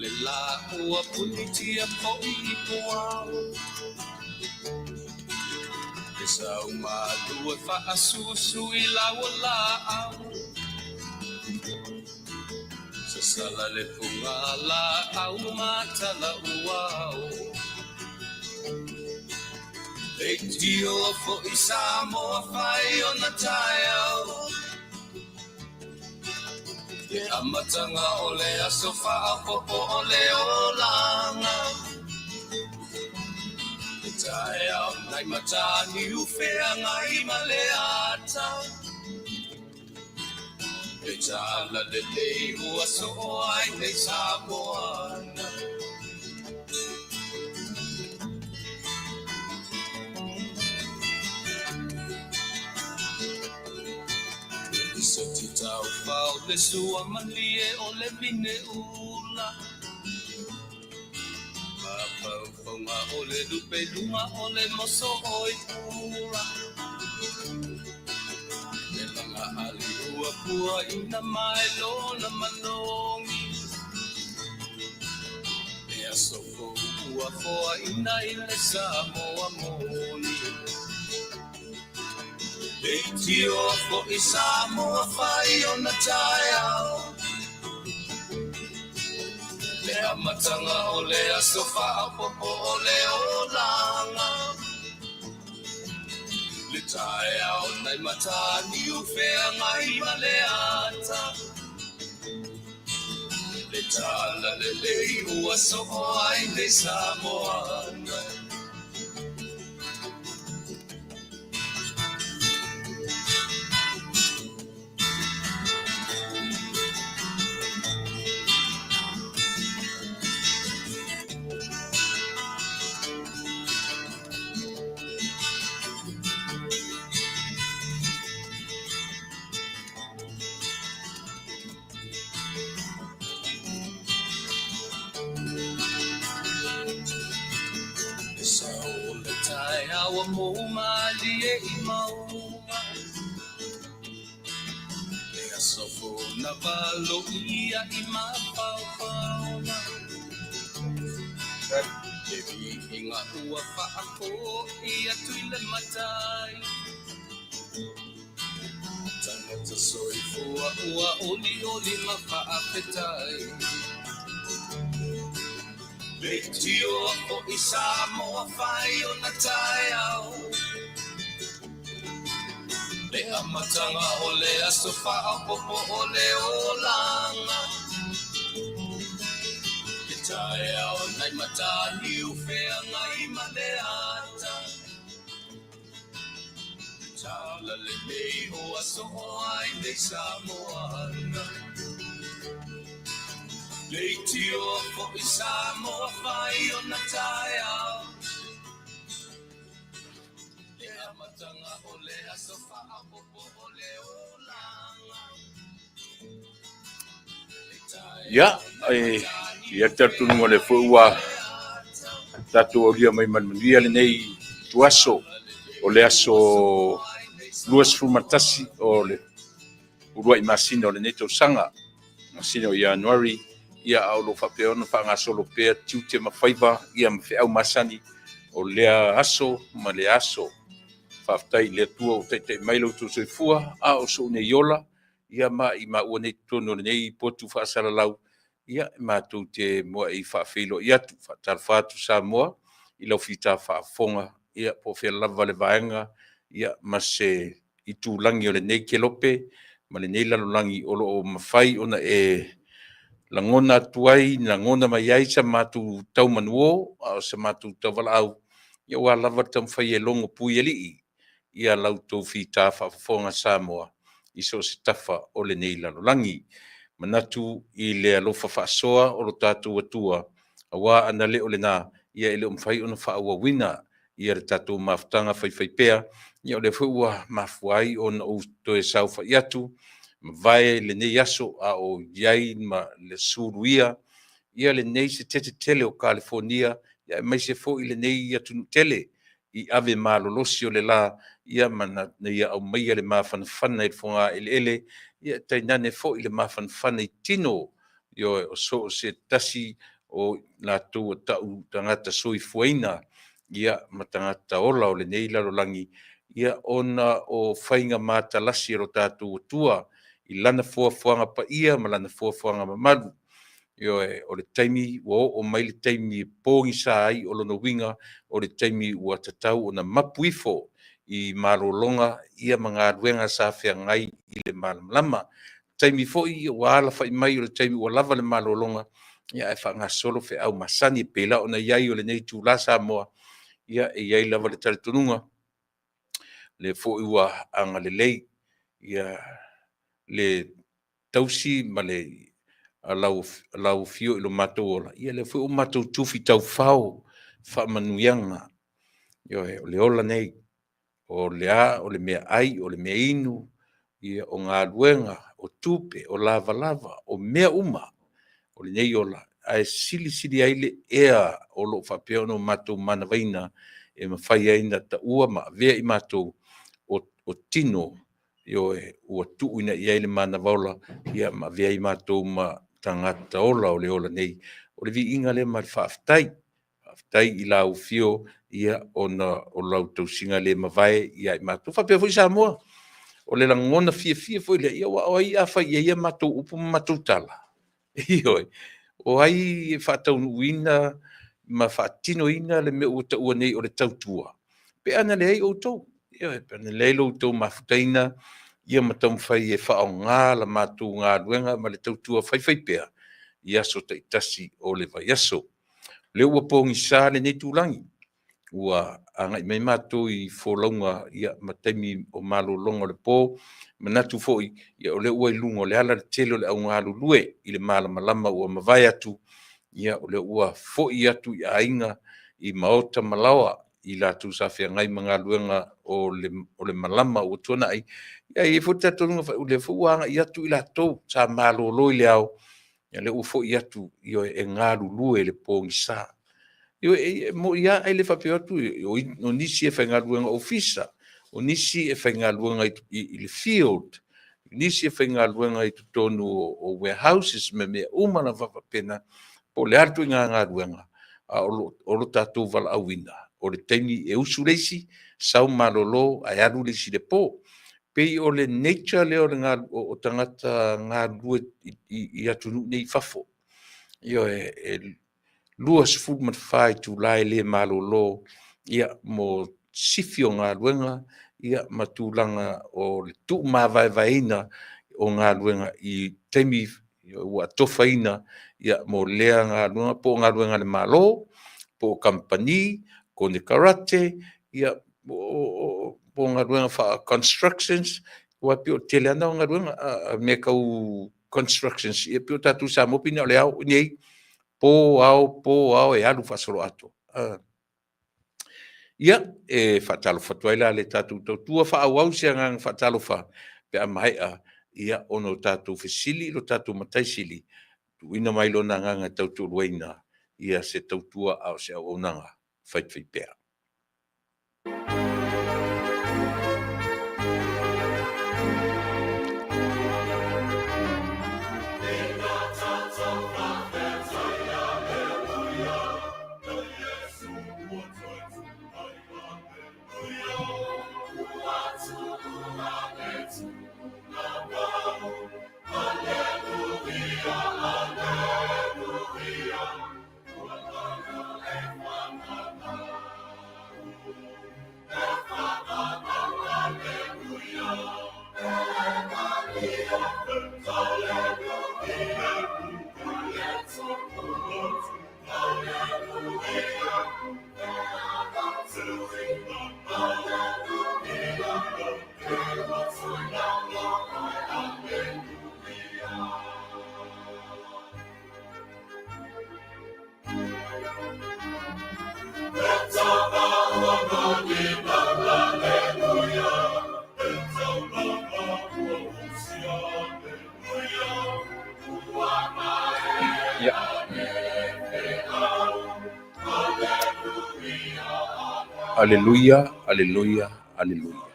le la ua punitia po I poao. E sau malua whaasusu I lawa la au. Sa sala le punga la au matala uau. E tio fo I Samoa whai o na tai au. E amatanga o le aso whaapopo o le olanga. E tae au nai matani uwhea ngai ma le ata. E tala le lei ua so o ai nei Samoana. Se ti tau whao le sua malie o le mine ula. Whaunga o le lupe luma o le moso o I pura. Me langa ali ua pua ina mai lona manongi. E aso ko ua foa ina I le Samoa moni. E tio ko I Samoa whai o na tai au. Le amatanga o le aso whaapopo o le olanga. Le tae au nai matani uwhea ngai ma le ata. Le tala le lei ua so o ai nei Samoana. Awa mo malie I maunga. E asofo na valo ia I mapaupauna. E vi inga ua whaako ia tuile matai. Tangata soifua ua oli oli mapaapetai. Le tio o I Samoa whai o na tai au. Le amatanga o le aso whaapopo o le olanga. Le tai au nai matani uwhea ngai ma le ata. Tala le mei o aso o ai nei Samoana. Le tio o I Samoa whai o na tai au. Le amatanga o le aso whaapopo o le olanga. Ya, ia tatu ngo le fuwa tatu o lia mai manuia le nei tuaso o le aso luas fumatasi o le urua I masina o le neto sanga masina o January ia au lo fapeona fa nga solo pe tiute ma faiva ia me au masani o le aso ma le aso faftai le tua o te mailo tu se fua a o so ne yola ia ma I ma o ne tono nei potu fa sala lau ia ma tu te mo I fa filo ia tu fa tar fa tu sa mo I lo fita fa fonga ia po fe lava le vaenga ia ma se I tu langi o le nei kelope ma le nei lalolangi o lo mafai ona langona tuai na ngona mai ai sa matu tau manuo o sa matu tau au ia wa lava tam fai longo pui eli ia lau tau fita fa fonga Samoa I so se tafa o le nei lalolangi manatu I le alofa fa soa o lo tatu atua awa ana le o le na ia ele mfai ona fa awa wina ia le tatu maftanga fai pea ia le fuwa mafuai on o to e sau fa iatu vai le nei aso a o yai ma le suruia ia le nei se tele o California ia mai se fo I le nei ia tunu tele I ave malolosi o le la ia mana ia au mai le mafanafana I le fonga ele ia tainane fo I le mafanafana I tino yo so se tasi o latou ta'u tangata soifuaina ia ma tangata ola o lenei lalolagi ia ona o faiga matalasi lo tatou atua i lana fuafuaga paia ma lana fuafuaga mamalu ioe o le taimi ua o'o mai le taimi pogisa ai o lona uiga o le taimi ua tatau ona mapu ifo i malologa ia ma galuega sa feagai i le malamalama taimi fo'i ua ala fa'i mai o le taimi ua lava le malologa ia e fa'agasolo fe'au masani e pei la ona iai o lenei tula Samoa ia e iai lava le talitonuga le fo'i ua agalelei ia le tausi ma le lau fio i lo matou ola ia le fo'i o matou tufi taufao fa'amanuiaga ioe o le ola nei o le mea ai o le mea inu ia o galuega o tupe o lavalava o mea uma o lenei ola ae silisili ai le ea o lo'o fa'apea ona o matou manavaina e mafai ai na ta'ua ma avea i matou o tino ioe ua tu'u ina i ai le manavaola ia ma avea i matou ma tagata ola o le ola nei o le vi'iga lea ma le fa'afetai i laufio ia ona o lau tausiga lē mavae ia i matou fa'apea fo'i Samoa o le lagogona fiafia fo'i lea ia ua o ai a faiia ia matou upu ma matou tala ioe o ai e fa'ataunu'uina ma fa'atinoina le mea ua ta'ua nei o le tautua pe ana leai outou ia pe ana leai loutou mafutaina ia ma taumafai e fa'aogā la matou galuega ma le tautua faifai pea i aso taʻitasi o le vaiaso le ua pogisā lenei tulagi ua aga'i mai matou i folauga ia ma taimi o malologa o le pō manatu fo'i ia o le ua i luga o le ala le tele o le ʻaugalulue i le malamalama ua mavae atu ia o le ua fo'i atu i aiga i maota malaoa i latou sa feagai ma galuega o le malama ua tuanaʻi ia i fo'i tatoluga le fo'i ua aga'i atu i latou sa malōlō i le ao ia le ua fo'i atu ioe e galulue le pogisā ioe mo ia ai le fa'apea atu o nisi e faigaluega ofisa o nisi e faigaluega i le field nisi e faigaluega i totonu o warehouses me mea uma na fa'apena po le atu i gagaluega a o lo tatou valaauina o le taimi e usu leisi sau malōlō ae alu leisi le pō pei o le nature lea o tagata galue i atunu'u nei fafo ioe e lua sefulu ma tafā i tulā e lē malōlō ia mo sifi o galuega ia ma tulaga o le tu'u mavaevaeina o galuega i taimi ua atofaina ia mo lea galuega po o galuega le mālō po o company kone karate ia po galuega fa constructions ua pe o tele ana o galuega mea kau constructions ia pe o tatou sa mo pina o le ao nei po ao e alu fa'asolo ato ia e fa'atalofa atu ai la le tatou tautua fa'auau se agaga fa'atalofa pe a mae'a ia ona o tatou fesili i lo tatou mataisili tuuina mai lona agaga tautu'uluaina ia se tautua a o se auaunaga faifai pea Aleluia, aleluia, aleluia.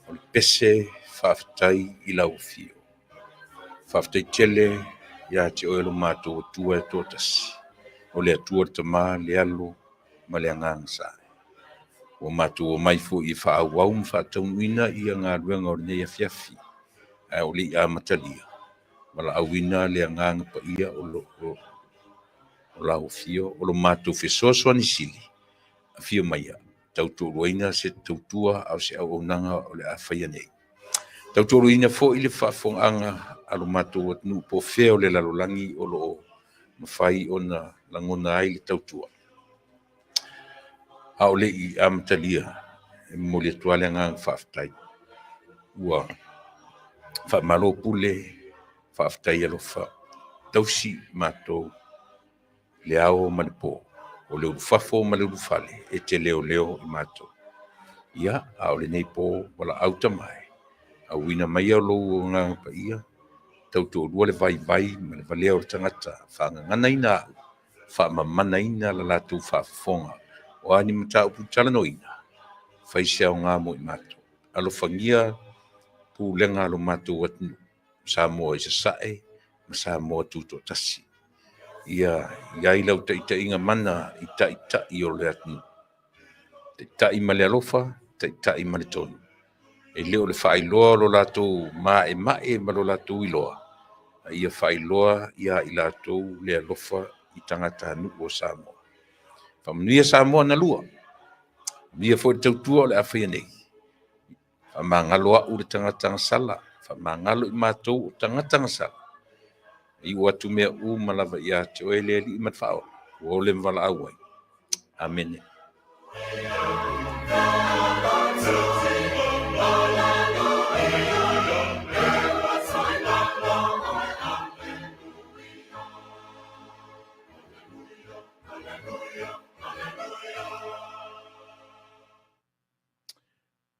O le pese whawhtai I lau fio. Whawhtai tele ia te oe lo mātou tua e tō tasi. O le atua te mā le alo ma le anganga sa. O mātou o mai fo i whaawau mwhātaunuina ia ngā ruenga o nei a fiafi. O le ia matalia. Mala awina le anganga pa ia o lau fio, o lo mātou whesoasoa ni sili. A fio maia. Tautu roina se tautua au se au nanga o le a whaia nei. Tautu roina fo i le whaafonga alo mātou at nu po feo le lalolangi o lo mawhai o na langona ai le tautua. A o le i amatalia, mo le tuale ngang whaaftai. Ua whaamalo pule, whaaftai alo wha. Tausi mātou le ao manipo. O le urufafo ma le urufale, e te leo i mātou. Ia, a o le nei po wala auta mai. A wina mai au lou o ngang pa ia. Tautu o lua le vai ma le valea o le tangata. Whaangangana ina au. Whaamamana ina la latu whaafonga. O ani mata upu talano ina. Whaisea o ngā mo i mātou. Alo whangia pu lenga alo mātou atinu. Samoa i sasae, ma Samoa tuto tasi. Ia ilau ta ita inga mana ita i o le atinu. Te ita i ma le alofa, te ita i ma le tonu. E leo le whailoa lo lātou mae ma lo lātou iloa. Ia whailoa ia i lātou le alofa i tangata anu o Samoa. Whamanuia Samoa na lua. Mia fo te tautua o le awhia nei. Whamangaloa u le tangata sala. Whamangalo i mātou o tangata sala. I watu mea u malawa ia te oele li i matwhao. O le mwala auai. Amen.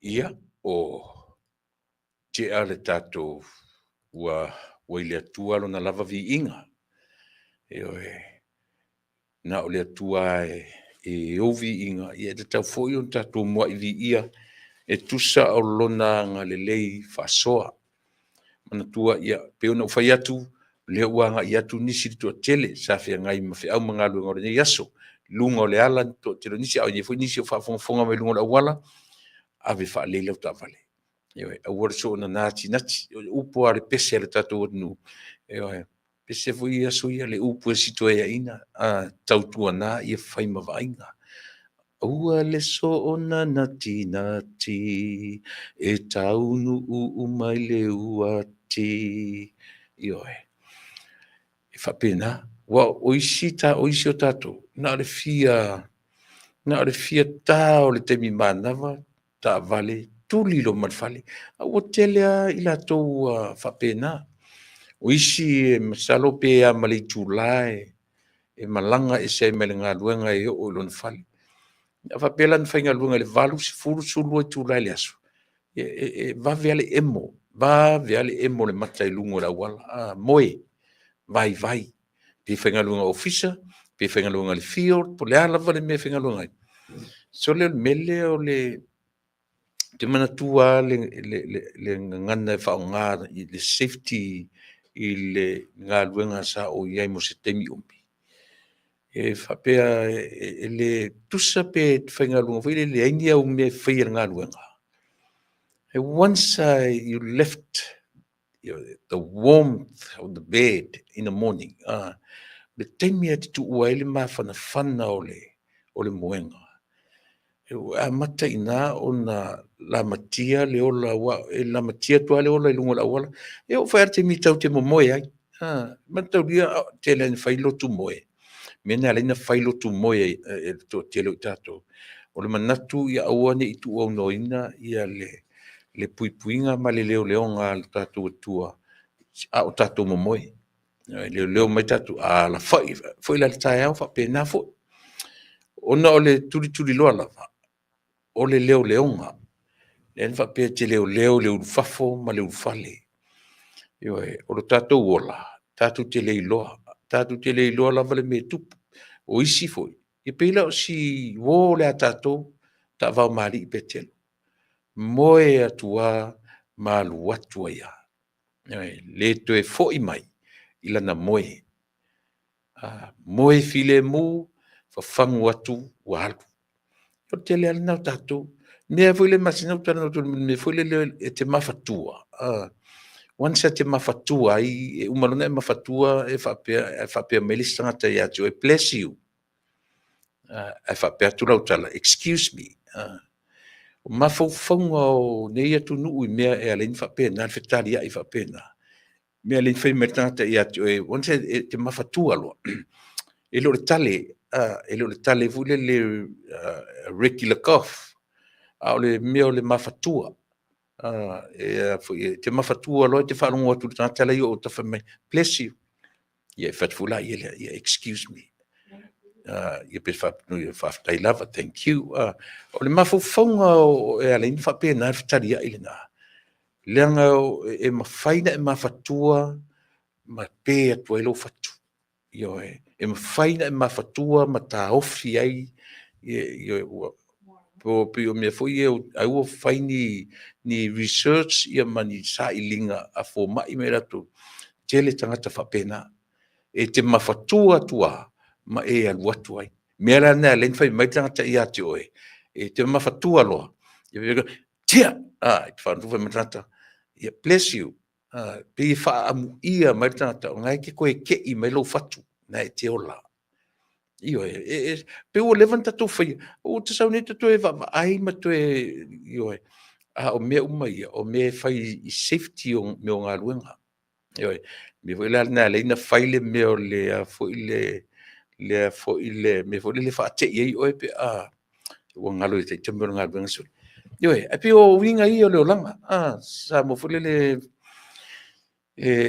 Ia o te ale tātou ua le atua lo na lava vi inga. Na o le atua e ovi inga. Ia te tau foi on tātou mua i vi ia e tusa o lona ngā lelei whasoa. Mana tua ia peona ufai atu lea uanga i atu nisi tua tele sa fia ngai mawhi au mga luenga o le yaso. Lunga o le ala to te nisi au nye fui nisi o whafonga mai lunga o la wala. Ave wha leila o ta vale. A wara so na nati, upo a le pese le tatou anu. Pese fui aso ia le upo e sito ea ina, tautua na ia whai mawainga. Ua le so o na nati, e taunu u mai le uati. E whapena, wa oisi o tatou, na le fia tā o le temi manawa, tā vale, tuli lo matfale. O telea i la tau whapena. O isi e masalo pe a mali tūlae, e malanga e se mele ngā luenga e o lon fale. A whapela na whainga luenga le valu si furu sulua tūlae le aso. Va veale emo le matai lungo la wala. Moe, vai. Pe whainga luenga ofisa, pe whainga luenga le field, po le ala vale me whainga luenga. So le mele o le te mana tua le ngana whaonga le safety i le ngā luenga sa o iai mo se temi umpi. E whapea le tusa pe whainga luenga whaile le aini au me whaia ngā luenga. Once you left the warmth of the bed in the morning, le temi ati tu ua ele mawhana o le moenga. A mata ina o na la matia le ola la matia tua le ola i lunga la wala. E o whaer te mitau te momoe ai. Matau ria te le whailo tu moe. Mena alena whailo tu moe e to te leo tato. O le manatu ia awane i tu au noina ia le puipuinga ma le leo leonga le tato tua. A o tato momoe. Leo mai tato. A la whai la tae au whape na fo. Ona o le turi loa lava. O le leo leonga. Len whapea te leo le urufafo ma le urufale. O lo tātou ola. Tātou te leiloa. Tātou te leiloa lava le me tupu. O isi foi. E peila o si wo le a tātou ta vau mali i petelo. Moe atua ma luatua ia. Le to e foi mai. ilana moe. Moe file mu, fafangu atu walu. O tele alina o tatou. Mea foi le masina utana tu me foi le te mafatua. Once te mafatua ai umalona mafatua e fa pe melista ta ya jo bless you. E fa pe tu lautala excuse me. O mafaufonga o nei atu nuu mea e alin fa pe na fetali ai fa pe na. Mea alin fa metata ya jo once te mafatua lo. E lo tale vule le regular cough. A le mea le mafatua. Te mafatua lo te whanonga tu tala yo o ta whamai. Bless you. Ia fatfula ia excuse me. Ia pe whapnu ia whaftai lava, thank you. O le mafafonga o e ala infa pe na whataria ili na. Leanga e mawhaina e mafatua ma pe atua ilo fatu. Io e mawhaina e mafatua ma ta ofi ai. Po pio me foi eu au faini ni research ia mani sa ilinga a fo mai me ratu tele tangata fa pena e te mafatua tua ma e al watu ai me ra na len fai mai tangata ia te oe e te mafatua lo ia tia te fa tu me tangata ia bless you pe fa amu ia mai tangata ngai ke koe ke I mai lo fatu na e te ola io pe o levanta tu fai o te sauneta tu e va ai ma tu e io o me mai o me fai safety o me nga luenga io me voi la na le na fai le me o le fo ile me fo le fa te e o pe o nga lo te te me nga luenga so io pe o winga io le langa sa mo fo le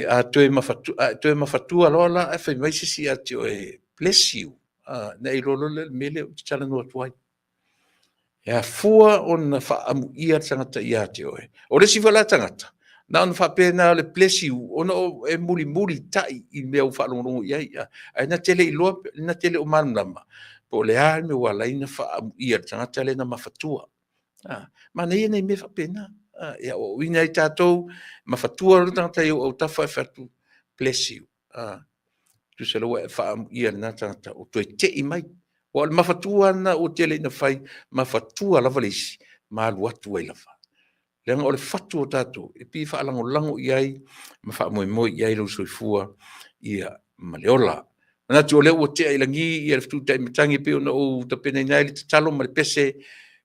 a tu e mafatu alo la e fai mai si a te bless you na I lolo le mele o te tala noa tuai. E a fua o na wha amu ia tangata ia te oe. O le siwala tangata. Na ona wha pēna le bless you. Ona o e muri tai I mea o wha longongo iai. Ai na tele I loa, na tele o manama. Po le a me wala ina wha amu ia tangata le na mafatua. Ma nei nei me wha pēna. Ia o ina I tātou mafatua o tangata o tawha e whatu. Bless you. Tu se loa e wha ia na tangata o toi te I mai. O al mafatua na o tele ina whai, mafatua lava leisi, maalu atu ai lava. Leanga o le fatu o tātou, e pi wha lango iai, ma wha moe iai lau soifua, ia maleola. Mana tu o leo o te ailangi, ia le fitu tai matangi peo na o ta pena inai le te talo ma le pese,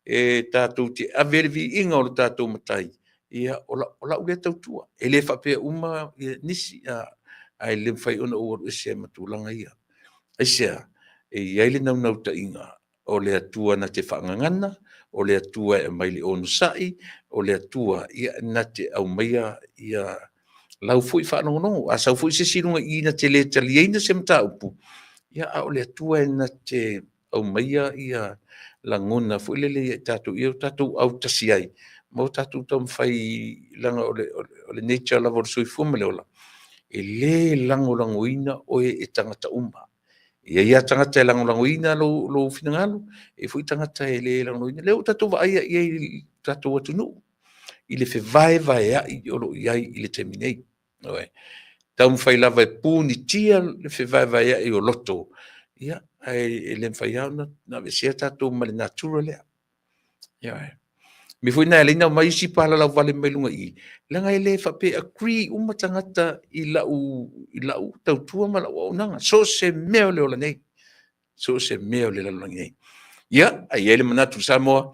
e tātou te averivi inga o le tātou matai. Ia o la ule tautua. E le wha pea uma, ia nisi, ai le whai ona o ese matulanga ia. Aisea, e iai le nau ta inga, o le atua na te whaangangana, o le atua e mai le onu sai, o le atua ia na te au maia ia lau fui whanongonongo, a sau fui se sirunga I na te le talieina se mta upu. Ia o le atua e na te au maia ia langona, fui le tātou ia tātou au tasi ai, mau tātou tam whai langa o le nature lava o sui fuma leola. E le langoina o e tangata uma. Ia tangata e langoina lo finangalo, e fui tangata e le langoina. Leo tatou vai ia tatou atunu. I le fe vai ai o lo iai I le terminei. Tau mwhai lava e pūni tia le fe vai ai o loto. Ia, e le mwhai au na vesia tatou ma le natura lea. Ia, me foi na leina mai si pala la vale mai lunga I. Langa ele fa pe agree uma tangata I lau tau tua ma la nanga. So se meo le ola nei. So se meo le ola nei. Ia, ai ele manatu Samoa.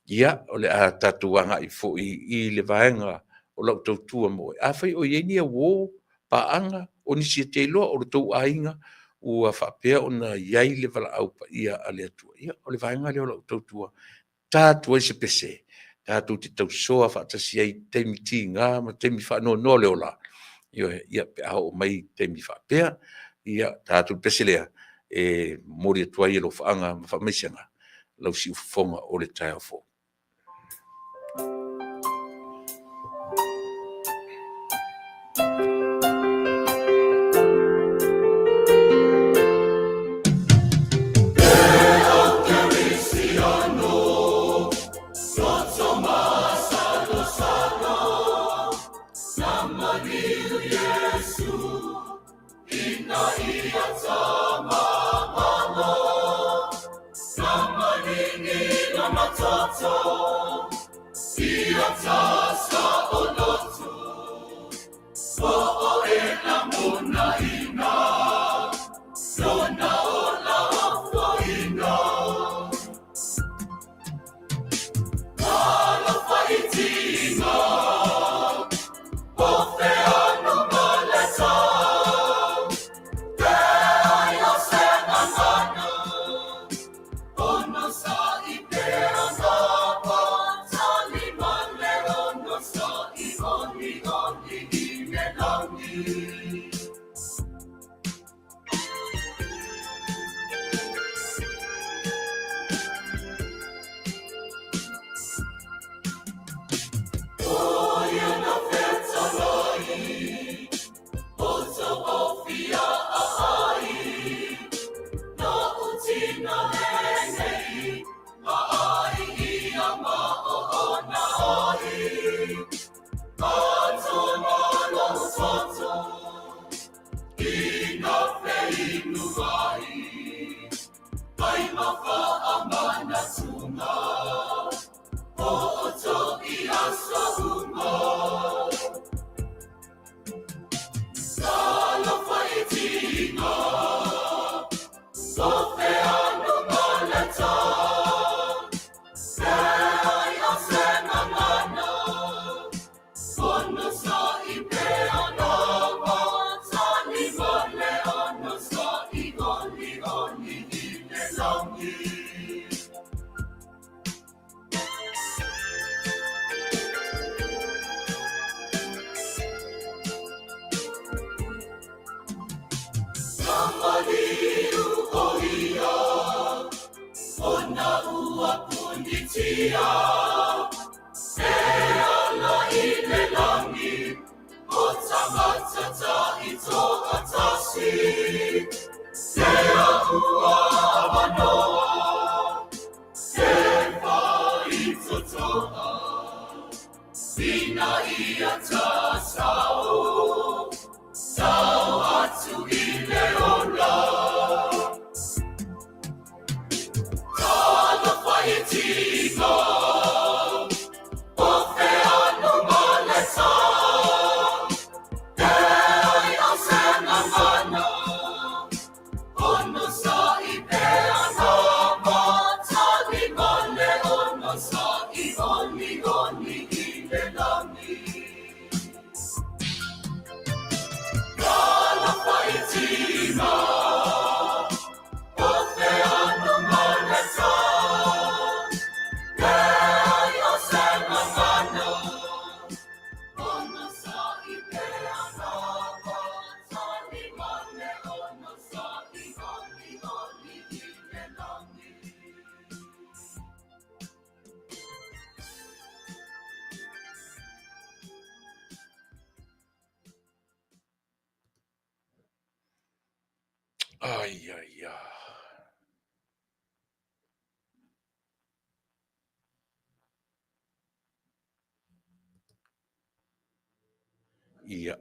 Ia, ole a tatu anga I fo I le vaenga o lau tau tua mo. A fai o ieni a wo pa anga o nisi te loa o le tau ainga ua fa pe o na iai le vala au pa ia ale atua. Ia, ole vaenga le o lau tau tua. Tatu e se pese. Tātou te tau soa whaatasi ai teimi ti ngā, ma teimi whanau no leo la. Ia pe au mai teimi whaapea, ia tātou peselea e mori atua I lo whaanga ma whameisianga, lau si ufonga o le tai afo. Ai, ai, ai. Ia.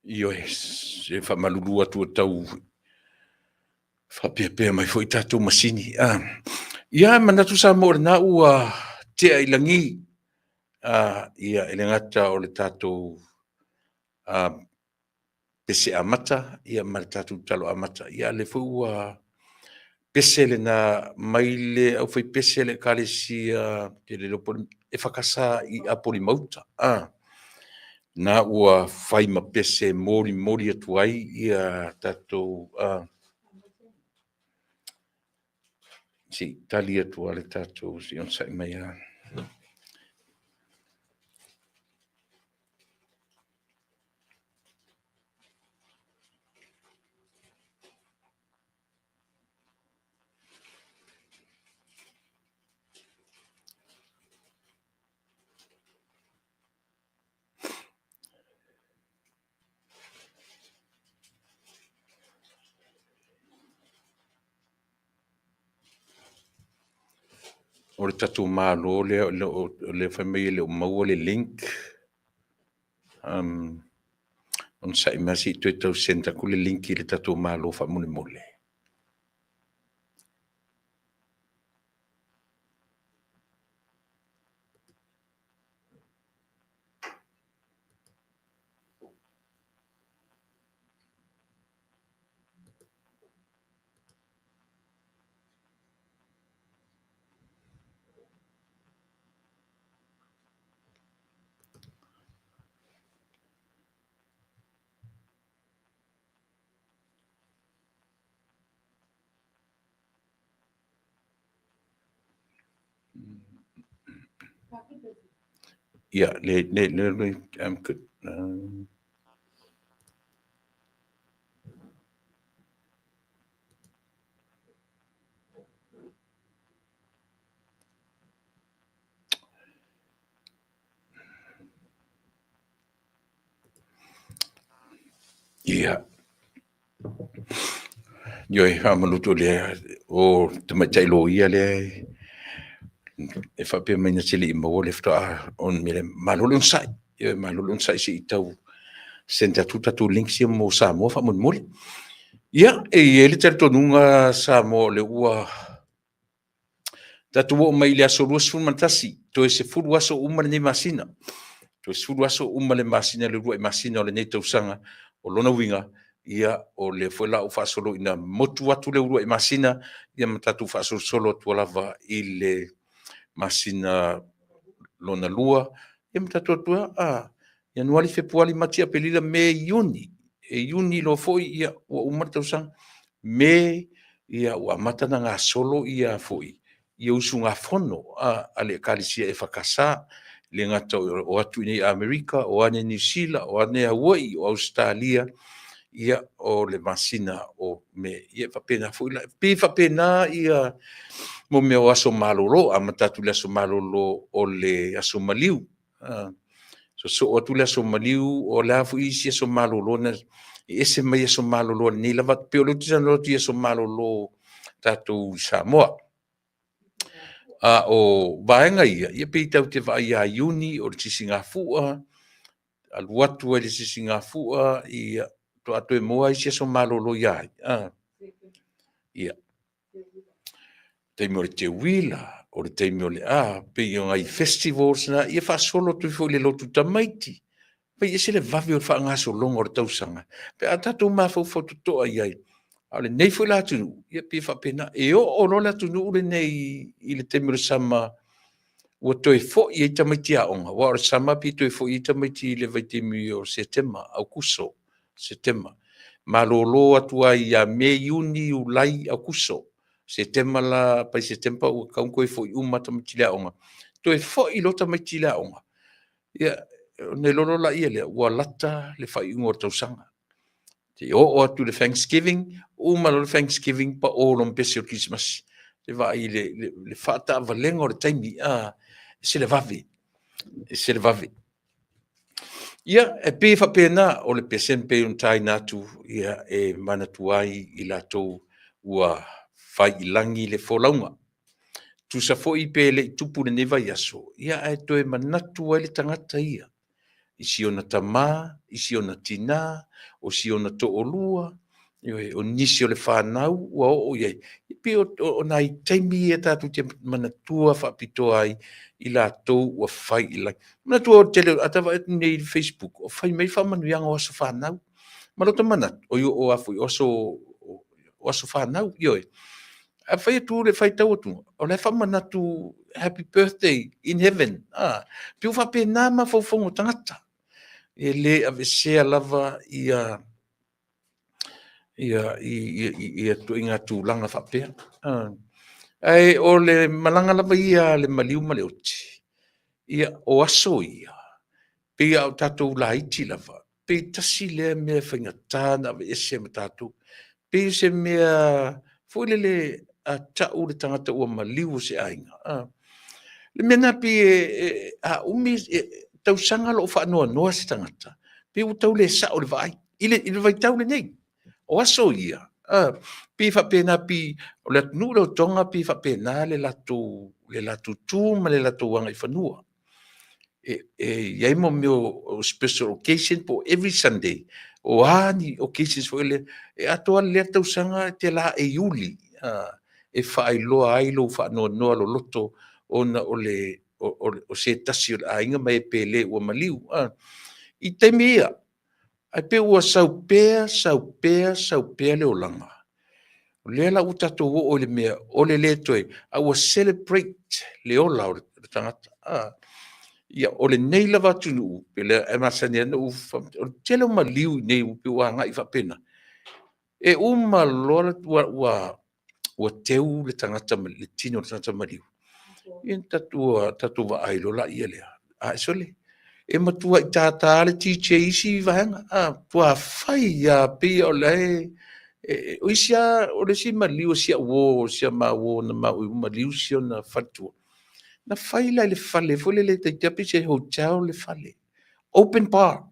Io se whamalulu atu o tau whapeapea mai fo i tātou masini. Ia, manatu sa mo na ua te ailangi. Ia, ele ngata o le tātou pese amata, ia ma le tātou talo amata. Ia, le fo ua pese le na mai le au fai pese le kalesi te le lopo e whakasa i apori mauta. Na ua fai ma pese mori mori atu ai ia tātou si tali atu ale tātou si on sai mai o le tatu malo le family le mau le link on sai masi to to senta ku le link le tatu malo fa mole mole ya le am good ya yo ha maluto le o te mai lo ia le e fa pe mai na sili mo le fta on mire malulun sai malulun sai si tau senta tuta tu link si mo sa mo fa mon mole ia e ele terto nunga sa mo le ua tatu o mai le aso lua sul mantasi to se fulu aso uma le masina to se fulu aso uma le masina le rua masina o le nei tausanga o lona winga ia o le fola o fa solo ina motu atu le rua masina ia matatu fa solo tu lava ile masina lona lua ia matatu atua ia nuali februari matia pelila me iuni e iuni lo foi ia o uma tausanga me ia o matana nga solo ia foi ia usunga fono a le kalisia e fakasa le ngata o atu ni Amerika o ane New Zealand o ane Hawaii o Australia ia o le masina o me ia papena foi la pe papena ia mo me o aso malolo a matatu le aso malolo o le aso maliu so o tu le aso maliu o la fu isi aso malolo na ese mai aso malolo ni lava pe o le tino ti aso malolo tatu Samoa o vaenga ia pe tau te vai a iuni o le sisinga fua al watu le sisinga fua ia to atu e moa isi so malolo ia ia te mo te wila o le te mo le pe yo ai festivals na ia fa solo tu fo le lotu tamaiti pe ia se le vavi o fa nga so longo o tausanga pe atatu ma fo to ai ale nei foi la tu ia pe fa pena e o no la tu le nei ile te mo sama o toi fo i tamiti a onga wa sama pi toi fo i tamiti le vai te mi o setema au kuso setema malolo atua ia me iuni u lai au kuso setema la pa setema o kaun koi fo i uma tamiti la onga toi fo i lo tamiti la onga ia ne lolo la ia le wa lata le fai ngor tausanga te o atu le Thanksgiving uma lo Thanksgiving pa o lo mpesi o Christmas te vai le fata valenga o taimi se le vavi ia e pe fa pena o le pesen pe un tai natu ia e manatuai i latou ua fai ilangi le folaunga tu sa foi pe le tupu le neva yaso ia e toe manatu ai le tangata ia isi ona tama isi ona tina o si ona toolua o nisi o le whanau ua o iei pe o nai taimi e tatu te manatua whapitoa ai i la tau ua whai i lai. Mana tua o tele, atawa e nei Facebook, o whai mei whamanuianga o aso whanau. Marota manat, o io o afu, o aso whanau, io e. A whai atu le whai tau atu, o le whamanatu happy birthday in heaven. Piu whape nāma whauwhongo tangata. E le avesea lava ia tu inga tu langa whapea. Ai o le malanga lava ia le maliu maleoti. Ia o aso ia. Pe au tatou la iti lava. Pe tasi le mea whainga tāna ve ese me tatou. Pe se mea fuilele a tau le tangata ua maliu se ainga. Le mena pe a umi tau sanga lo whanua noa se tangata. Pe u tau le sa o le vai. Ile vai tau le nei. O aso ia. pi whapena pi, o le atu nuu tonga pi whapena le latu tū ma le latu wanga I whanua. Iai mo meo special occasion po every Sunday. O ani occasions fo ele, atoa le tausanga te la iuli, e whaailoa ai lo whaanoa noa lo loto, ona o se tasi o ainga mai pele ua maliu. I teimi ia, ai pe ua saupea le olanga. O lea la utato o le mea, o le toi, a ua celebrate le ola o le tangata. Ia, o le nei lava tunu, pe le emasani anu, o tele maliu nei upe ua ngai whapena. E lola ua teu le tangata, le tino le tangata maliu. Ia tatu wa ailo la ia lea. Sole. E matua I tātā le teacher isi vahanga. Tua whai ia pe o le o isia o le si maliu sia wo sia ma wo na ma maliu sia na fatua. Na whai lai le fale fole le te tapi se hotel le fale. Open bar.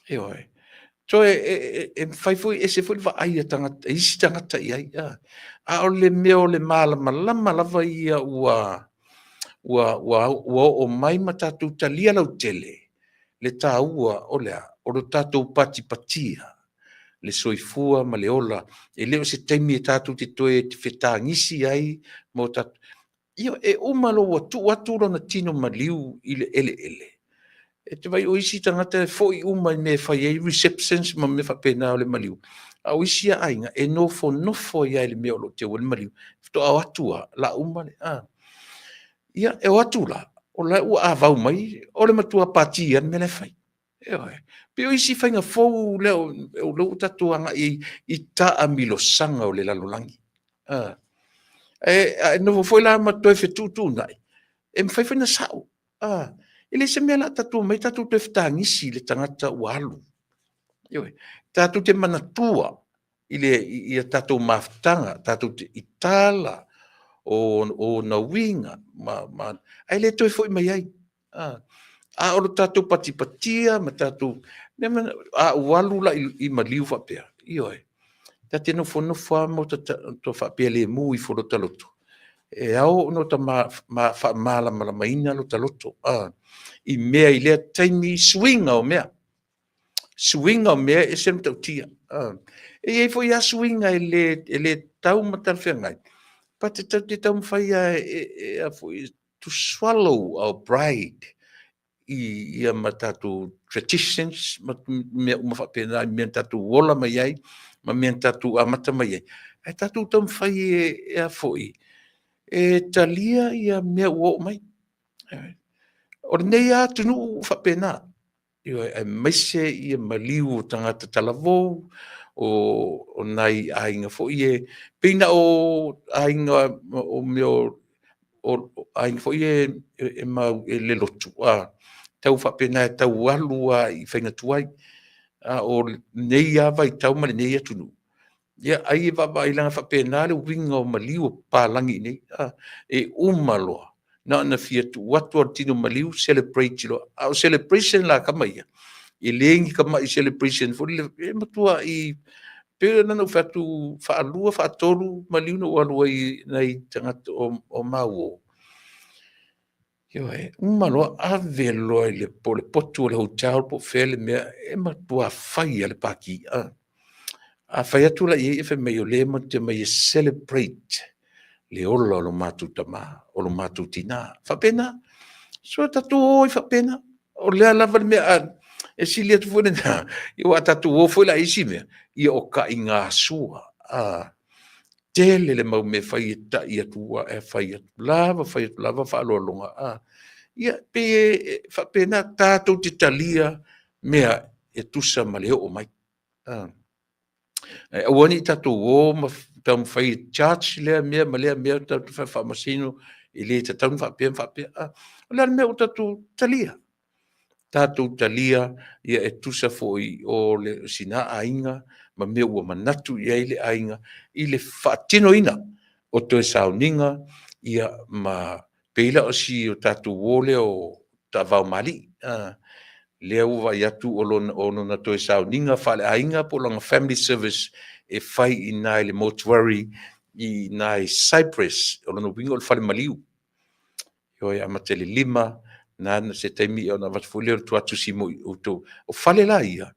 Oi. So e whai fui e se fui wa ai tangata isi tangata ia. A o le meo le malama lava ia ua o mai matatu talia lau tele. Le tā ua o lea, o lo tātou patia. Le soifua ma le ola. E leo se taimi e tātou te toe te whetangisi ai, mo tātou. Io e umalo watu na tino maliu I le ele. E te vai o isi tangata foi uma me whai ei receptions ma me whapena o le maliu. A o isi a ainga e nofo ia le mea o lo te o le maliu. Fito a watua la umale. Ia e watula o la ua avau mai o le matua patia me le fai. Pe o isi whainga fou le o lo tatuanga I ta amilo sanga o le lalolangi. E no foi la matoi fetutu nai. E mwhai whaina sao. Ele se mea la tatu mai tatu te whetangisi le tangata walu. Tatu te manatua I tatu maftanga, tatu te itala, o na winga ai le toi foi mai ai a o tatu patia ma tatu a walu la I maliu fa pe io tati no fo mo to fa pe le mu I fo lo taloto e au no ta ma fa mala maina lo taloto I mea I le taimi swinga o mea e sem tau tia e foi a swinga ele tau matal fengai. But te tau mwhai to swallow our pride I matatu traditions, me whapena me tatu wola mai ai, ma me tatu amata mai ai. E tatu tau mwhai a foi. E talia ia mea uo mai. O nei a tunu whapena. E maise ia maliu tangata talavou, o nai ainga fo ie pina o ainga o meo o ainga fo ie mau le lotu tau whapena tau alua I whainga tuai o nei a vai tau male nei atunu ia ai vava ilanga whapena le winga o maliu o pālangi nei e umaloa na fiatu watu o tino maliu celebrate lo o celebration la kamaia I lengi kama I celebration fo le matua I pe na no fatu fa alua fa tolu maliu no alua I nei tangata o mau io malo ave lo le potu le hotel po fele me e matua fai le paki a fai atu la I fe me le mo te me celebrate le ola lo matu tama o lo matu tina fa pena so tatu o fa pena o le lava me e silia tu fone na I wa tatu o foi la isi me I o ka inga sua tele le mau me fai ta I atua e fai lava fa lo longa ia pe fa pena tato te talia mea e tusa ma le o mai e wani tatu o ma tam fai church le mea tatu fa masino I le tatu fa pe o le mea o tatu talia ia e tusa foi o le sina ainga ma me ua manatu ia I le ainga I le whaatino ina o toe sauninga ia ma peila o si o tatu wole o ta vau mali lea ua vai atu o lona toe sauniga faaleaiga po laga family service e fai ina i le mortuary ina i Cyprus o lona uiga o le falemaliu ioe a matele lima na se taimi ona vatafuli o tuatu simo outou o fale la ia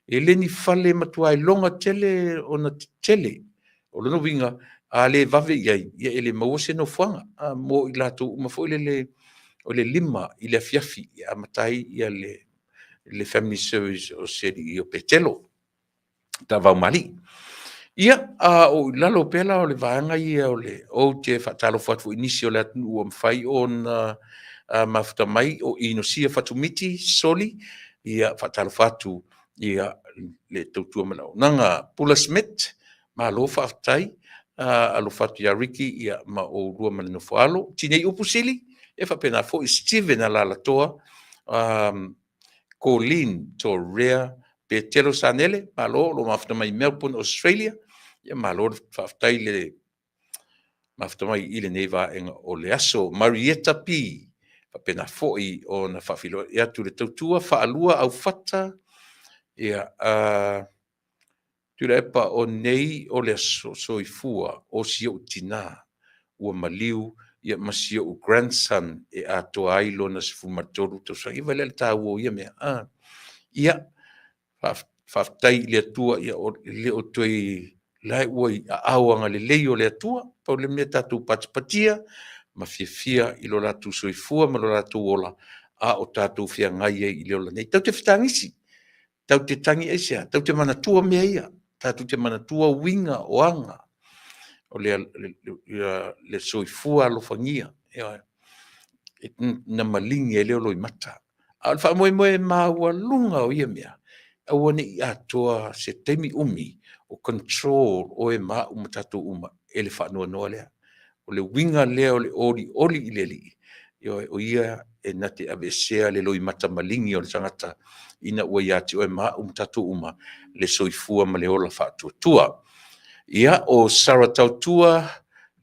e leni fale matua i longa tele ona tele o lona uiga a le vave iai ia e le maua se nofoaga a mo i latou uma foʻi le o le lima i le afiafi a matai ia le family service o seli i o petelo tavau mali ia o lalo pela o le vaega ia o le ou te faatalofa atu foʻi nisi o le atunuu ua mafai ona mafuta mai o inosia fatumiti soli ia faatalofa atu ia le tautua malaunaga Pula Smith malo faafetai alofa atu iā riki ia ma o lua ma le nofoalo tinei upu sili e faapena foʻi Steven alalatoa Colleen Torea Petelo Sanele malo lo mafuta mai Melbourne Australia ia malo faafetai le mafuta mai i lenei vaega o le aso Marietta P faapena foʻi ona faafilo i atu le tautua faalua aufata ia tula epa o nei o le aso soifua o siou tinā ua maliu ia ma siou grandson e atoa ai lona sefumatolu tausaga iva le tāua ia mea ia faafetai i le atua ia le o toe lae ua i aauaga lelei o le atua pau le mea tatou patipatia ma fiafia i lo latou soifua ma lo latou ola a o tatou feagai ai i le ola nei tau te fetagisi tau te tangi esia tau te manatua mea ia tatou te manatua uiga oaga o le soifua alofagia na maligi e leo loi mata a le faamoemoe maualuga o ia mea aua neʻi atoa se taimi umi o control o e maʻu ma tatou uma e le faanoanoa lea o le uiga lea o le olioli i le alii ioe o ia e na te avesea le loi mata maligi o le tagata ina ua iā te oe maʻu ma tatou uma le soifua ma le ola faatuatua ia o Sara Tautua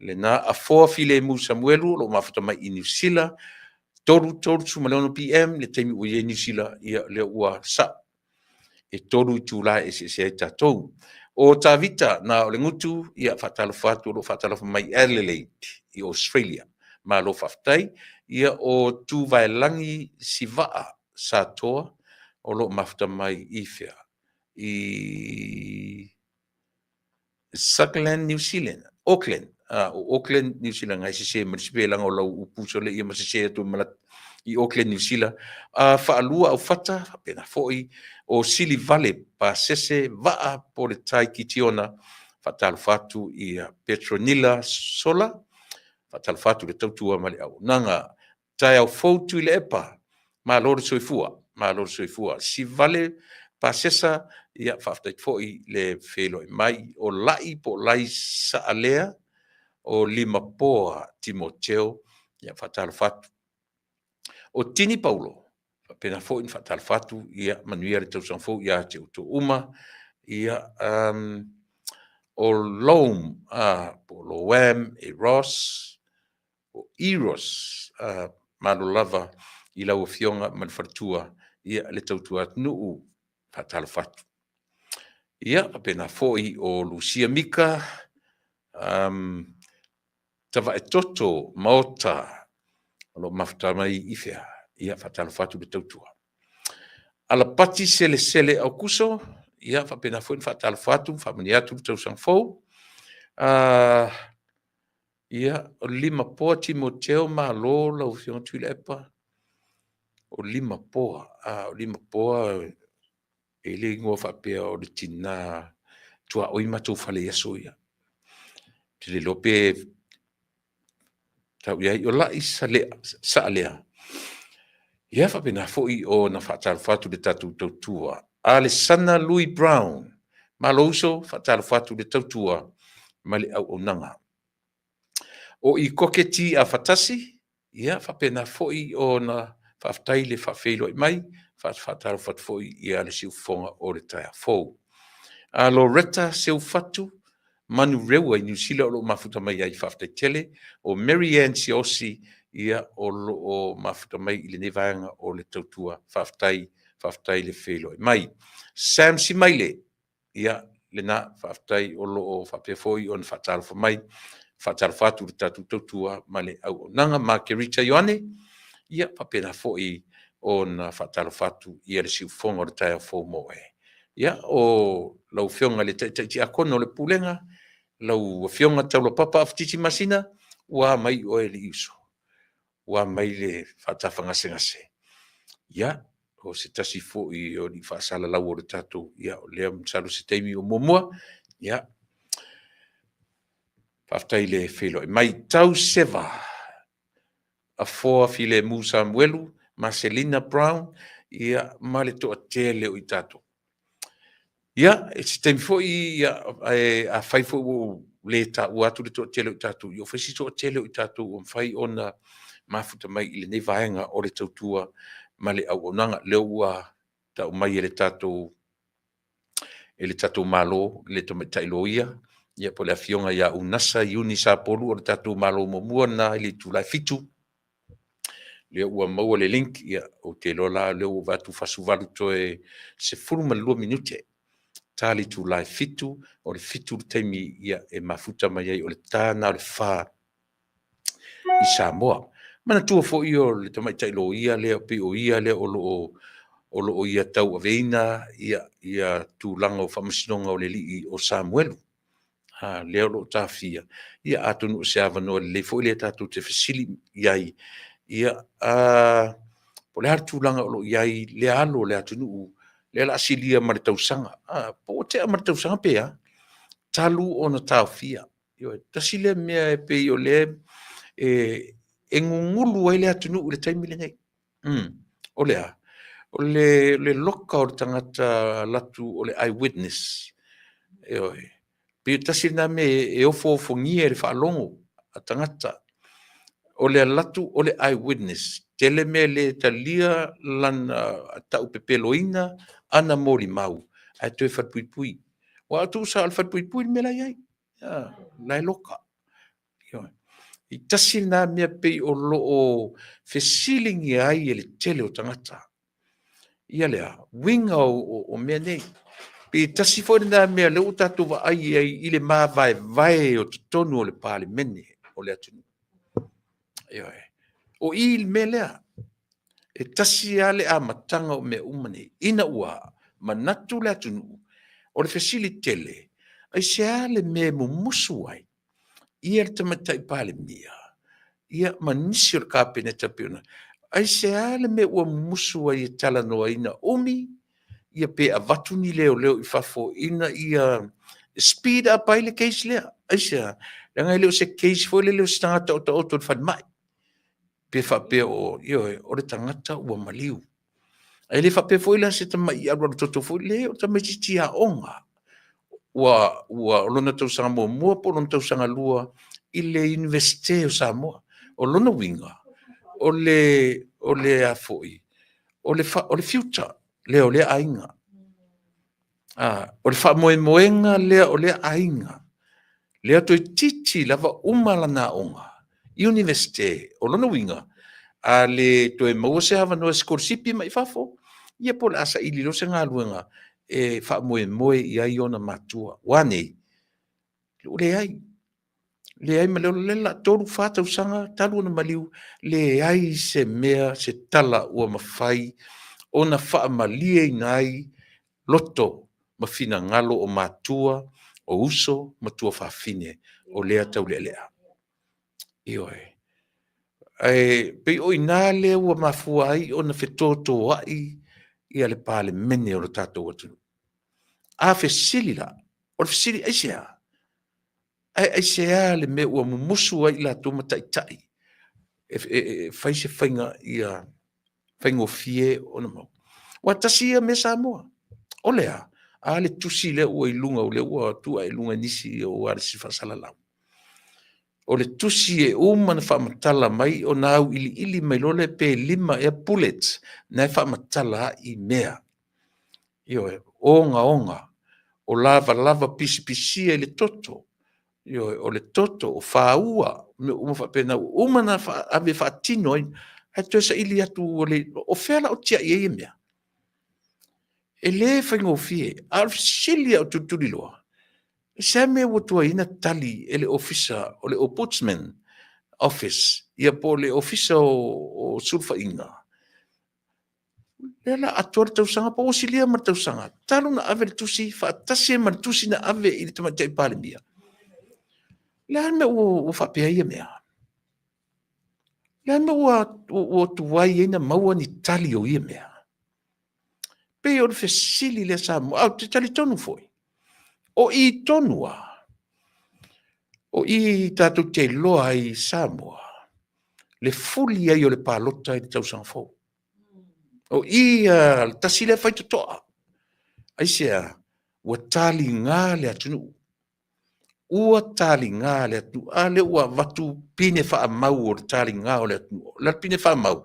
lena afoa Filemu Samuelu lo mafuta mai i New Zealand tolu sumaleono PM le taimi ua ia New Zealand ia le ua sa e tolu i tula e se ai tatou o Tavita na o le ngutu ia faatalofa atu lo faatalofa mai Adelaide i Australia ma lo faafetai ia o tuvaelangi sivaa satoa o lo mafuta mai ifea i Auckland New Zealand Auckland o Auckland New Zealand ngai se ma se langa o lau upuso le ia ma se atu malat i Auckland New Zealand faalua au fata pena foi o Sili Valley pa sese vaa po le tai kitiona fatalfatu i Petronilla Sola fatalfatu le tautua mali au nanga tai au fotu i le epa ma lor soifua si vale pa sesa ia faaftai foi le felo mai o lai po lai sa alea o lima poa Timoteo ia fatalfatu o Tini Paulo pena foi fatalfatu ia manuia le tausan foi ia te utu uma ia o Loam po Loam e Ross o Eros malolava i lau fionga malfartua ia le tautua nuu fatalfatu ia pena foi o Lucia Mika tava e toto maota lo mafuta mai ifea ia fatalfatu le tautua ala pati sele au kuso ia pena foi fatalfatu famani atu tausan fou ia o lima poa Timoteo malo lau fiona tuile epa o lima poa e le ingoa faapea o le tina tuaʻoi matou fale aso ia te le lope tau iai o laʻi saalea ia faapena foʻi ona faatalofatu le tatou tautua Alessandra Louis Brown malouso faatalofatu le tautua ma le auaunaga o i koketi a fatasi ia faapena foʻi ona faafetai le faafeiloai mai faatalofatu foʻi ia le siufofoga o le taeafou Loretta Seufatu manu reua i New Zealand o loo mafuta mai ai faafetaitele o Mary Ann Siosi ia o loo mafuta mai i lenei vaega o le tautua faafetai whaftai le whelo. Mai, Sam si mai le, ia, le na whaftai o loo whapefoi on whatalfa mai, whatalfa atu le tatu tautua, ma le au nanga ma ke Rita Ioane, ia papena foi on whatalfa atu, ia le siufonga o le taia fo moe. Ia, o lau whionga le taiti akono le pulenga, lau whionga taulo papa aftiti masina, ua mai o e li iso. Ua mai le whatawhanga ngase. Ia, o se tasi foi o ni whaasala lau o le tatou, ia, o lea msaru se teimi o momua, ia, whaftai le whelo. Mai tau seva, a foa file Musa Mwelu, Marcelina Brown, ia, ma le toa tele o i tatou. Ia, e se teimi foi, ia, a whai foi o le ta atu le toa tele o i tatou, i o whesi toa tele o i tatou, o mwhai ona mafuta mai i le nei vaenga o le tautua, ma le au nanga leua tau mai e le tatou malo, le to metailoia, ia po le afionga ia unasa iuni sa polu o le tatou malo momua na ili tulai fitu. Le ua maua le link ia o te lola le ua vatu fasuvalu toe se fulu malua minute. Tali tulai fitu, o le fitu le teimi ia e mafuta mai ai o le tana o le fa i Samoa. Mana tua fo io le tamai tailo ia le pe o ia le o lo ia tau aveina ia tu langa o whamasinonga o le li o Samuelu. Ha leo lo tafia. Ia atunu se avano le fo le tatu te fasili iai. Ia po le hartu langa o lo iai le alo le atunu le la asilia ma le tausanga. Po te ma le tausanga pea. Talu ona tafia. Io tasile mea pe o le e ngungulu ai le atunu le taimi le nei. O lea. O le loka o le tangata latu o le eyewitness. Pe tasi na me e ofo fongia le whaalongo a tangata. O le latu o le eyewitness. Tele me le talia lana tau pepeloina ana mori mau. Ai tue whatpuipui. Wa atu sa al whatpuipui me la iai. Lai loka. I tasi na mea pei o loo fesilingi ai e le tele o tangata. Ia lea, winga o mea nei. Pe tasi fo na mea le utatu wa ai i le maa vai o tonu o le pale mene o le atunu. O i me lea, e tasi ale a matanga o mea umane, ina ua, manatu le atunu, o le fesili tele, ai se ale me mumusu ai. Ia le tamatai pale mia. Ia manisi o le kāpeneta piona. Ai se ale me ua musu ai e tala noa ina umi. Ia pe a vatu ni leo i fafo ina ia speed up ai le case lea. Ai se a. Langa leo se case fo leo se tangata o ta oto le whanmai. Pe whape o le tangata ua maliu. Ai le whape fo ila se tamai i arwa toto fo leo tamai titi a onga. Ua lona tau sanga mua po lona tau sanga lua i le universite o Samoa. O lona winga. O le afoi. O le future. Leo le ainga. O le whamoenga lea o le ainga. Lea toi titi lava umala na onga. Universite. O lona winga. A le toi maua se hava noa skorsipi mai fafo. Ia po le asa ili lo se ngā luenga. E whamoe i ai ona matua. Wane. Le ai. Le ai maleo le la toru whātau sanga, talu na maliu, le ai se mea, se tala ua mawhai, ona wha malie i ngai, loto, mawhina ngalo o matua, o uso, matua whawhine, o lea tau lea. Io e. Pei o ina lea ua mafua ai, ona whetoto ai, ia le pale mene o le tātou atu. A whesili la, o le whesili aisea. Ai se ale me ua mumusu ai la toma tai. Fai se whainga ia whaingo fie o na mau. Wa tasi ia me Samoa. O lea, a le tusi le ua i lunga o le ua tua i lunga nisi o are si whasala lau. O le tusi e umana whamatala mai o na au ili mai lole pe 5 e bullets na e whamatala i mea. Io e, onga, o lava pisi le toto. O le toto o whaua, me pena umana ave whaatino ai, hai tue sa ili atu o le, o whela o tia i e mea. e le faigofie a le fesili o tutuli loa sa me ua tuaina tali e le ofisa o le ombudsman office ia po le ofisa o sulfaʻiga le la atua le tausaga po osilia ma le tausaga talu na ave le tusi faatasi ma le tusi na ave i le tamaitaʻi palemia le ana me ua faapea ia mea le ana me ua tuai ai na maua ni tali o ia mea pe o le fesili le Samoa au te talitonu foi o i tonua o i tatou te loa ai Samoa le fuli ai o le palota i le tausaga fou o i le tasi le faitotoa ai sea ua taligā le atunuu ua taligā le atunuu a le ua vatu pine faamau o le taligā o le atunuu le pine faamau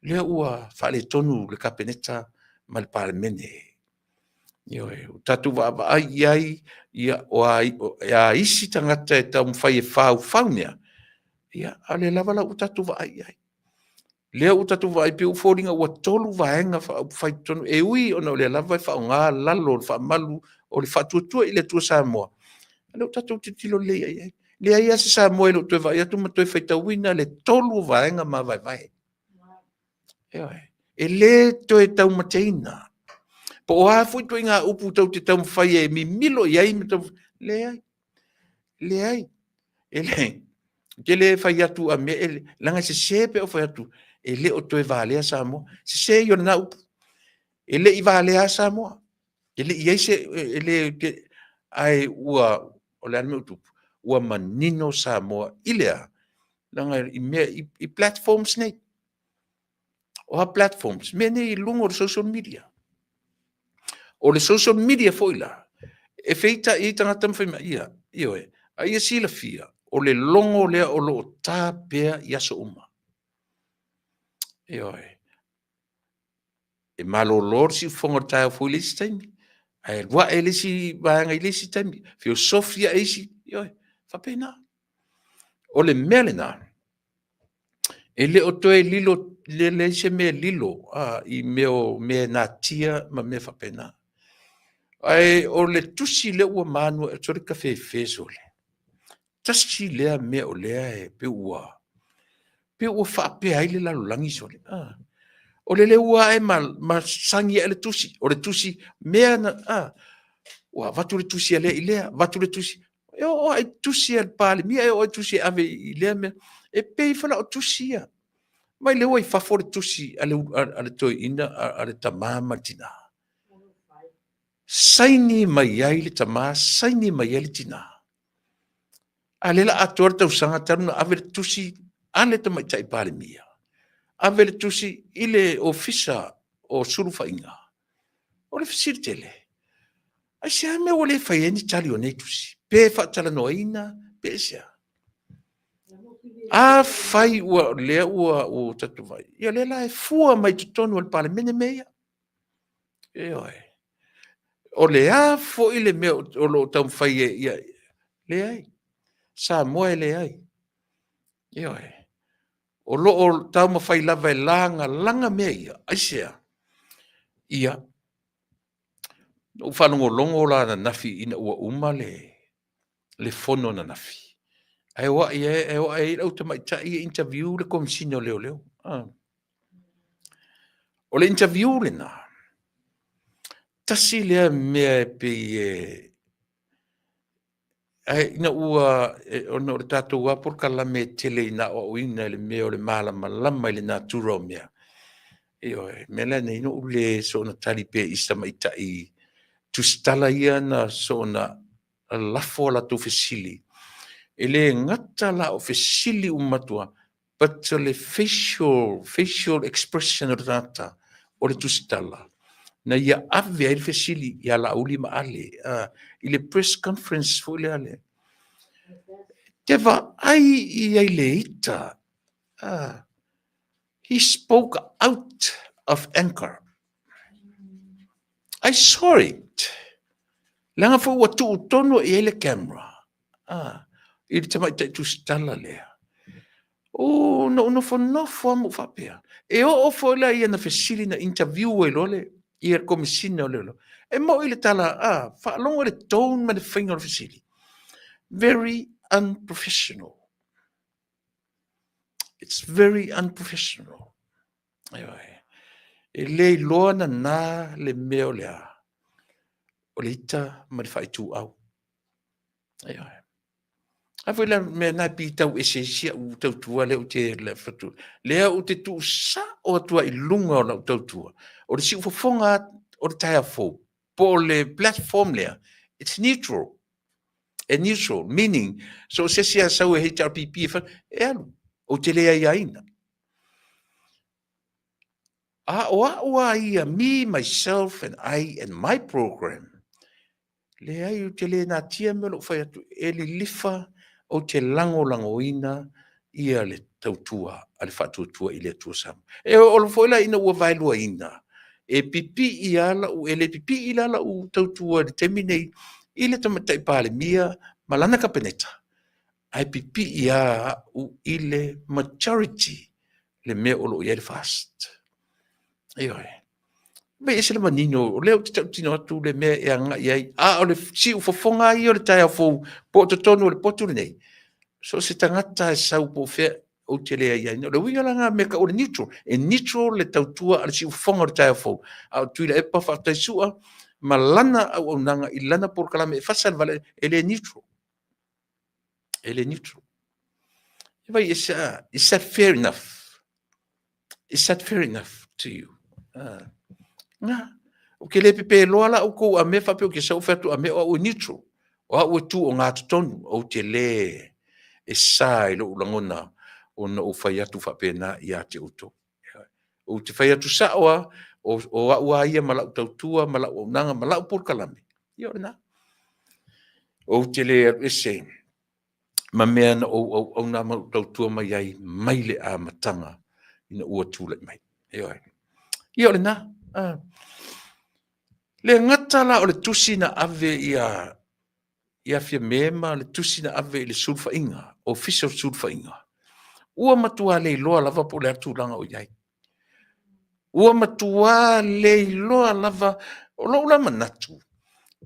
lea ua faaletonu le kapeneta ma le palemene ioe o tatou vaavaai ai ia a isi tagata e taumafai e faufau nea ia a le lava lau tatou vaai ai lea ua tatou vaai pe ufoliga ua tolu vaega faitonu e ui ona o le lava e faaogā lalo o le faamalu o le faatuatua i le atua Samoa le tatou titilo leai ai leai ase Samoa i loo toe vaai atu ma toe faitauina le tolu o vaega ma vaevae ioe e lē toe taumateina po o a foi toiga upu tau te taumafai e mimilo i ai leai e le ke le fai atu a me langa se pe o fai atu e le o toe valea Samoa se yo na upu e le i valea Samoa e le i se e le ai ua o le anu utu ua manino Samoa ilea langa i platforms nei o ha platforms me nei lungo social media o le social media foila e feita i tangata mwhai ia ioe a ia sila fia o le longo lea o lo tā pea i aso uma ioe e malo lor si fonga tae fo le si taimi ai wa ele si vanga ile si taimi filosofia e si ioe fa pena o le melena ele o toe lilo le se me lilo i meo me na tia ma me fa pena ai o le tusi le ua manu e tori ka fe sole tasi lea me o lea e pe ua fa pe ai le lalolangi sole o le ua e ma sangi e le tusi o le tusi mea na ua vatu le tusi ale i lea vatu le tusi o ai tusi al pale mia e o tusi ave i lea me e pe i fala o tusi ia mai le ua i fafo le tusi ale toi ina ale tamama tina saini mai ai le tama saini mai ai le tina ale la ator tau sanga taruna ave le tusi ale tamai tai pale mia ave le tusi ile ofisa o sulufainga o le fasitele ai se me o le faieni tali o nei tusi pe fa tala noina pe sia a fai ua le ua o tatu vai ia le la e fua mai tutonu al pale mene meia oi o le a fo ile me o lo tam fai ia le ai sa mo le ai oi o lo o tau ma fai lava e langa mea ia aisea ia o whanongo longo la na nafi ina ua uma le fono na nafi ai wa ia e o ai au tamai ta ia interview le komisino leo o le interview le na tasi lea mea pe ai ina ua ona o le tatou ua por kalame tele ina o ina le mea o le malama i le natura o mea ioe mea lea nei no ule so na tali pe isa maitai tustala ia na so na lafo la tu fesili ele ngata la o fesili umatua but le facial expression o tata o le tustala na ia ave ai fesili ia la uli ma ale ile press conference fo le ale teva ai ai le ita he spoke out of anger I saw it langa fo wa tu tono e le camera i te mai te tu stala lea no fo mo fa pea e o fo la ia na fesili na interview e lole ia komisina o lelo. E mo ile tala, whaalonga le tone ma le whainga o fisili. Very unprofessional. It's very unprofessional. E le loa na le meo lea. O le ita ma le whaitu au. A foi la me na pi tau e se sia u tau tua le o te le fatu. Lea o te tu sa o tua i lunga o la tau tua. O le si ufofonga o le taia fo. Po le platform lea. It's neutral. E neutral, meaning, so se sia sau e HRPP e alu. O te lea ia ina. Oa ia, me, myself, and I, and my program. Lea i o te lea na tia me lo fai atu. E li lifa o te lango ina ia le tautua, a le whatutua i le atua sam. E o lo foila ina ua vailua ina. E pipi i ala u, e le pipi i ala u tautua le teminei, i le tamatai pale mia, malana ka peneta. Ai pipi i a u i le majority le mea o lo i le fast. Eoi. Be ese le manino, o leo te tau tino atu le mea e anga i ai, o le si u fofonga i o le tai a fou, po to tonu o le potu le nei. So se tangata e sau po fea o te lea iai. Le winga langa me ka o le neutral. E neutral le tautua ala si ufonga o le tai a fou. A tui le epa whaktai sua, ma lana au nanga i lana por kalame e fasal vale, ele neutral. Ele neutral. Vai, is that fair enough? Is that fair enough to you? Nga. O ke le pepe loa la o kou a me whape o ke sau whatu a me o neutral. O a ua tu o ngā tutonu o te le e sai lo ulangona o na o whai atu whapena i a te uto. O te whai atu saoa o a ua ia malau tautua, malau nanga, malau porkalame. Ia ora na. O te le e se, ma mea na o na malau tautua mai ai maile a matanga ina ua tūlai mai. Ia ora na. Le ngatala o le tusi na ave ia fia mema le tusi na ave i le sulfa inga, official sulfa inga. Ua matua le loa lava po le atu langa o iai. Ua matua le loa lava o lo ula manatu.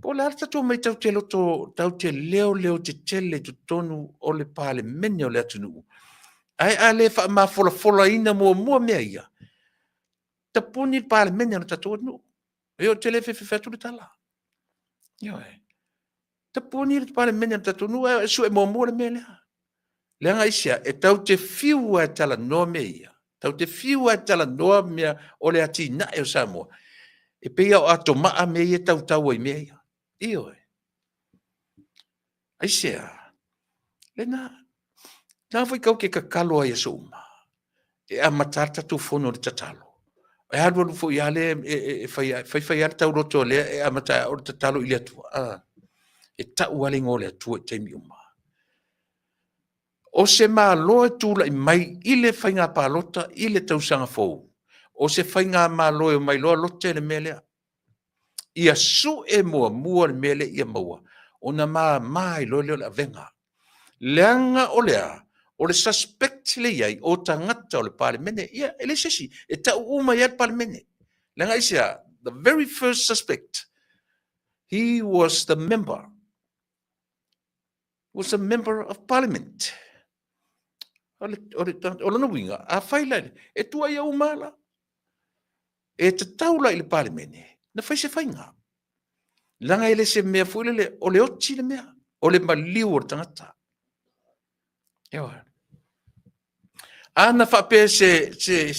Po le arta tu mai tau te loto, tau te leo te tele tu tonu o le pale mene o le atu nuu. Ai a le wha ma fola ina mua mea ia. Ta puni pale mene o le tatu nuu. E o tele fetu le tala. Ioe. Ta puni le pale mene o le tatu nuu, e su e mua le mea lea. Leanga isia, e tau te fiua e tala noa mea ia. Tau te fiua e tala noa mea o le ati na e o Samoa. E peia o ato maa mea ia tau ai mea ia. Io e. Aisia. Lena. Nā fai kau ke kakalo ai so uma. E a matata tu fono le tatalo. E haru alu fo iale e fai ale tau roto le e a matata o le tatalo ili atua. E tau ale ngole atua e teimi uma. O se maa loe tūla i mai ile whai ngā pālota ile tausanga fōu. O se whai ngā maa loe o mai loa lote le melea. Ia su e mua le mele ia maua. O na maa i loe leo la venga. Leanga o lea, o le suspect le iai, o tangata o le pale mene, ia ele sesi, e tau uma ia le pale mene. Leanga isia, the very first suspect, he was a member of parliament. O lana winga, a whaila, e tua ia umala. E te taula i le pale mene, na whai se whainga. Langa ele se mea fuile o le oti le mea, o le maliu o le tangata. Ewa. Ana whape se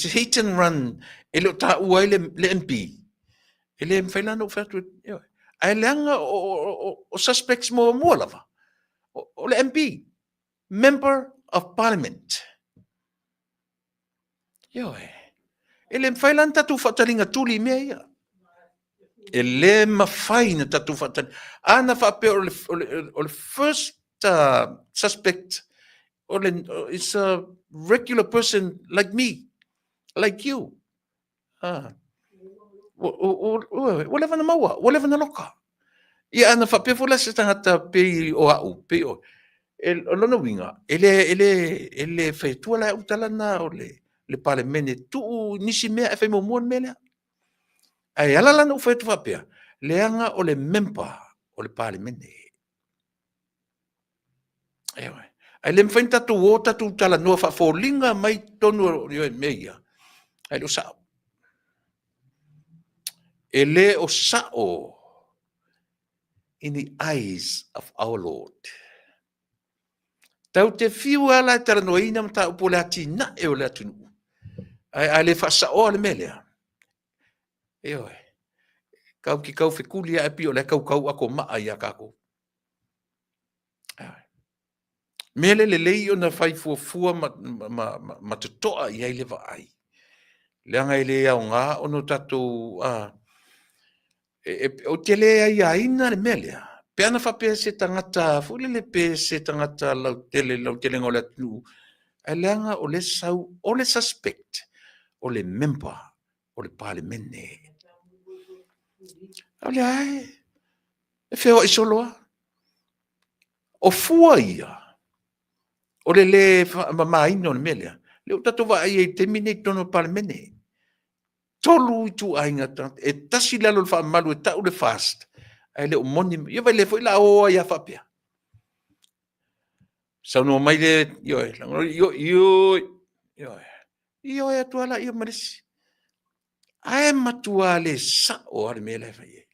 hit and run, e leo ta ua le MP. E le mwhaila no whatu, ewa. Ai leanga o suspects mua lava. O le MP. Member of Parliament. Ewa. E le mwhaila na tatu whatalinga tuli mea ia. E le mawhai na tatu whatalinga. Ana whape o le first suspect, it's a regular person like me, like you. Whatever na maua, whatever na loka. Ia ana whape fula se tangata pe o au, pe o. E lona winga, ele whaitua la utala na o le pale mene tu nisi mea e whai mua mea. Ai ala lana u fetu fapea. Leanga o le member o le parlemene. Ewe. Ai le mwhain tatu o tatu tala noa whafolinga mai tonu o e meia. Ai lo sao. E le o sao in the eyes of our Lord. Tau te fiu ala e tala noa ina mta upo le ati na e o le atunu. Ai le whasao le melea. Ewe. Kau ki kau whekuli a epi o le kau ako maa i a kako. Mele le lei o na whai fuafua ma tutoa i eile wa ai. Leanga i le au ngā ono tatou o te lea i aina le melea. Peana whapea se tangata, fulele pe se tangata lau tele ngau le atunu. Ai leanga o le sau, o le suspect, o le member, o le parlemene. Au le ai, e wheo i soloa. O fua ia. O le mamaino le melea. Le o tatou wa ai e temine tono parlemene. Tolu i tu ainga tante. E tasi lalo le whaamalu e tau le fast. Ai le o moni. Ia vai le fo ila oa ia whapea. Sau no mai le. Io e atua la io marisi. Ai matua le sa o are me le fai.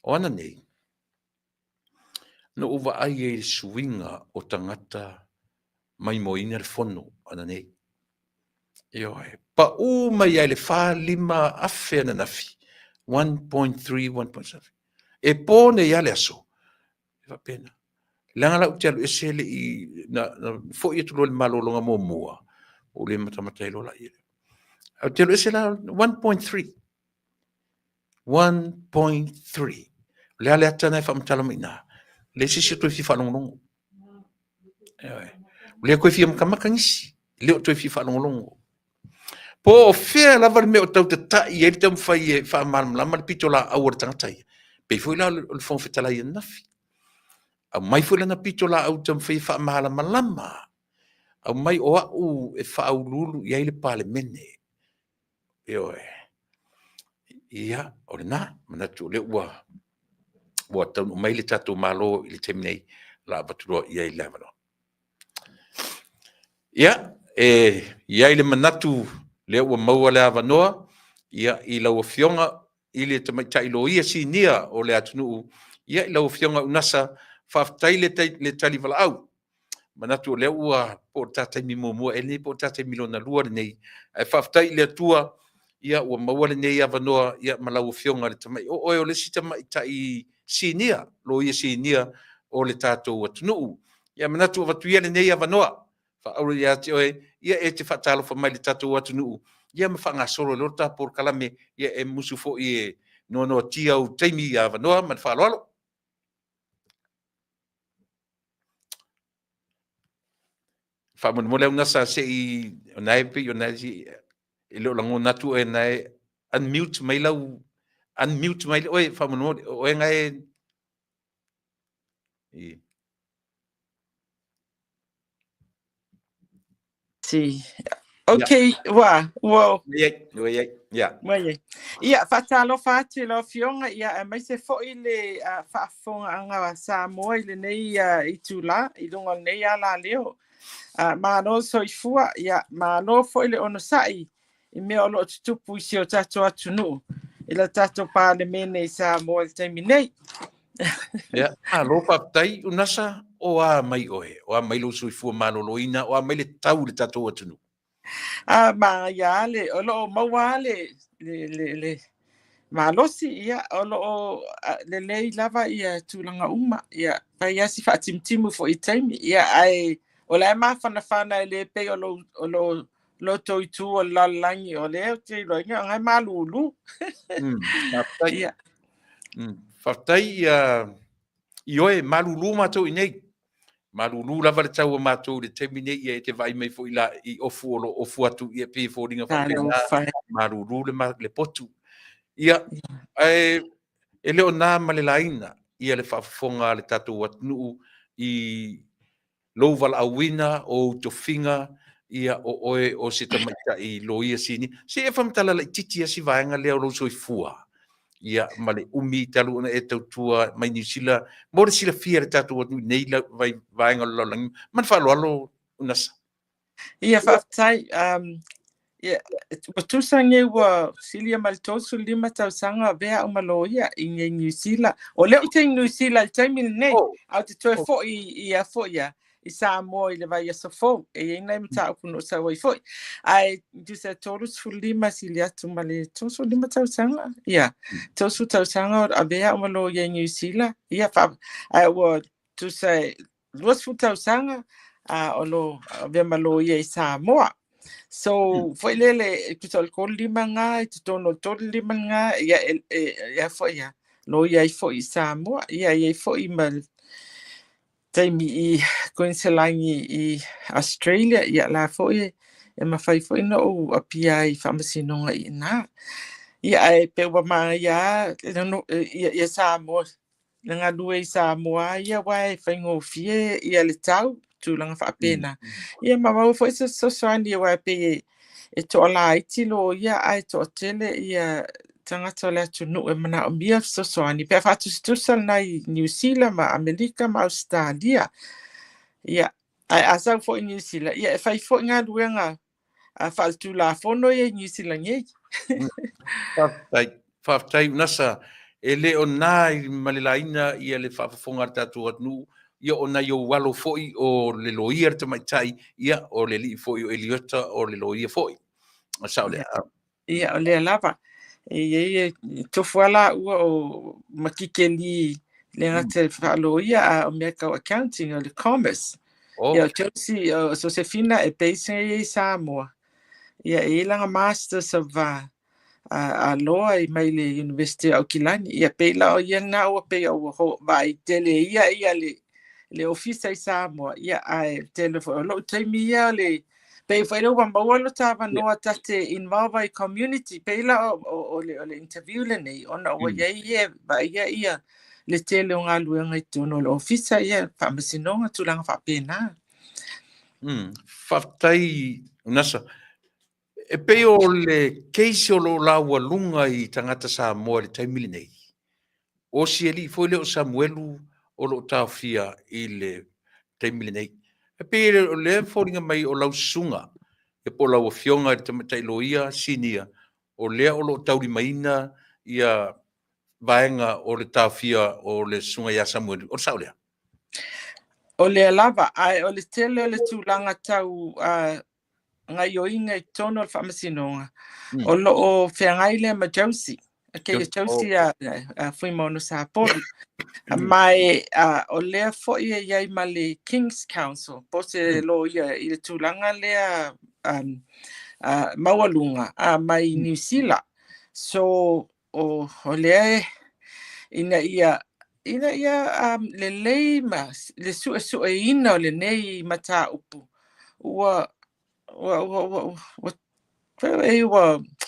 O ana nei. No uwa ai e suinga o tangata mai moina le fono. Ana nei. Pa mai ai le fa lima afe na nafi. 1.3, 1.7. E pone ia le aso. E va pena. Langa la utialu e sele i na fo i tulo le malolonga mo mua. O le matamata ilo la ile. Utialu e sele 1.3. 1.3. Le ale atana e fa mtala mina. Le sisi to fifa longo. Le ko fi mkamaka ngisi. Le to fifa longo. Po fea lava me o tau te tai e te mwhai e wha malama le pito la au ar tangatai. Pei fui la le fong whetalai e nafi. Au mai fui la na pito la au te mwhai wha malama. Au mai o au e wha au lulu i eile pale mene. Ia, o le na, manatu le ua. Ua tau mai le tato malo i le teminei la abaturo i eile avano. Ia, i eile manatu le ua maua le avanoa, ia i lau fionga, i le tamaitai lo ia si nia o le atunuu, ia i lau fionga unasa, whaftai le tali wala au. Manatu o le ua po tatai mimo mua, e ne po tatai milo na lua le nei, e whaftai le atua, ia ua maua le nei avanoa, ia ma lau fionga le tamai, o le si tamaitai si nia, lo ia si nia o le tatou atunuu. Ia manatu o watuia le nei avanoa, aure ia te oe, ia e te whatalo wha mai le tatou atunuu. Ia ma whanga solo lo ta por kalame, ia e musu fo i e no tia au teimi a wanoa, ma whaaloalo. Whamon mo leo nasa se i nai pe, o nai si, e leo lango natu e nai unmute mai lau, oe whamon mo, oe ngai Si. Okay, wow. Yeah. Ia fatalo fatu lo fionga ia mai se fo ile fa fonga anga sa mo ile nei i tula i donga nei ala leo. Ma no so i fua ia ma no fo ile ono sai i me o lo tupu si o tato atunu. Ila tato pa le mene sa mo il terminei. Ya, lo papai unasa o a mai oe, o a mai lo sui fua maloloina, o a mai le tau le tato atunu. Ma ia le o lo mawale le malosi ia o lo le lei lava ia tulanga uma ia pa ia si fa timtimu fo itaimi ia ai o la ma fana le pe o lo toitu o la langi o le te lo ngai malulu. Ia. Fatai ioe malulu matou inei. Malulu lava le tau matou le temine ia te vai mai fo ila i ofu atu ia pe fo ringa fa malulu le potu. Ia e leo na malelaina ia le fafonga le tatou atunu i lo val awina o tofinga ia o se tamaita I loia sini se e famtala la titi si vaenga leo lo soifua ia male umi talu na e tautua mai New Zealand mo le sila fia tatu nei la vai vaenga lo lang man fa lo unas Ia whaftai, ia, watusange wa silia maltosu lima tausanga vea o maloia I New Zealand. O leo te New Zealand taimil nei, au te toe fo I a fo ia, I Samoa I le vai aso fo, e ina I mta ukuno sa wai fo. Ai, du se torus fu lima silia tu male tosu lima tausanga. Ia, tosu tausanga a vea o maloia New Zealand. Ia, ai, wa tu se luas fu tausanga, o lo ve malo I Samoa. So foi lele kitol ko lima nga tono tol lima nga ya foi ya lo ia foi Samoa ia foi mal taimi I Queensland I Australia ia la foi e ma fai foi no apia I famasino nga ina ia e pe wa ma ya no ia Samoa nga due Samoa ia wai faingo fie ia le tau tulanga fa pena ia mama foi so soani wa pe e to ala itilo ia ai to tele ia tanga tola tunu e mana o mia so soani pe fa tu sal nai New Zealand ma America ma Australia ia ai asa fo New Zealand ia fa fo nga duenga a fa tu la fono e New Zealand ye Whaftai nasa e le o nai malilaina ia le whafafonga tatu atnu ia o nai o walo foi o le loia te maitai ia o le li foi o Eliota o le loia foi. Sao le ia o le lava e tofu ala ua o makikeli le ngate whaaloia o Medical Accounting o le Commerce. Ia o Chelsea o Josefina e peise I Samoa. Ia e langa Masters of a law I mai le University of Kilani. Ia peila o ia na ua pei o ho vai tele ia le ofisa I Samoa. Ia ai telefo o lo taimi ia le pei whaero wa mawalo tawa noa tate involve I community peila o le interview le nei ona o ia ba ia le tele o ngā luenga I tono le ofisa ia whamasinonga tulanga whapena. Whaftai nasa e pei o le keisi o lo laua lunga I tangata Samoa le taimili nei. O si eli foi le o Samuelu o lo tawhia I le taimili nei. E pei le fōringa mai o lau sunga e po lau fionga I tamatai loia sinia o lea o lo tauri maina ia vaenga o le tawhia o le sunga ia Samuelu. O sao lea? O le lava, ai o le tele o le tūlanga tau ngai o inga I tono o whamasinonga. O lo o whiangai le ma Josie. Kei Josie a fui mono sa pori. Mai o lea fo ia iai ma le King's Council. Po se lo ia I le tūlanga lea mawalunga mai New Zealand. So o lea ina ia le lei ma le su ina o le nei mata upu ua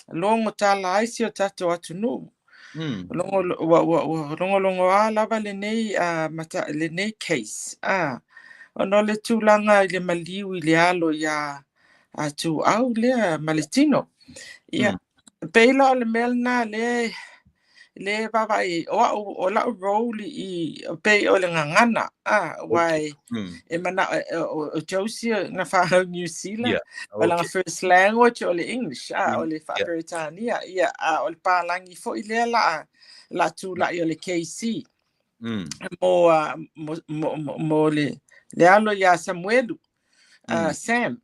longo tala aisi o tato atunu longo lava le nei mata le nei case ono le tūlanga I le maliu I le alo ia tu au le maletino ia peila o le melna le baba o la role I pe o le ngangana wai e mana o Josie na fa New Zealand wala first language o le English o le fa Britania ia o le palangi fo I le la tu la o le KC mo le alo ia Samuelu Sam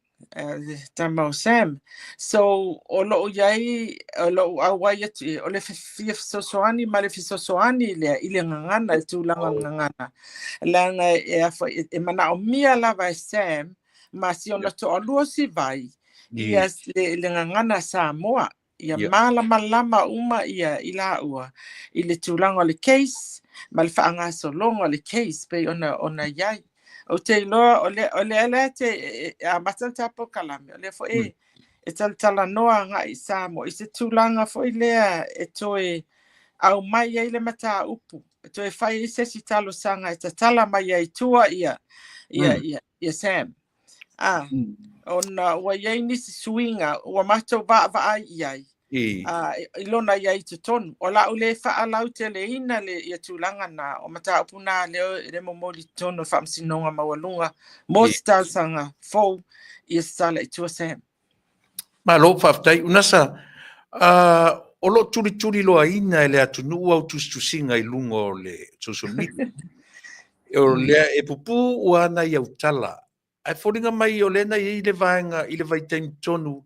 tamo Sam so o lo iai o lo awai o le fif sosoani ma le fisosoani le ile ngangana tu langa ngangana langa e mana o mia lava Sam ma si ona to alu si vai ia le ngangana Samoa ia mala malama uma ia ila ua ile tu langa le case mal fa anga so longa le case pe ona iai o te loa o le te a matanta po kalame o le fo e tala noa nga I Samoa I se tūlanga fo I lea e toe au mai ai le mata upu e toe fai I se si talo sanga e tala mai ai tua ia Sam ona ua iai nisi suiga ua matou vaavaa iai i lona iai totonu o la'u lē fa'alau teleina le ia tulaga na o mata'upuna leo le momoli totonu o fa'amasinoga maualuga mo se tausaga fou ia se tala'itua Sam. Malo fa'afetai unasa o lo tuli loaina e le atunuu au tusitusiga i luga o le social media o lea e pupu ua ana i autala ae foliga mai o lena i le vaega i le vaitaimi tonu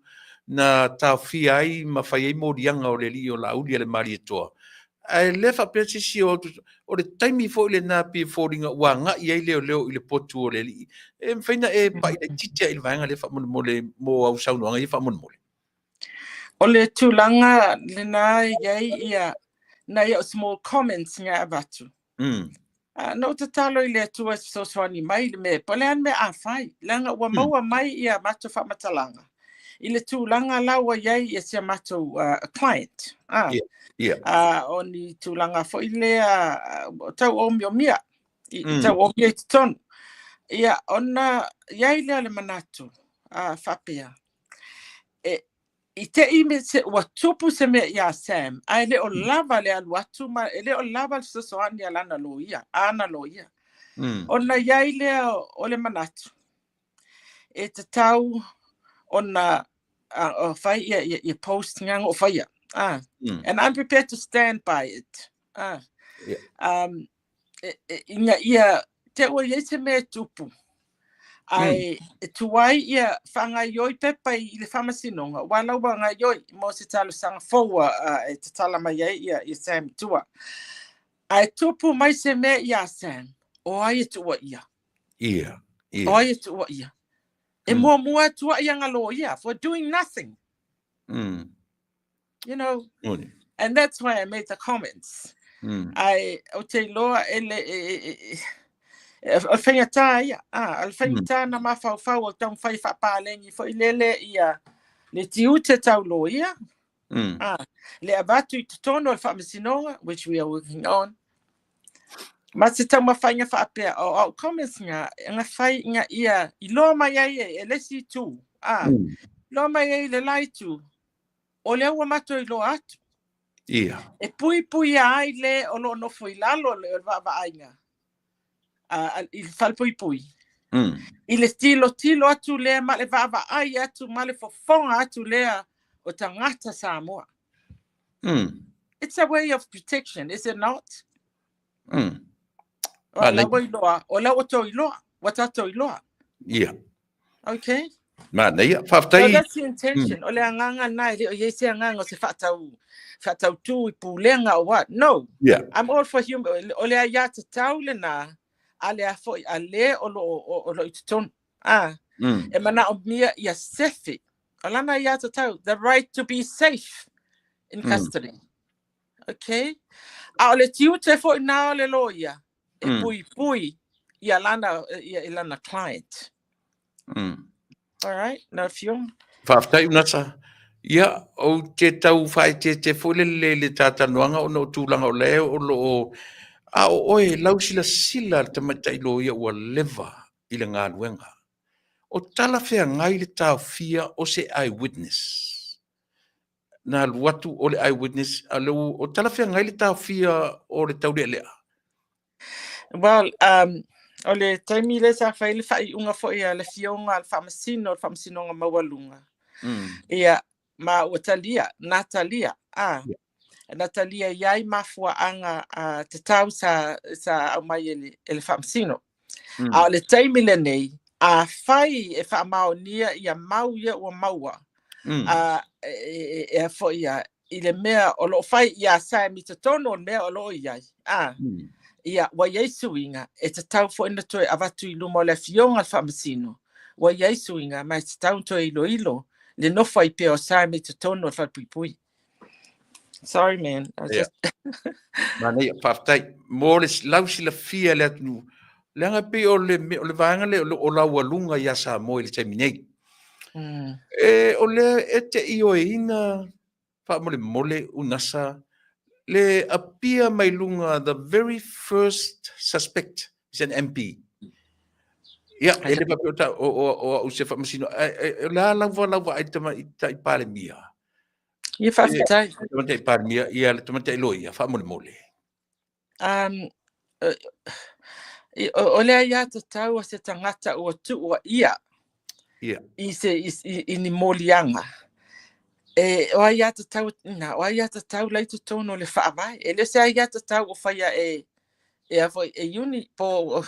na taofia ai ma fai ai moliaga o le alii o lauli a le malietoa ae le faapea sisi o le taimi fo'i lenā pie foliga ua aga'i ai leoleo i le potu o le alii e mafeina e paʻilaitiiti ai le vaega le fa'amolemole mo au saunoaga ia fa'amolemole o le tulaga lenā iai ia na ia o small comments nga avatu no te talo i le atua soasoani mai le me po le an me afai langa ua maua mai ia matou fa'amatalaga i le tulaga laua iai ia sia matou client o ni tulaga fo'i lea tau omiomia i tau omia i totonu ia ona iai lea le manatu fa'apea i te ime se ua tupu se mea ia Sam ai le o lava le alu atu ma le o lava le soasoani a lana loia ana loia ona iai lea o le manatu e te tau ona o fai ia post ngang o faia and I'm prepared to stand by it inga ia te ua iai se mea tupu ai tuai ia whangaioi pepa i le whamasinoga ua lau wangaioi mo se talosaga foua e te tala mai ai ia Sam tua ai tupu mai se mea ia Sam o ai e tua ia o ai e tua ia e mua tua ia ngalo ia for doing nothing you know and that's why I made the comments ai o te loa ele al fengata ia al fengata na mafau o tau fai fa'apalegi fo'i lele ia le tiu te taulo ia le avatu i totonu o le fa'amasinoga which we are working on ma se tau mawhaiga fa'apea o comments nga fai nga ia i loa mai ai e lesi tu loa mai ai le lai tu o le ua matou i loa atu e pui ai le o lo nofo i lalo le va'ava'aiga il falpui i le tilo atu lea ma le va'ava'ai atu ma le fofoga atu lea o tangata Samoa it's a way of protection is it not o la o to iloa wata to iloa okay Manei fa'afetai so that's the intention o le anganga nai le o yesi anganga o se fa'atau tu i pulenga o what no I'm all for human o le ia te tau le na ale a foi ale o lo i totonu e mana o mia ia sefi o lana ia te tau the right to be safe in custody okay a o le tiu te foi na o le loia e pui ia lana client all right now if you fa'afetai unasa ia o te tau fai te foi le tatanoaga o no tulaga o le o lo a o oe lausila sila te matai lo ia ua leva i le ngaluenga. O tala fea ngai le taofia o se eyewitness. Na luatu o le eyewitness, o tala fea ngai le taofia o le tau lea. Well, o le taimi le sa fai le fai unga fo ia le fionga al famasino nga mawalunga. Ia ma o talia, Natalia. Natalia iai mafua anga te tau sa au mai ele famasino. A le taimi le nei, a fai e whaamaonia ia mau ia ua maua. E fo ia i le mea o lo fai ia sa mi te tono o mea o lo iai. Ia wa Yesu inga e te tau fo ina toi avatu i luma o le fionga al famasino. Wa Yesu inga mai te tau toi ilo le nofa i peo sa mi te tono o whapipui. Sorry, man. Manei whaftai. Mo le lausi la fia le atunu. Leanga pe o le vaanga le o la walunga ia sa mo le taiminei. O le ete i o ina wha mole unasa le apia mai lunga the very first suspect is an MP. ia ele pa pe o se fa masino la lava ai tama i pale mia Ia whawhitai. tama te pale mia ia le tama te loia fa mole O lea ia te tau o se tangata ua tu ua ia ia i ni molianga. O ai ia te tau, o ai ia te tau lai tu tono le whaamai. E le se ai ia te tau o whaia e a foi e uni po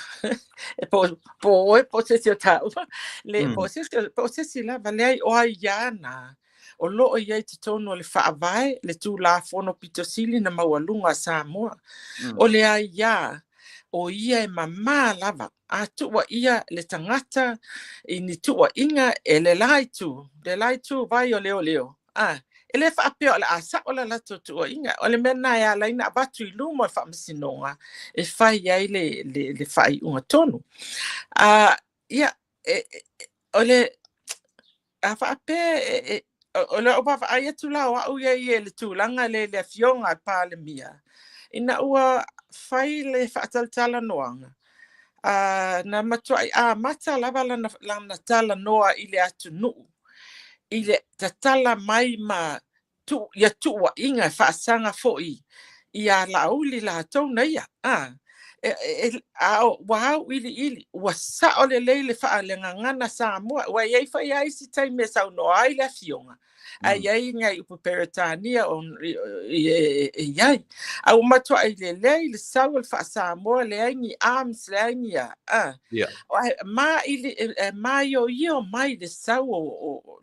po se se tau le po se se la vale o ia na o lo ia te tono le whaavai le tu la fono pitosili na maualunga Samoa o le ia o ia e mama lava a tua ia le tangata i ni tua inga e le lai tu vai o leo ele fa apio la asa o la tua inga o le mena ya la ina batu i lumo fa msinonga e fa ia le fa i unga tonu ia o le a fa ape o le oba fa ia tu la o ia le tu langa le fionga pa le mia ina ua fai le fa tala noanga na matua mata lava la tala noa ile atu nu ile tatala mai ma tu ya tu wa inga fa sanga foi ia la uli la tona ia wow ili wasa ole leile fa le ngana Samoa wa ye fa ya isi tai me sa no ai la fionga ai ai ngai upu peritania on ai au matua ai le sa fa Samoa le ai arms le ai ma ili ma yo mai le sa o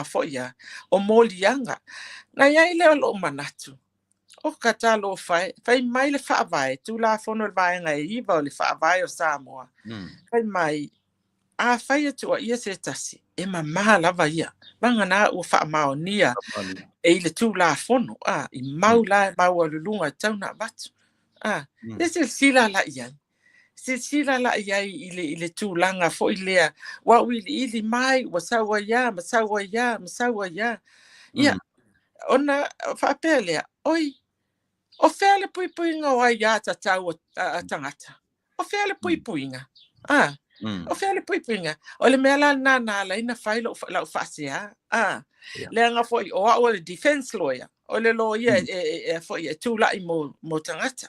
foia o molianga na ia le o manatu o katalo fai mai le whaavai tu la fono le vai ngai iwa o le whaavai o Samoa fai mai fai atua ia se tasi e mamaha lava ia mangana ua whaamaonia e le tu la fono i mau mau alulunga tauna batu le sila la ia sila la ia i le tu langa fo ilea wa ili mai masawa ya ia ona whaapelea oi o fele puipuinga o ai ata tau tangata o fele puipuinga o fele puipuinga o le mela na la ina failo la fasia le nga foi o le defense lawyer o le lawyer foi tu la mo tangata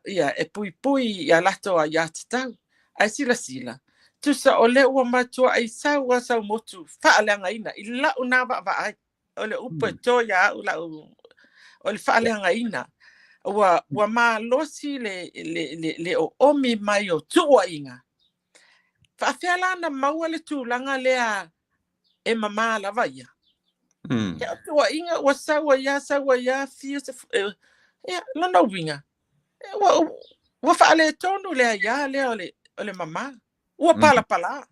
ia e puipui ia lato a ia tau ai sila tu sa o le ua matua ai sa motu fa le nga ina ila una va ai o le upo to ya o le whaaleanga ina wa ma losi le o omi mai o tua inga whaafeala na maua le tūlanga lea e mama lava ia ya tua inga wa sawa ya fia se ya lana winga wa whaale tonu lea ya lea o le mama ua pala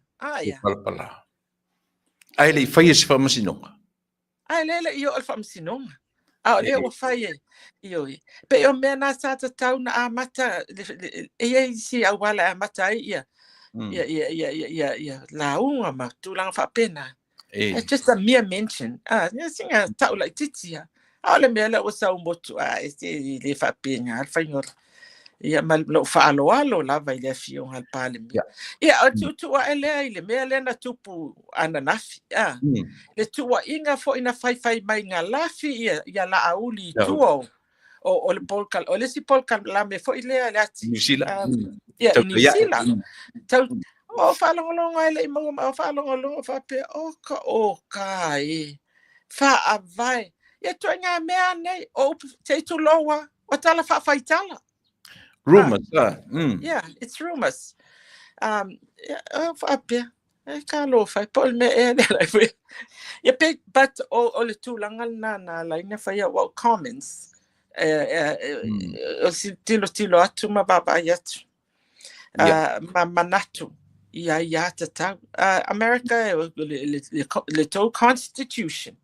ya pala ai le fai se fa masinonga ai lele io al famsinonga le o fai io pe o mena sa tau na amata e si au wala amata ia la unga ma tu lang fa pena it's just a mere mention singa tau like titia le mele o sa motu e le fa pena al fa ngor ia mal no fa alo la vai le fion al pale mi ia tu ele mele na tupu ananafi le tua inga fo ina fai mai nga lafi ia la auli tuo o le polka o le si polka la me fo ile ati New Zealand ia New Zealand tau o fa longa ile mo fa longa fa pe o kai fa avai ia tu nga me nei o te tu loa o tala fa tala rumors yeah it's rumors fa pe Carlo fai pol me ya pe but o le tu langa na la ina fai wa comments o si tilo atu ma baba yatu ma manatu ya tata America le to constitution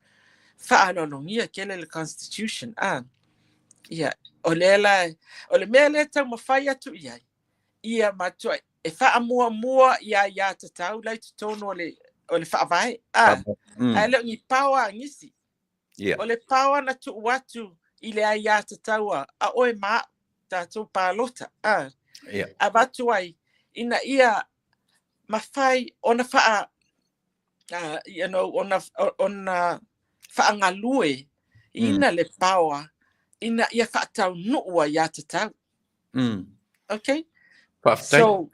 fa no ia kele le constitution ya o le mele ta ma fai atu ia matua e fa mua ya tata lai tono o le fa vai ale ni power ngisi o le power na tu watu ile ya tata a oi ma ta tu palota a batu ai ina ia mafai ona faa ona whaangalue ina le paua ina ia whaatau nuua ia te tau. Okay? So,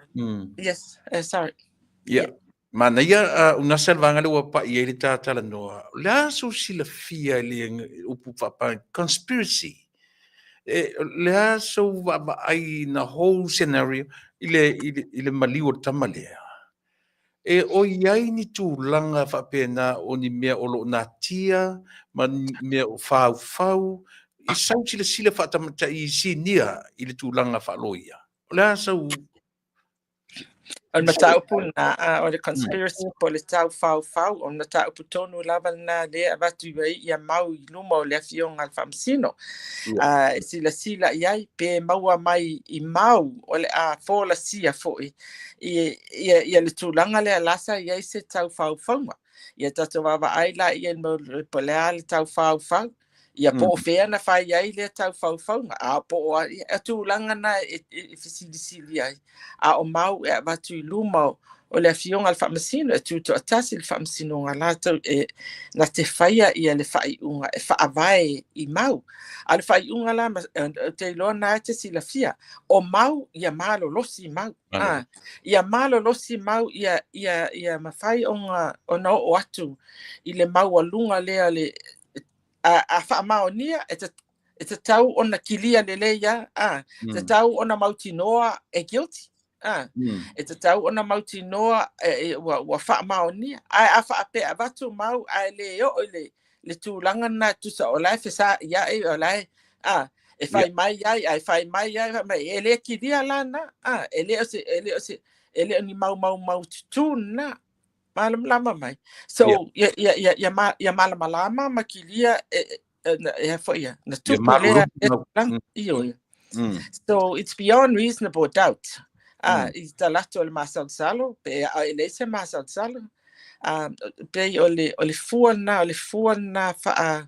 yes, sorry. Yeah. Mana ia unasa vanga le wapa ia le tala noa. La so sila fia le upu papa conspiracy. Le so va ai na whole scenario ile maliu tamalea. O iai ni tu langa whapena o ni mea olo na tia, ma mea o fau, I sau sila whatamata I sinia I le tu langa whaloia. O lea sau... On na tau puna, o le conspiracy po le tau fau, on na tau putonu lava na le avatu ia mau I luma o le afionga al famsino. Sila iai pe maua mai I mau o le a fola sia foi. Ia le tūlanga le alasa iai se tau fau faunga. Ia tato wawa aila ia mo le polea le tau fau. Ia po fea na whai iai le tau fau faunga. A po a tūlanga na fisili ai. A o mau e avatu I luma o le afionga al whamasino e tūto atasi le whamasino ngā lātou na te whaia ia le whaiunga e whaavae I mau. A le whaiunga la te iloa na te sila fia. O mau ia malo losi mau. Ia malo losi mau ia mawhai o na o atu I le mau alunga lea le a whaamaonia e te tau o na kilia le ia. Te tau o na mautinoa e guilty. E te tau o na mautinoa wa whaamaonia. A whaape a watu mau a le o le tūlanga na tusa o lai whesa ia e o lai. E whai mai ai, whai mai ai, e le kilia la na. E le o ni mau tutuna. Malam lama mai. So, ia malama ma kilia e whaia. Na tupu lea e So, it's beyond reasonable doubt. I talato le masal pe ele se masal pe o le fuana fa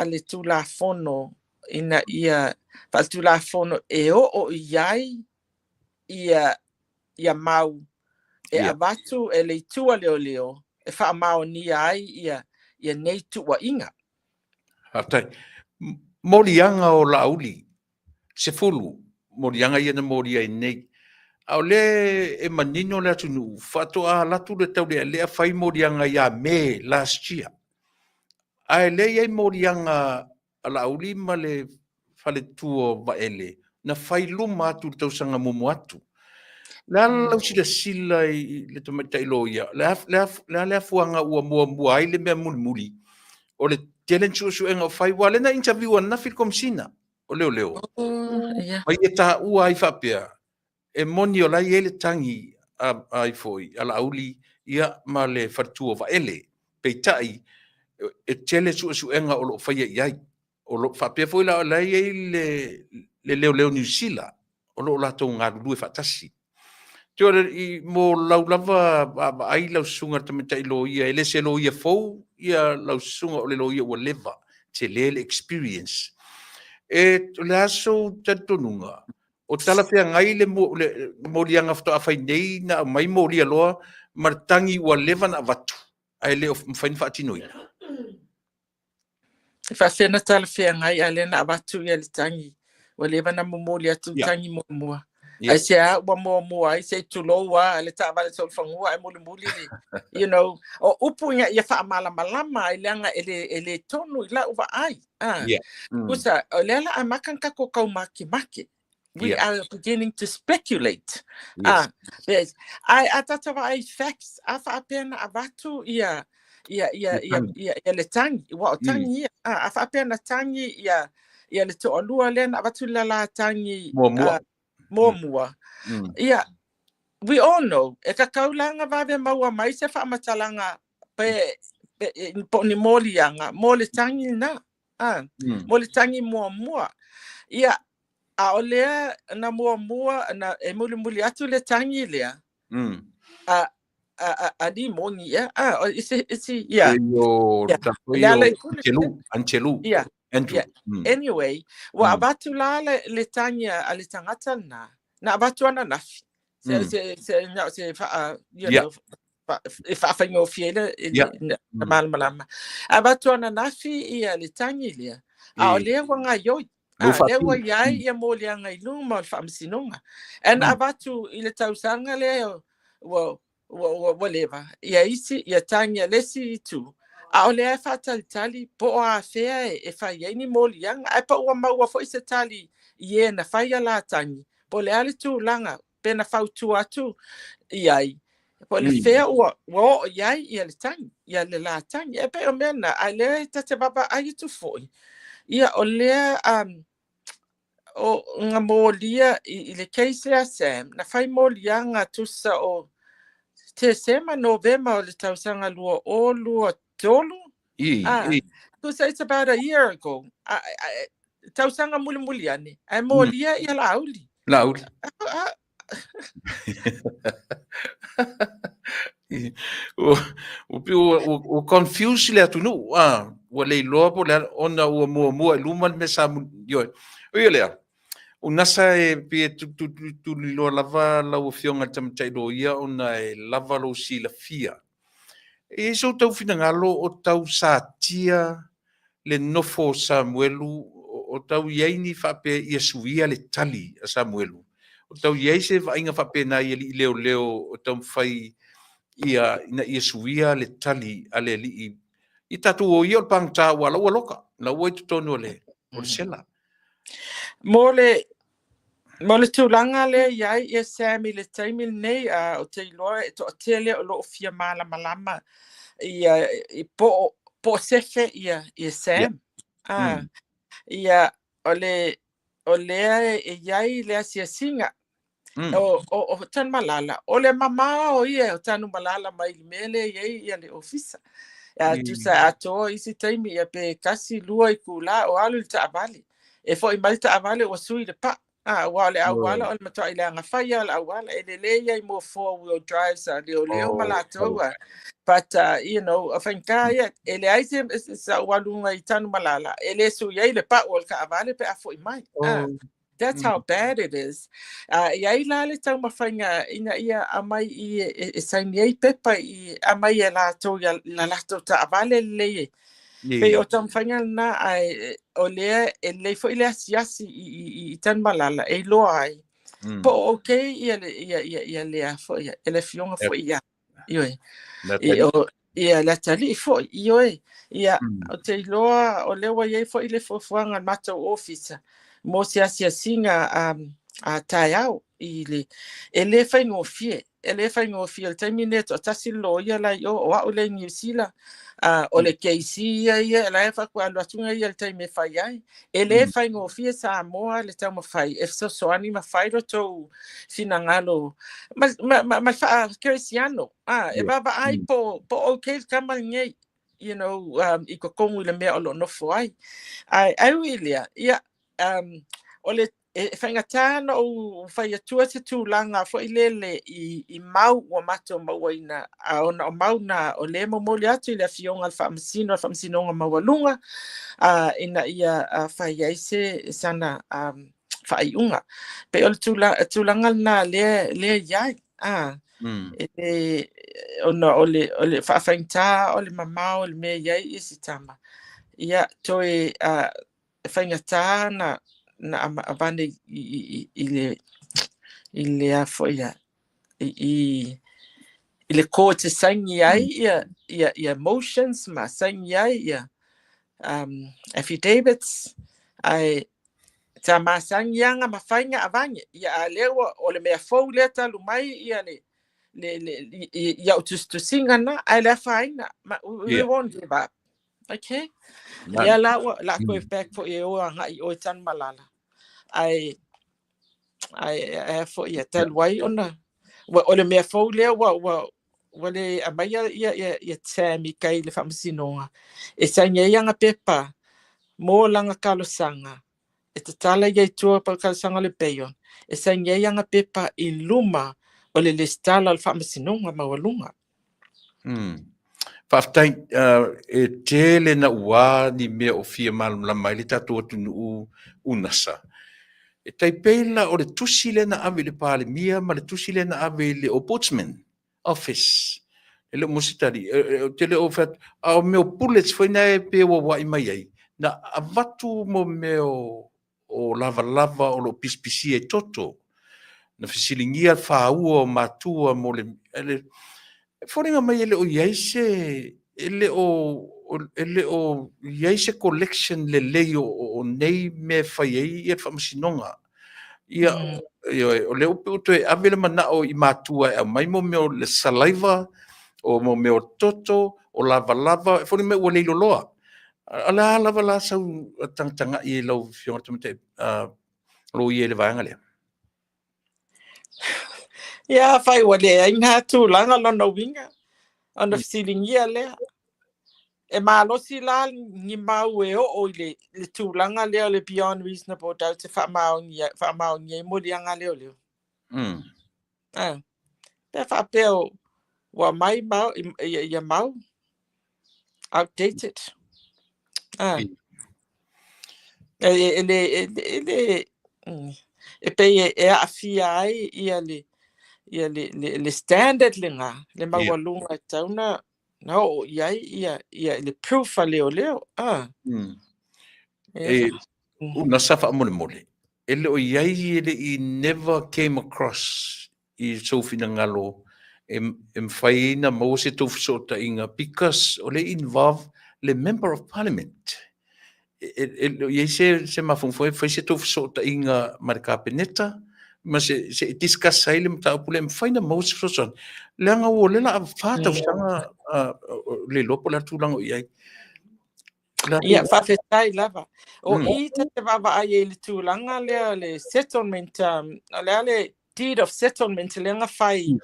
le tula fono ina ia fa tula fono e o iai ia mau e avatu e le tua leo e fa mau ni ai ia nei tua inga. Hatai. Morianga o lauli. Se fulu. Morianga ia na moria I nei. Au le e manino le atunu fato a latu le tau le fai morianga ia me last year. Ai le ia morianga ala uli ma le fale tuo vaele na fai luma atu tau sanga mumu atu. La lau sila le tomata ilo ia. La fuanga ua mua ai le mea muli. O le telen su enga fai wale na interview na fil komsina. O leo. Mai e ta ua ai fapea. E moni o lai ele tangi ai foi ala auli ia ma le fartua va ele peitai e tele su enga o lo faia iai o lo fa pe foi la lai le leo New Zealand o lo la to nga lu fa tasi tio I mo lava ai la sunga tamita lo ia ele se lo ia fo ia la sunga o le lo ia o leva te le experience e la so tatonunga o tala pea ngai le morianga fto a fai nei na mai moria loa martangi ua leva na vatu ai le fain fatinoi Fa fena tala pea ngai ale na vatu ia le tangi ua leva na momolia tu tangi mua ai se a ua mua ai se tuloa ale ta vale sol fangua ai muli you know o upu ia fa malama ai langa ele tonu la uva ai usa lela a makanka ko kau maki we are beginning to speculate. Yes. I thought about facts. Afa apena avatu ia le tangi. Wa tangi ia. Afa apena tangi ia le to olua len avatu la tangi mua. Ia. We all know. E ka kaulanga vave maua mai se fa matalanga pe ni molianga. Moli tangi na. Moli tangi mua. Ia. A o lea na mua na e muli atu le tangi lea. A di moni ia. Isi ia. Anchelu. Andrew. Anyway, wa abatu la le tangi a le tangata na abatu ana nafi. se fa you Yeah. know fa fango fiele Yeah. mal malama abatu ana nafi ia le tangi le a le wanga yo le wa yai ia mo le nga iluma fa amsinonga and abatu ile tausanga le wa leva ia isi ia tangi le si tu a le fa tali po a fe e fa ia ni mo lianga ai pa wa ma fo se tali ie na fa ia la tangi po le ale tu langa pena fautu atu iai po le fea wo iai ia le tangi ia le la tangi e pe o mena a le tate baba ai tu foi ia o le o nga molia i le case a Sam na fai molia nga tusa o te sema November o le tausanga lua tolu tusa it's about a year ago tausanga muli ane ai molia ia lauli o confuse le atu no wa le lo po le ona o mo luma me sa yo le o nasa e pe tu lo lava la o fionga tamtai do ia ona e lava lo si la fia e so tau fina ngalo o tau sa tia le nofo Samuelu o tau yaini fa pe Yesuia le tali a Samuelu o tau yaise va inga fa pe na i leo o tau fai ia ina Yesuia le tali ale li i tatu o ia pangta wala loka na o tu tonu le o sela Mole tulanga le iai e Sami le taimil nei o te iloa e to tele o lo fia malama i po sefe ia Sam ia ole e iai le asia singa o tan malala ole mama o ia o tanu malala mai mele ia le ofisa tu sa ato isi taimi ia pe kasi lua i kula o alu ta avali e fo i malta avali o sui le pa wale awala o mato ile nga faya awala ele ia mo 4-wheel drive sa leo malato but you know afanka ia ele aise sa walunga i tanu malala ele su ia le pa o ka avali pe afo i mai that's how bad it is ia ila le tau mafanga ina ia amai i saini pepa i amai la to ia la lato ta avale le pe o tam fanga na ai o le ele fo ile asiasi i tan malala e lo ai po okay ia le fo ia ele fionga fo ia ia la tali fo ia o te loa o le wa ia fo ile fo fuanga mata office mo se asiasinga a taiao ile ele fa ngofie le terminate o tasilo ia la yo o le ngisila o le keisi ia la fa kwa lo tunga ia le time fa ia ele fa ngofie sa moa le tamo fai e so ani ma fai ro to sinangalo ma fa cristiano e baba ai po okay kamal ngai you know I ko kongu le me o no foi ai wilia ia ole whaingatana o whai atua te tūlanga fo i lele i mau o mato mawaina o mau na o le momoli atu i le fionga whaamsinonga mawalunga ina ia whai aise sana whaiunga pe ole tūlanga na le iai ole whaafangta ole mamao ole me iai isi tama ia toi whaingatana na abane ile afo ia ile ko te sangi ai ia emotions ma sangi ai ia affidavits ai ta ma sangi anga ma fainga avange ia lewa o le mea fou le talu mai ia le ia tu singa na ai le faina we won't give up okay ia la ko back for you anga i o tan malala ai fo ia tal wai ona o le mea fou le wa le amaya ia Sami kai le famsinonga e sanga ia nga pepa mo langa kalosanga e te tala ia tua pa kalosanga le peyon e sanga ia nga pepa i luma o le stala le famsinonga mawalunga Faftai e tele na ua ni mea o fia malum la mai le tatu atu unasa. e taipela o le tusi lena ave le palemia ma le tusi lena ave le ombudsman office e le musitari te le ofat au meu bullets foi na e pe wa wai mai ai na avatu mo meu o lava o lo pispisi e toto na fisilingia faua o matua mo le foringa mai ele o iaise ele o iaise collection le lei o nei me fai ai e whamasinonga. Ia, o leo pe e avele mana o i matua e mai mo meo le saliva o mo meo toto o lava e fori me ua leilo loa. Ala lava la sau tanga i lau fionga tamate lo i ele vaanga lea. Ia, whai wale, ai ngā tūlanga lona winga. Ona fisilingia lea. E malosi la ni mau e o le tūlanga lea le beyond reasonable doubt e whamao ngia mo lianga leo. Te whapeo wa mai mau, ia mau. Outdated. E pe e awhia ai ia le standard le ngā, le mawalunga tauna, no, ia le proof a leo. Una safa mole. Ele o iai ele I never came across I sofina ngalo whai na mo se tofu sota inga because o le involve le member of parliament. Iai se mafungfoi whai se tofu sota inga marikapeneta ma se discuss ai le mta pule whai na mo se soson. Leanga o le la whata usanga le lopo la tūlanga o iai. Ia, whawhetai lava. O I te wawa ai e le tūlanga lea le settlement, lea le deed of settlement, leanga whai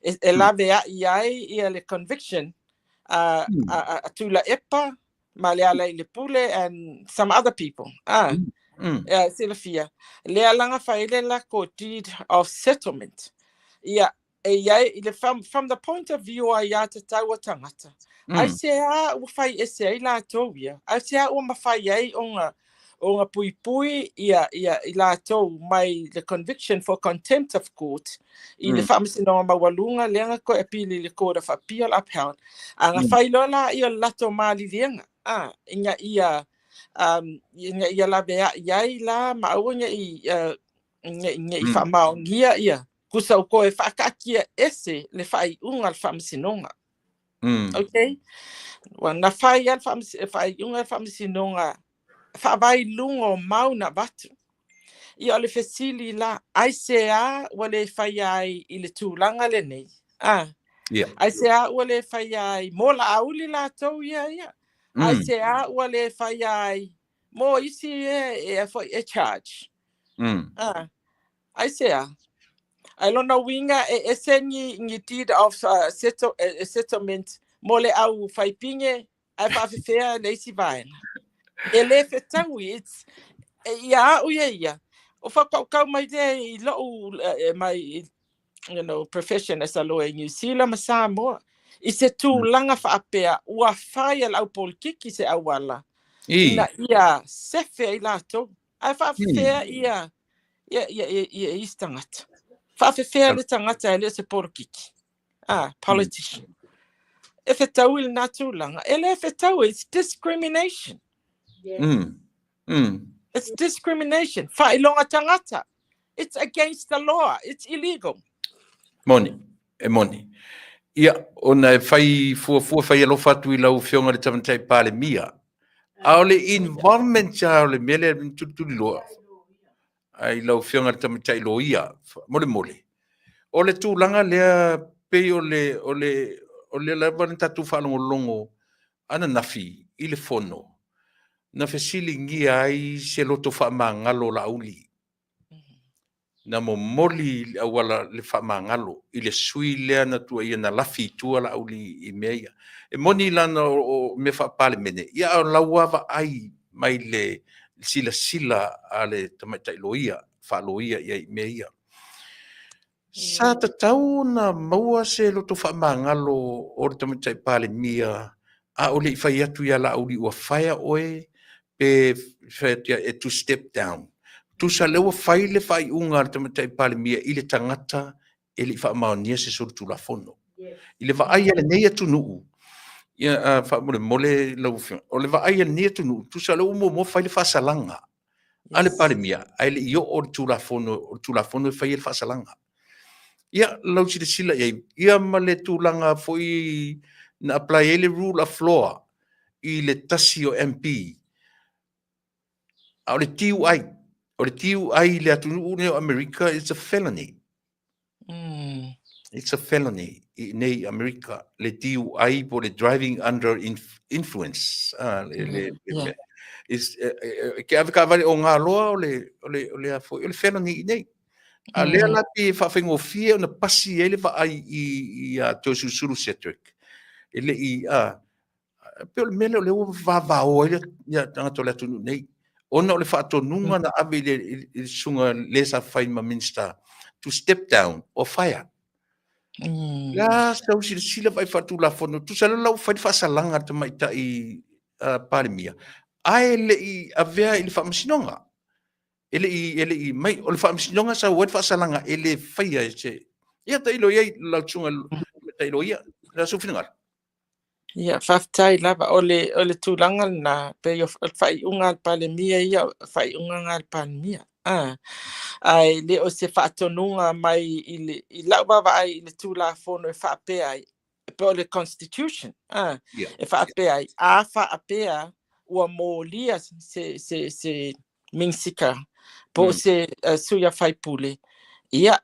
e lawe a iai ia le conviction, tūla epa, ma lea lei le pule, and some other people. Sila fia. Lea langa whai le lako deed of settlement. Ia, e iai, from the point of view a ia te taua tangata. Ai se a ua whai e se ai la tau ia. Ai se a ua mawhai ai o ngā pui ia I la tau mai the conviction for contempt of court I le whamasinonga mawalunga leanga ko e pili le Court of Appeal upheld. A ngā whai lola I o lato maali leanga. Inga ia la bea iai la maua inga I whamao ngia ia. Kusa o koe whakakia ese le whai unga le whamasinonga. Okay. Wa na fai al fai unga whamisinonga whawai lungo mau na batu. I ole fesili la ai se a wale whai ai I le tūlanga le nei. Ai se a wale whai ai mo la auli la tau ia. Ai se a wale whai ai mo isi e charge. Ai se a. I lona winga e sengi ngi deed of settlement mole au faipinge ai whawhewhea leisi vaena. E le whetaui, it's ia ia. O whakau mai te I loo mai profession as a lawyer in New Zealand ma Samoa. I se tūlanga whaapea ua whai al au polkiki se awala. Ina ia sefe I lato. Ai whawhewhea ia istangata. Whawhewhea le tangata le se polkiki. Politician. If it's a will not too long, it's discrimination. It's discrimination. Whailonga tangata. It's against the law. It's illegal. Moni. Ia, ona e whai whai alo whatu I lau whionga le tamantai pāle mia. Ao le environment au le mele tuturi loa. Ai lau whionga le tamantai loa ia. Mole. O le tūlanga lea pei o le lava na tatu whalongolongo ana nafi I le fono. Na fesili ngia ai se loto whamangalo la uli. Na mo moli awala le whamangalo I le sui lea na tua ia na lafi tua la uli I mea. E moni lana o me whapale mene. Ia o lauava ai mai le sila a le tamaitai loia, whaloia ia I mea. Sa tatau na maua se loto whamangalo o le tamatai pale mia a o le I whai atu ia la uli ua whaia oe pe whaiatia e to step down. tusa leua fai le faiʻuga le tamaitaʻi palemia i le tagata e leʻi faamaonia se solutulafono i le vaaia lenei atunuu ia faamolemole laufiga o le vaaia lenei atunuu tusa leua muamua fai le faasalaga a le palemia ae leʻi oo le tulafono e faia le faasalaga ia lau silasila iai ia ma le tulaga foʻi na apply ai le rule of law i le tasi o MP a o le tiu ai o le tiu ai le atunuu nei o America it's a felony. It's a felony nei America le tiu ai po le driving under influence is ke ave ka vale o ngā loa o le felony nei a le ala pi faafegofie ona pasi ai le vaai i to susuru setric ele i pe o le mele o le vavao ai ia tagata o le atunuu nei ona o le faatonuga na ave i suga le sa fai ma minister to step down or fire. La sau sila vai faatulafono tusa le lau fai faasalaga le tamaitaʻi palemia ae leʻi avea i le faamasinoga e leʻi mai o le faamasinoga sa ua le faasalaga e lē faia se ia taʻilo iai lautuga taʻilo ia la sufinaga Ia faafetai lava o le tulaga na pe o faiʻuga le palemia ia faiʻugaga le palemia ai le o se faatonuga mai i lau vavaai i le tulafono e faapea ai pe o le constitution e faapea ai a faapea ua molia se mingsika po se suia faipule ia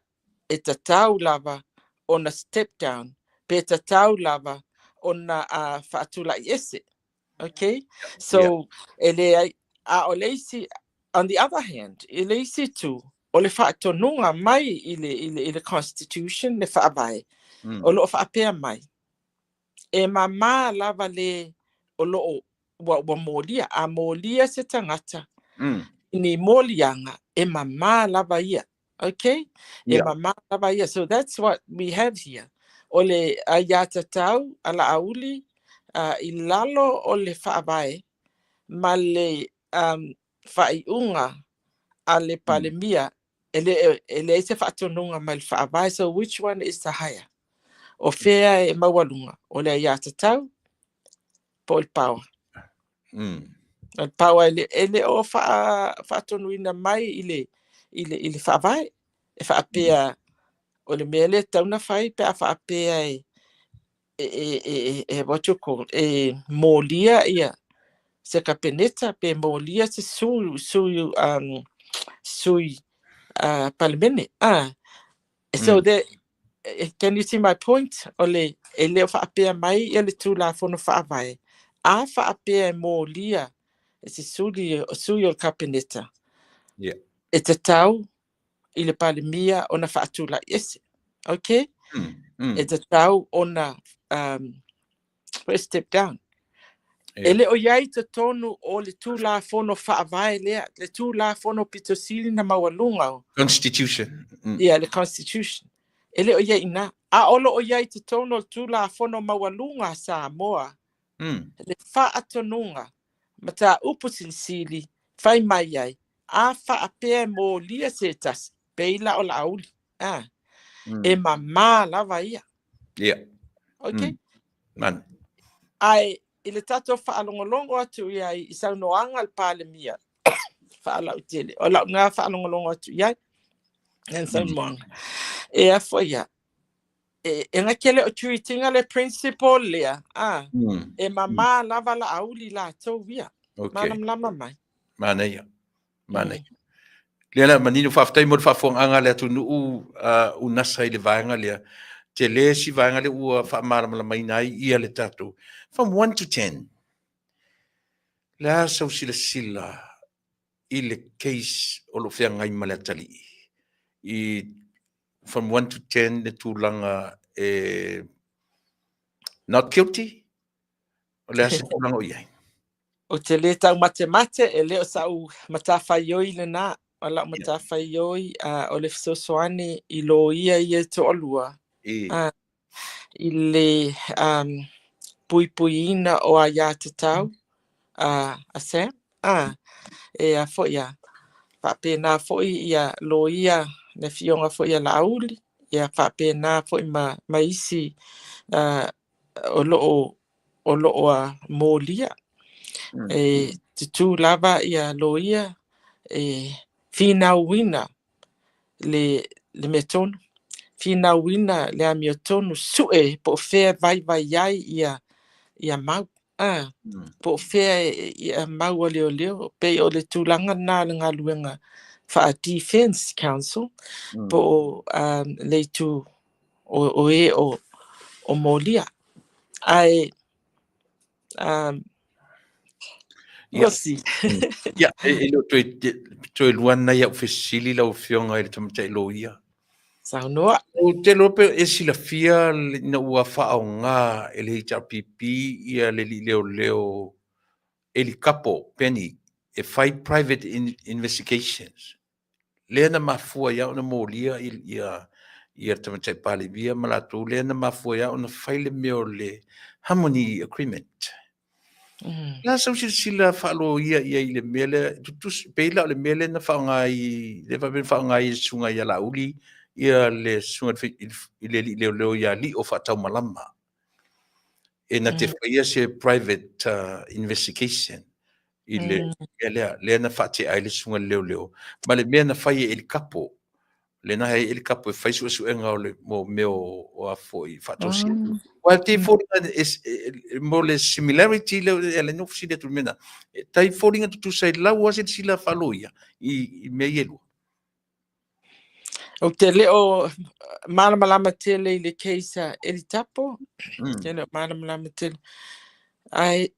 e tatau lava ona step down pe tatau lava ona faatulaʻi ese okay so ele a o leisi on the other hand e leisi tu o le faatonuga mai i le constitution le faavae o loo faapea mai e mamā lava le o loo ua molia a molia se tagata ni molianga e mamā lava ia okay e mamā lava ia so that's what we have here o le ia tatau a laauli i lalo o le faavae ma le faiʻuga a le palemia ele se faatonuga mai le faavae so which one is the higher o fea e maualuga o le ia tatau po le paua le paua ele o faatonuina mai i le faavae e faapea o le mea le tauna fai pe a faapea what you call molia ia se kapeneta pe molia se sui palemene so can you see my point o le ele faapea mai ia le tulafono faavae a faapea molia se sui o kapeneta e tatau i le palemia ona faatulaʻi ese okay e tatau ona step down ele o iai totonu o le tulafono faavae lea le tulafono pitosili na maualuga o constitution ia le constitution ele o iai ina a olo o iai totonu o le tulafono maualuga Samoa le faatonuga ma taupu silisili fai mai ai a faapea molia se tasi peila o laauli e mamā lava ia okay man ai i le tatou faalogologo atu ia i saunoaga le palemia faalaʻutele o laʻuga faalogologo atu iai en saunoaga e a foi ia e gakele o tuitiga le principal lea e mamā lava laauli latou ia malamalama mai manaia lea manino faafetai mo le faafoagaga le atunuu unasa i le vaega lea te lē si vaega le ua faamalamalamaina ai ia le tatou from 1 to 10 la sau silasila i le case o loo feagai ma le atalii i from 1 to 10 le tulaga not guilty o le ase tulaga o iai o te lē tau matemate e lē o saʻu matafaioi lenā o laʻu matafaioi o le fesoasoani i lo ia toʻalua i le puipuiina o a iā tatau a Sam e a foʻi a whapena fo'i ia loia ne fionga fo'i a lauli, ia whapena fo'i ma isi o loo a mōlia. Te tū lava ia loia whina wina le me tonu. Whina wina le a mea tonu sue po whea vai ai ia mau. Po whea ia mau o leo. Pe o le tūlanga nā le ngā luenga wha Defense Council. Po le tū o Mōlia. Ai Yosi. Ia, lo toi luana ia ufesili la ufionga i le tamatai loia. Saunoa. O te lope e sila fia na ua whao ngā e le HRPP ia le li leo e li kapo penny e whai private investigations. Lea na mafua ia ona Mōlia ia tamatai pale via malatu lea na mafua ia ona whai le meo le Harmony Agreement. La sau sila whaalo ia i le mele, tutus peila le mele na whaongai, le whaongai sunga ia lauli, ia le sunga i le leo ia li o whatau malama. E na te whaia se private investigation, i le na whate ai le sunga leo. Ma le mea na whaia e li kapo, le na hei e li kapo e whaisu asu e ngau le mo meo o a fōi whatau si. Wa te fōringa mo le similarity le no fisi le tu mena. Tai fōringa tu sai lau ase sila whaloia i mea ielu. O te leo malamalama tele i le keisa Eli Tapo. Tēnā malamalama tele. Ai,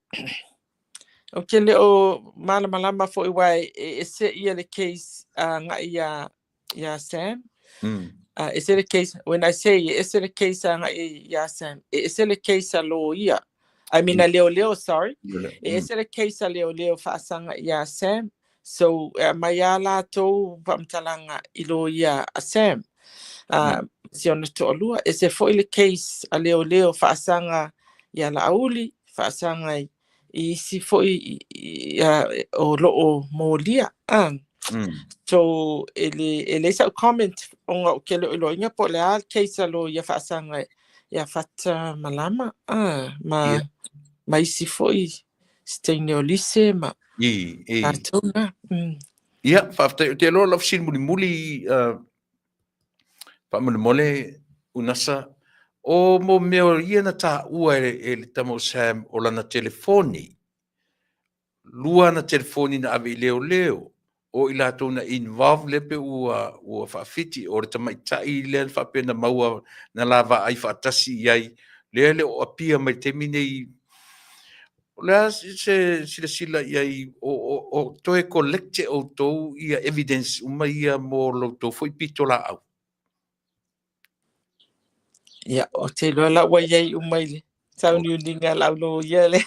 o ke leo malamalama fo i wai e se ia le keis ngā ia Sam. Is it a case, when I say is it a case Sam, is it a case loia? I mean a leo, sorry. Is it a case leo whaasanga ia Sam? So maya la to pamtalanga iloia a Sam. Si ona to alua, is it for the case a leo whaasanga ia lauli, whaasanga I si fo o loo Mōlia. So ele sa comment on ke lo inga po le al keisa lo ia whaasanga ia whata malama ma isi foi stene o lise ma atona ia whafta te lo love sin muli pa mole unasa o mo meo ia na ta ua e le tamo Sam o lana telefoni lua na telefoni na ave leo o i lātou na involve lepe ua whaafiti o re tamaitai lea whapena maua na lava ai whaatasi iai lea le o apia mai te minei lea sila iai o toe collecte o tou ia evidence uma ia mo lo tou foi pito la au. Ia, o te loa la wa iai umaile. Tauni uninga lau lo ia le.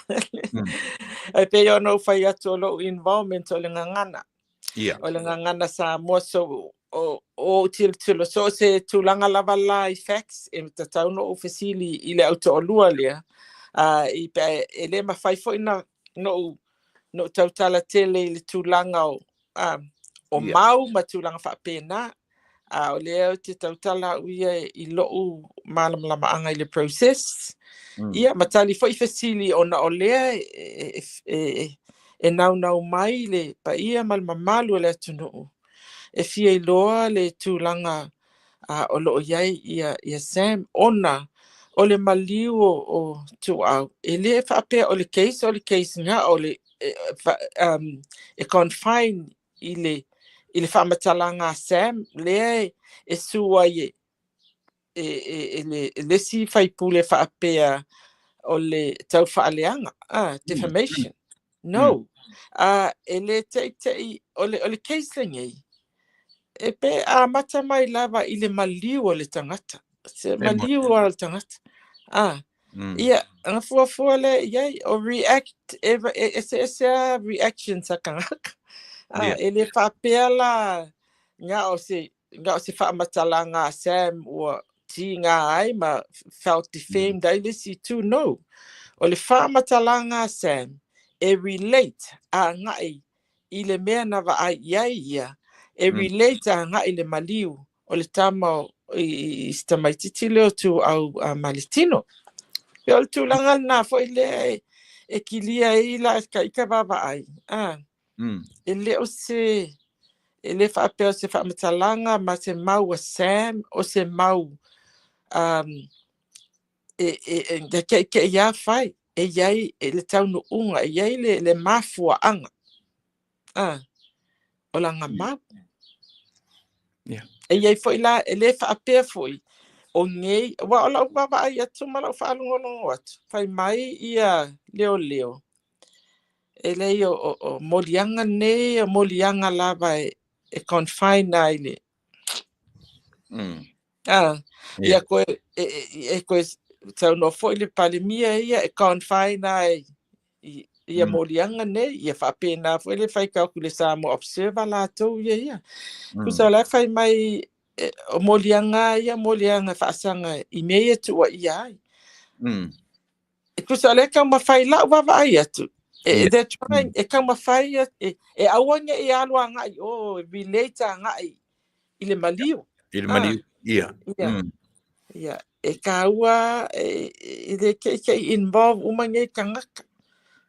Ai pe yo no whai atu o lo involvement o le ngangana. O le ngangana sa mua so o tilo so se tūlanga lava la I facts e ta tauno o fesili I le auto o lua lea I pe e le mawhai fo ina no tautala tele I le tūlanga o mau ma tūlanga whapena o leo te tautala uia I loo malamlama anga I le process ia matali fo I fesili ona o lea e nau mai le pa ia malmamalu le tunu e fia I loa le tūlanga o loo iai ia Sam ona o le maliu o tuau e le whapea o le case nga o le e confine I le whamatalanga Sam le e sua e le si whaipule whapea o le tau whaaleanga defamation no e le te o le case lengei e pe mata mai lava I le maliu o le tangata se maliu o le tangata ia nga fua le iai o react ese reaction sa kangaka e le whapea la nga o se whamatalanga Sam o ti ngā ai ma felt defamed ai lisi too no o le whamatalanga Sam e relate a ngai I le mea na wa ai ia e relate nga i le maliu o le tama i stamaititi leo tu au malitino. Pe o le tūlanga na fo i le e kilia i la ka ika baba ai. E le o se e le whaapea o se whamatalanga ma se mau a Sam o se mau ke ia whai e iai e le taunu unga e iai le mafua anga o langa mau e iai fo i la e le whaapea fo i o ngei wa o lau baba ai atu ma lau whaalongolongo atu whai mai ia leo e lei o molianga ne o molianga lava e confine ai le ia koe e koe tau no foi le palemia ia e confine ai ia molianga ne ia whapena foi le whai kaukule sa mo observa la tau ia kusa la whai mai o molianga whaasanga i mea tua ia ai kusa le ka mawhai la wawa ai atu they're trying e ka mawhai e awanga e alua ngai o relate ngai i le maliu ia e kaua e le ke involve uma ngai kangaka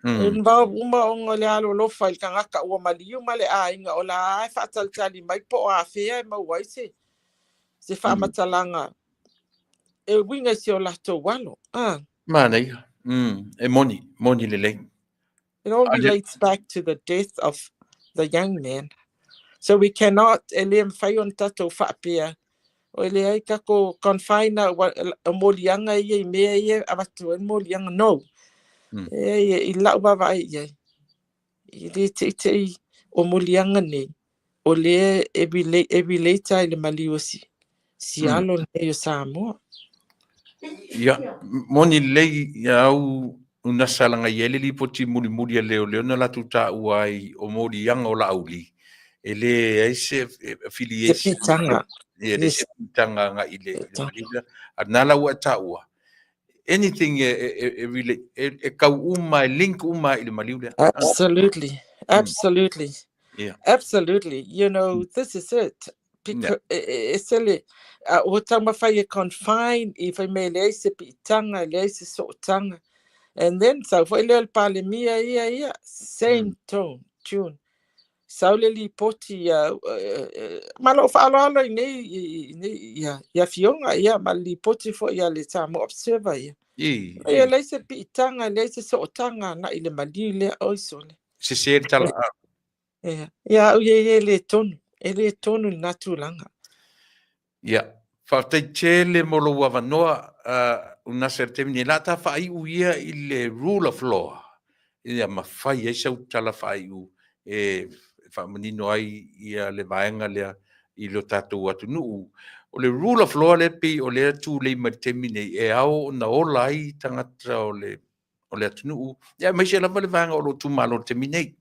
involve uma o le alo lo file kangaka o maliu male ainga o la ai fataltali mai po a fea ma wai se whamatalanga e winga si o lato walo Manei e moni le lei. It all relates back to the death of the young man. So we cannot eliam fayon tato whapea o le ai kako confine o molianga i mea i abatu en molianga no i lau baba i le te o molianga ne o le e relate i le maliusi si alo ne o Samoa ia moni lei ia au una salanga yele li poti muli leo na la tuta uai o molianga o la auli ele ese affiliation ele se pitanga nga ile anala wa taua anything e ka uma link uma ile maliule absolutely yeah absolutely you know this is it because it's o tama fai confine if I may le se pitanga le se sotanga and then so for le palemia ia same tune Saule li poti malo falo ni ya fionga ya mali poti fo ya le tamo observer ya le se pitanga le se sotanga na ile malile oisole se tala ya le tonu natulanga ya fa te chele molo wa noa una certain la ta fa u ia ile rule of law ia ma fa ia se tala fa u whamanino ai ia le vaenga lea i lo tātou atu nuu. O le rule of law le pi o le atu le matemine e au na ola ai tangata o le atu nuu. Ia mai se lava le vaenga o lo tumalo te minei.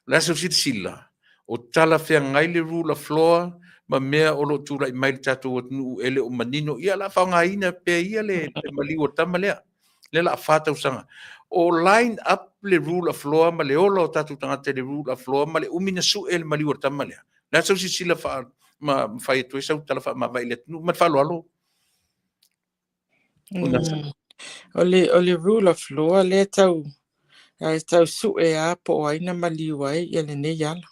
La so sila. O tala whea ngai le rule of law ma mea o lo tūrai mai le tātou atu nuu ele o manino ia la whangaina pe ia le maliwa tamalea. Le la whātau sanga. O line up le rule of law ma le ola o tatu tangata le rule of law ma le umina su el mali o tamalea. La sau si sila ma whai tu e sau tala wha ma vai le tunu ma whalo alo. O le rule of law le tau su e a po aina mali wai ia le ne yala.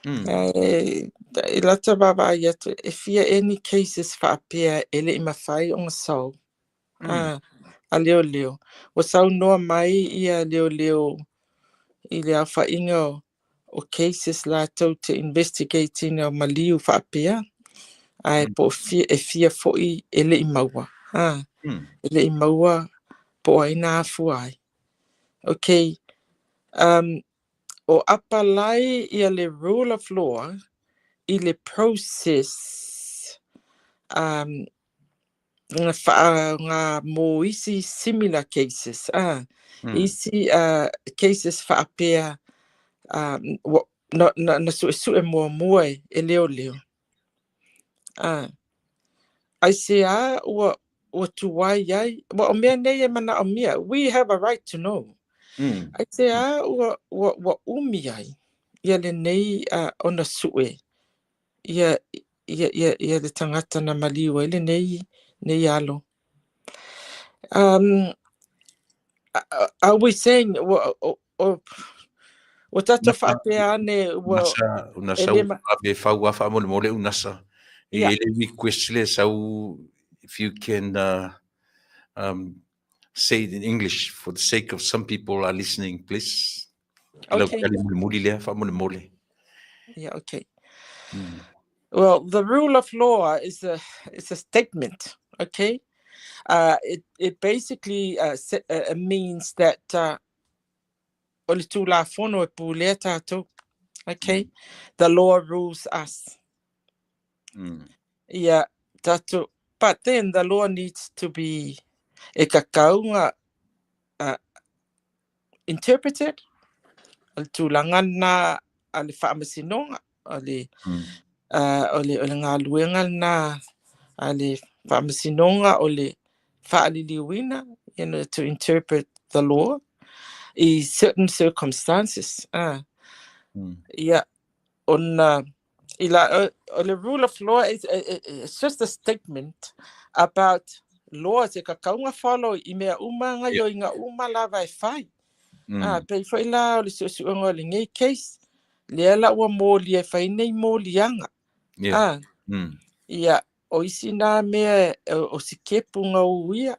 I lata baba ai atu e fia any cases whaapea ele i mawhai o ngasau. A leo. O sau noa mai ia leo i le awha inga o cases la tau te investigating o maliu whaapea. Ai po fia foi ele i maua. Ele i maua po aina afu ai. Okay. O apalai ia le rule of law i le process nga mo isi similar cases isi cases whaapea na su e mua e leo ai se o tuwai ai o mea nei e mana o mea we have a right to know ai se o umi ai ia le nei ona su ia le tangata na maliu ele nei alo. Are we saying o tato whaapea ane Unasa elema ave whaua whaamole unasa. Yeah. Ele request le sau, if you can say it in English for the sake of some people are listening, please. Okay. Yeah, okay. Well, the rule of law is a statement, okay? It basically means that okay? The law rules us. Yeah, tatu. But then the law needs to be interpreted. Tulangana ali whaamasinonga ali ngā luenga na ali whaamasinonga ole whaaliliwina, to interpret the law in certain circumstances. Yeah, the rule of law is it's just a statement about laws e ka kaunga follow I mea umanga yo inga umala vai. Pei foi la o le suʻesuʻega o le ngei case lea la ua moli e fai nei molianga. Ia o isi nā mea o sikepu ngau ia.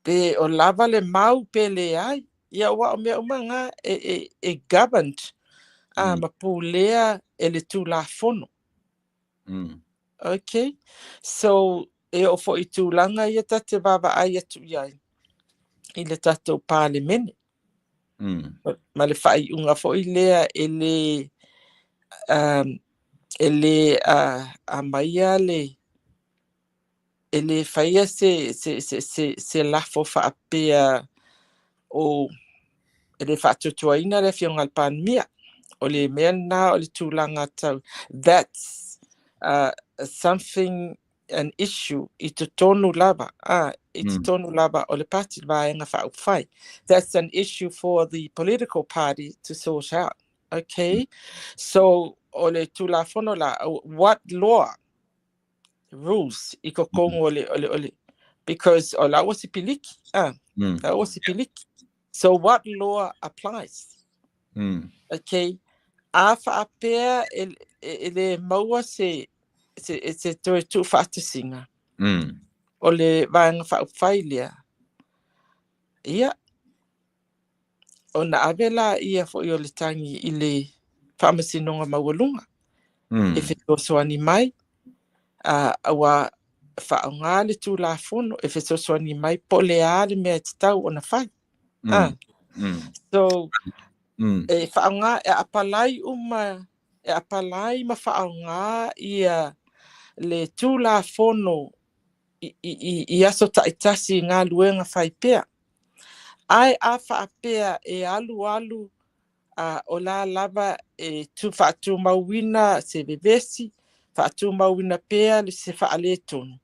Pe o lava le mau pe le ai. Ia ua o mea umanga e governed ma pulea e le tulafono. Okay, so e o fo I tūlanga ia tate vava ai atu iai I le tatou palemene. Ma le whaiunga fo I lea ele amaia ele whaia se lafo whaapea o ele whaatutuaina le fionga le panmia o le mea nā o le tūlanga tau. That's something, an issue I te tonu lava. I te tonu lava o le pati vaenga whaupwhai. That's an issue for the political party to sort out. Okay, so o le tulafono la, what law rules I ko kongo ole because o la wasi piliki. La wasi piliki. So what law applies? Okay, a whaapea ele maua se toi tu whaatasinga. O le vaenga whaupwhai lea. Ia. O na avela ia fo I o le tangi I le whaamasinonga maualunga. If it was wani mai, awa whaonga le tulafono, if it was wani mai, po le ale mea te tau o na whai. So, e whaonga e apalai ma whaonga ia le tulafono I aso taitasi ngā luenga whai pea. Ai a whaapea e alu o la lava e tu whaatu mauina se vevesi, whaatu mauina pea le se whaale tonu.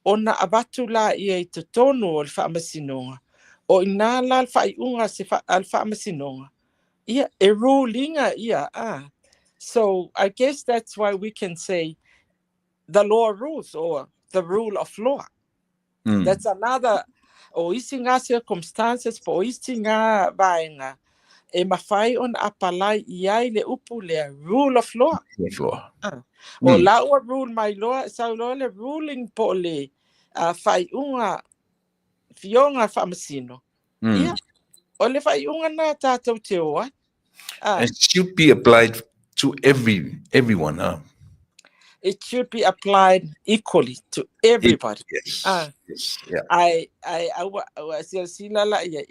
Ona abatu la ia I te tonu o le whaamasinonga. O ina la whaiunga se whaamasinonga. Ia e rulinga ia. So I guess that's why we can say the law rules or the rule of law. That's another o isi ngā circumstances po isi ngā vaenga e mawhai on apalai iai le upu le rule of law. O la ua rule my law sau loa le ruling po le whaiunga fionga whamasino. Ia o le whaiunga nā tātou te oa. It should be applied to everyone. It should be applied equally to everybody. Yes. Yeah. I sila la ia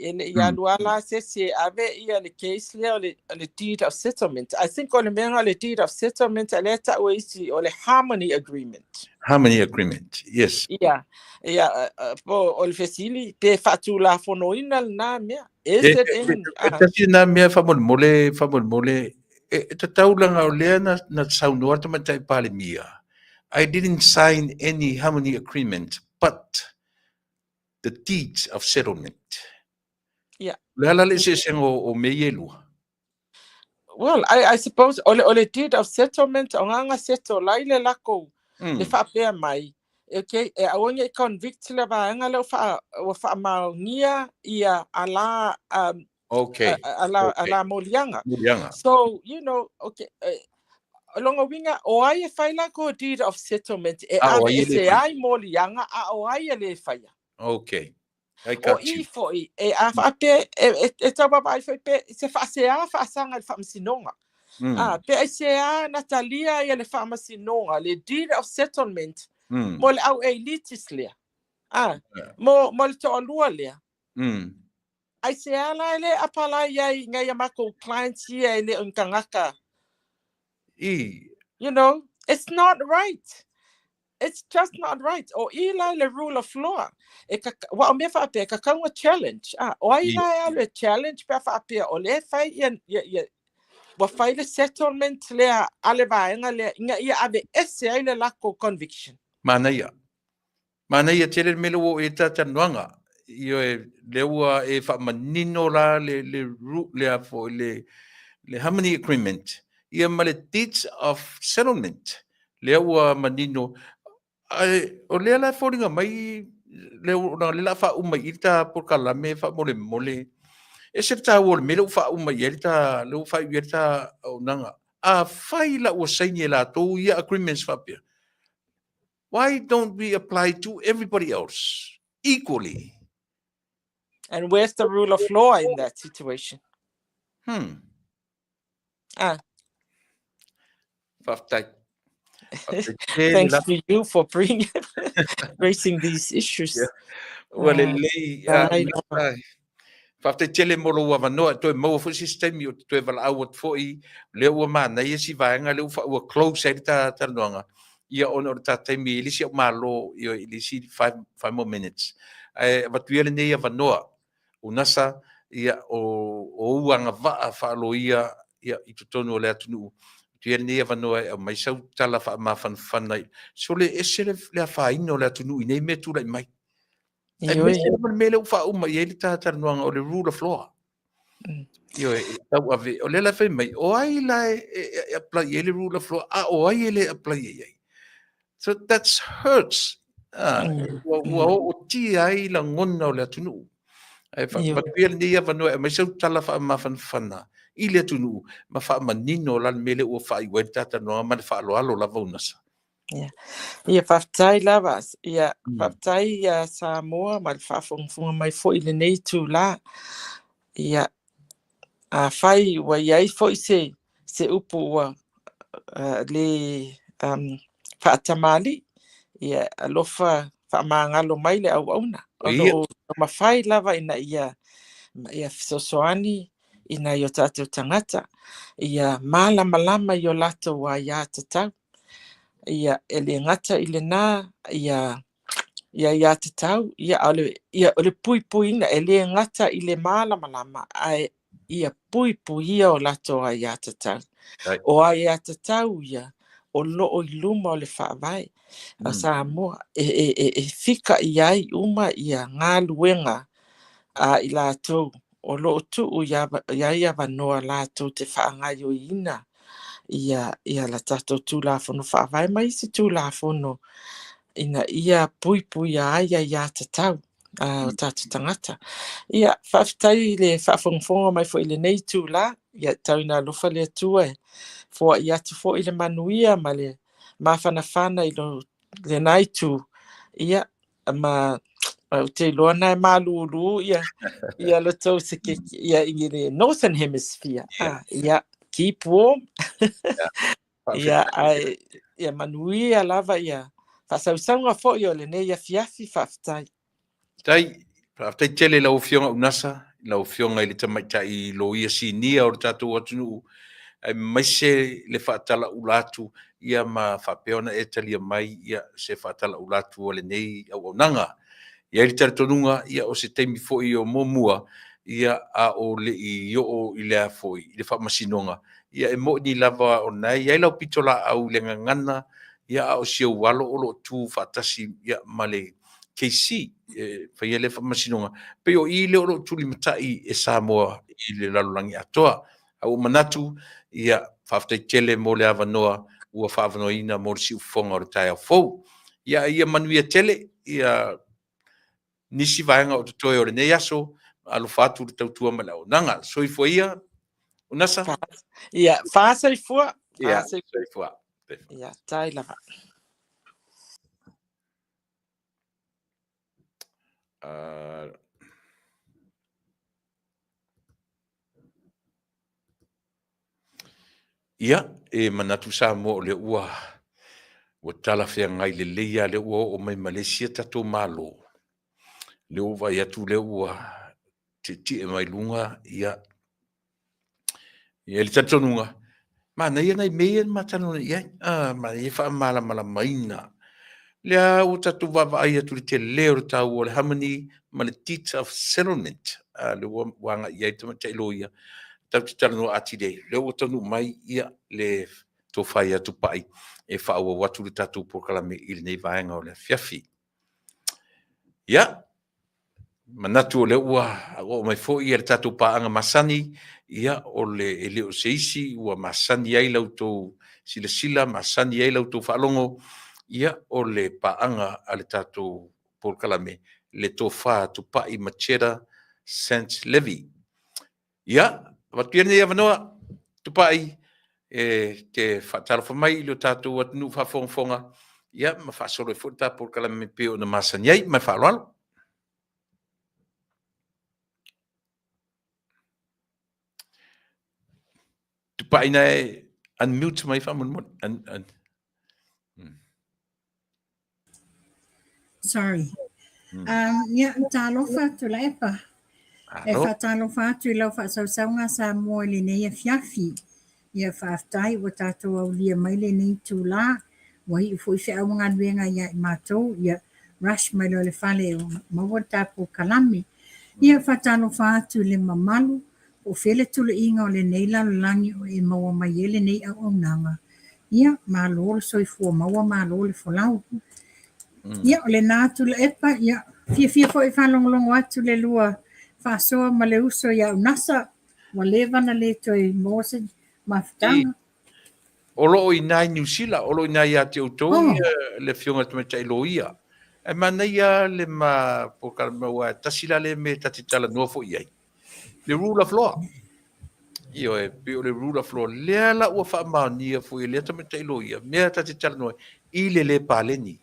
luala se ave ia le case le deed of settlement. I think on the menga le deed of settlement aleta o isi o le harmony agreement. Harmony agreement. Yes. Yeah. Po o le fesili pe fatu la fonoina na mea. Is it in na mea famol te taulanga o lea na saunua te matai pale mia. I didn't sign any harmony agreement, but the deeds of settlement. Yeah. Lala le se sengo o meielua. Well, I suppose ole deed of settlement o nganga settle lai le lako le whaapea mai. Okay, e aonga I convict le vaenga le fa maungia ia ala Okay. ala molianga. Molianga. So, okay, longa winga o ai e faila ko deed of settlement e ave e se ai molianga a o ai le faia. Okay. O I foi e a whaape e tau ai foi pe se whaasea whaasanga le whaamasinonga. Pe se a Natalia ia le whaamasinonga le deed of settlement mo le au elitis lea. Mo le to'alua lea. Ai se ala le apala iai ngai amako clients ia le unkangaka. You know, it's not right. It's just not right. O ila le rule of law. Wa me fa pe ka kanga challenge. O ila le challenge pe fa pe o le fai ia wa fai le settlement le ale vaenga le nga ia ave ese ai le lako conviction. Mana ia tele melo o e tata noanga. Io e leua e fa manino la le a fo le harmony agreement. Ia male deeds of settlement. Leua manino o le la foringa mai le la fa uma ita por kala me fa mole e se ta wol me lo fa uma yelta lo fa yelta nanga a fai la o saini la to ia agreements fa pia. Why don't we apply to everybody else equally? And where's the rule of law in that situation? Thanks to you for raising these issues. Well, Fafte tele molo wa vanoa to mo fu system yo to val out foi le o mana ye si vaenga le o close ta noanga ia on ta temi li si malo yo li si 5 more minutes va tuele ne ia vanoa unasa ia o uanga va fa lo ia I tonu le atunu tuele ne ia vanoa mai sau tala fa ma fan so le esele le fa ino le atunu nei me tu mai me le fa uma ye ta noanga o le rule of law. Yo tau ave o le la fe mai o ai la apply ye le rule of law o ai le apply ye. So that's hurts. Wa o ti ai la ngona o le tunu. Ai fa pia ni ya vano mai so tala fa ma fana. I le tunu ma fa manino la mele o fa I weta ta no ma fa lo la vonasa. Ia whaftai lavas, ia whaftai ia Samoa, ma le whaafonga mai fo I le nei tū la. Ia a whai wa iai fo I se upu ua le whaatamali, ia alofa whaamangalo mai le au auna. O mawhai lava ina ia fisosoani, ina I o tātou tangata, ia malama I o lato wa ia tatau. Ia ele ngata ile na ia tatau ia ole pui na ele ngata ile malama ai ia pui ia o lato ai ia tatau o ai ia tatau ia o lo iluma o le whaavai a Samoa e fika iai uma ia ngā luenga a I lato o lo tu ia vanoa lato te whaangai o ina ia la tato tūlafono whaavai mai se tūlafono ina ia pui ai ia tatau o tātou tangata. Ia whaafitai le whaafonga mai fo I le nei tūla, ia tau ina lofa le atua fo I atu fo I le manuia ma le mawhanawhana I le nai tū. Ia ma te loa nai malulu ia lo tau se ke ia I le Northern Hemisphere. Ia keep warm. Ia manuia lava ia. Whasausanga fo I o le nei fiafi whaftai. Tai tele la ofionga unasa, la ofionga I le tamaita I lo ia sinia o tātou atunu. Mai se le whaatala ulatu ia ma whapeona e talia mai ia se whaatala ulatu o le nei au nanga. Ia I taratonunga ia o se teimi fo I o momua ia a o le I o I lea fo I le whamasinonga. Ia mo ni lava o nai ia lau pitola au le ngana ia o sia walo o lo tu fatasi ia male KC fa ile fa masinonga pe o ile o lo tu limatai e Samoa I le lalulangi atoa au manatu ia whaftaitele mo le avanoa ua whaavanoina mo le siufonga o le tai au fou. Ia manuia tele, ia nisi vaenga o te toi o le nei aso, alu fatu le tautua ma le aunanga. Soifua ia, unasa? Ia, whāsaifua. Ia, soifua. Ia, tai lava. Ia, e manatu sa mo le ua tala fea ngai le leia le ua o mai Malaysia tatou malo. Le ua ia tu le ua te mai lunga ia le tatonunga. Mana ia nei mea matanuna ia, ma ia wha mala maina. Lea o tatou wawa ia tu le te leo le tau o le Harmony ma le Teacher of Settlement. Le wanga ia te matai lo ia. Tau te talano ati le. Leo o tanu mai ia le tō whai atu pai e whaua watu le tatou pokalame ili nei vaenga o le fiafi. Ia, manatu o le ua o mai fo ia le tatou paanga masani ia o le leo seisi ua masani ai lau tō sila masani ai lau tō whalongo ia o le paanga a le tatou pokalame le tō wha tu pai machera St. Levi. Ia, watu ia wanoa tu pai te whatarafa mai lo tātou atunu whafonga ia ma whasoro e futa por kala me peo na masani ai mai whalwalo. Tu pai nei unmute mai whamun Sorry. Ia, talofa tu la epa. E whatalofa atu I lau whasausaunga sa mua le nei a fiafi. Ia whaaftai o tātou au lia mai le nei tū la. Wai I fui whi au ngā nuenga ia I mātou. Ia rush mai lo le whale o maua tāpou kalami. Ia whatalofa atu le mamalu. O whele tulu inga o le nei lalolangi o e maua mai e le nei au nanga. Ia mālo le soifua maua mālo le folau. Ia o le nātu le epa. Ia fia fo I whalongolongo atu le lua. Whasoa ma le uso ia unasa. Wa levana le toi mose mafutanga. Olo I nai New Zealand, olo I nai a te autou le fionga te meta ilo ia. E mana ia le ma pokala maua tasila le me tatitala nuafo iai. Le rule of law. Io e pio le rule of law. Lea la ua wha maania fu I le te meta ilo ia. Mea tatitala nua. I le paleni.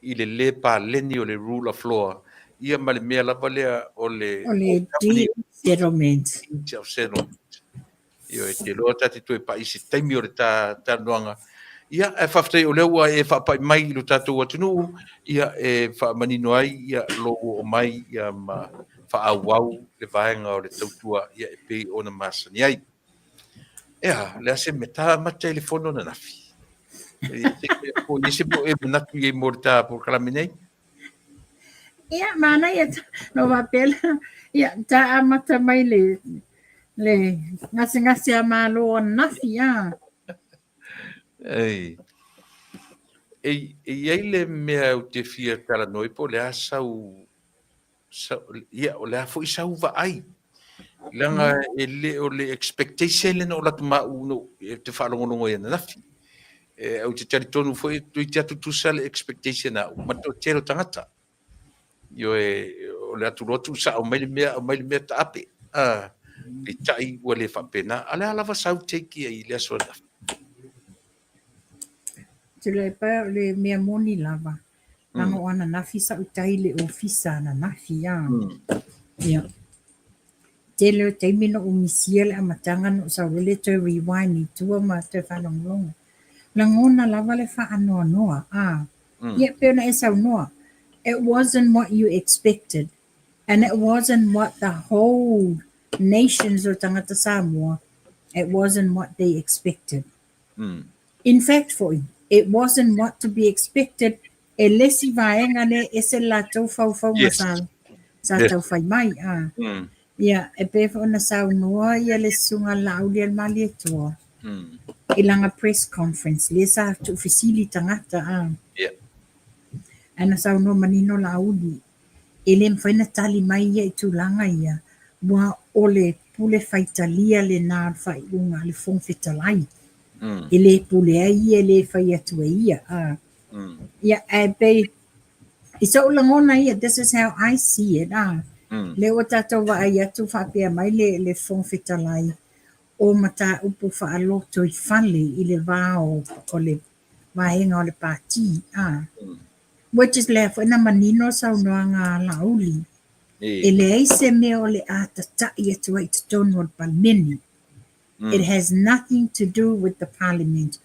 I le paleni o le rule of law. Ia ma le mea lava lea o le deep settlement. Io e te loa tati tu e pa isi taimi o le ta noanga. Ia e whaftai o leua e whapai mai lo tātou atunu. Ia e whamanino ai, ia logo o mai, ia ma whaawau le vaenga o le tautua, ia e pei o na masani ai. Ea, lea se me tā ma telefono na nafi. O nise po e manatu i mo le tā por kalaminei. Ia, mana ia no wapela. Ia, ta amata mai le ngasi a malo o nafi, ia. Ei. Ei le mea o te fia tala noi po le asau ia o le afo isau va ai. Langa o le expectation le no la tuma uno te whalongonongo ia na nafi. Au te tari tonu foi tui te atu tusa le expectation na mato tero tangata. Io o le atu rotu sa o mai le mea ta ape. I tai ua le whapena. Ale alawa sau teiki ai le asua nafi. Tule pa le mea moni lava. Langa o ana nafi sa utai le ofisa ana nafi, ia. Ia. Te leo teimino o misia le amatanga no sa wele te rewind I tua ma te whanonglongo. Langona lava le whaanoa noa. Ia peona e sau noa. It wasn't what you expected. And it wasn't what the whole nations o tangata Samoa, it wasn't what they expected. In fact, it wasn't what to be expected. E lesi vaenga ne ese la tau fau masal. Sa tau fai mai. Ia, e pefa ona sau noa ia le sunga lauli al mali e toa. Ilanga press conference. Le sa tu ofisili tangata. Ana sau no manino lauli. Ele mfaina tali mai ia I tūlanga ia. Wa ole pule faitalia le nā whaiunga le fong fetalai. Mm. E le pule ai e le whai atu e ia. Mm. Ia e pei, i so langona ia, this is how I see it. Mm. Le o tātou wa ai atu whapea mai le fong fetalai o mata upu whaaloto i whale i le wāo o le wahenga o le pāti. Which is le whaina manino sau noa ngā lauli. E le eise mea o le ātatai atu ai te tonu o le palmeni. It has nothing to do with the parliament.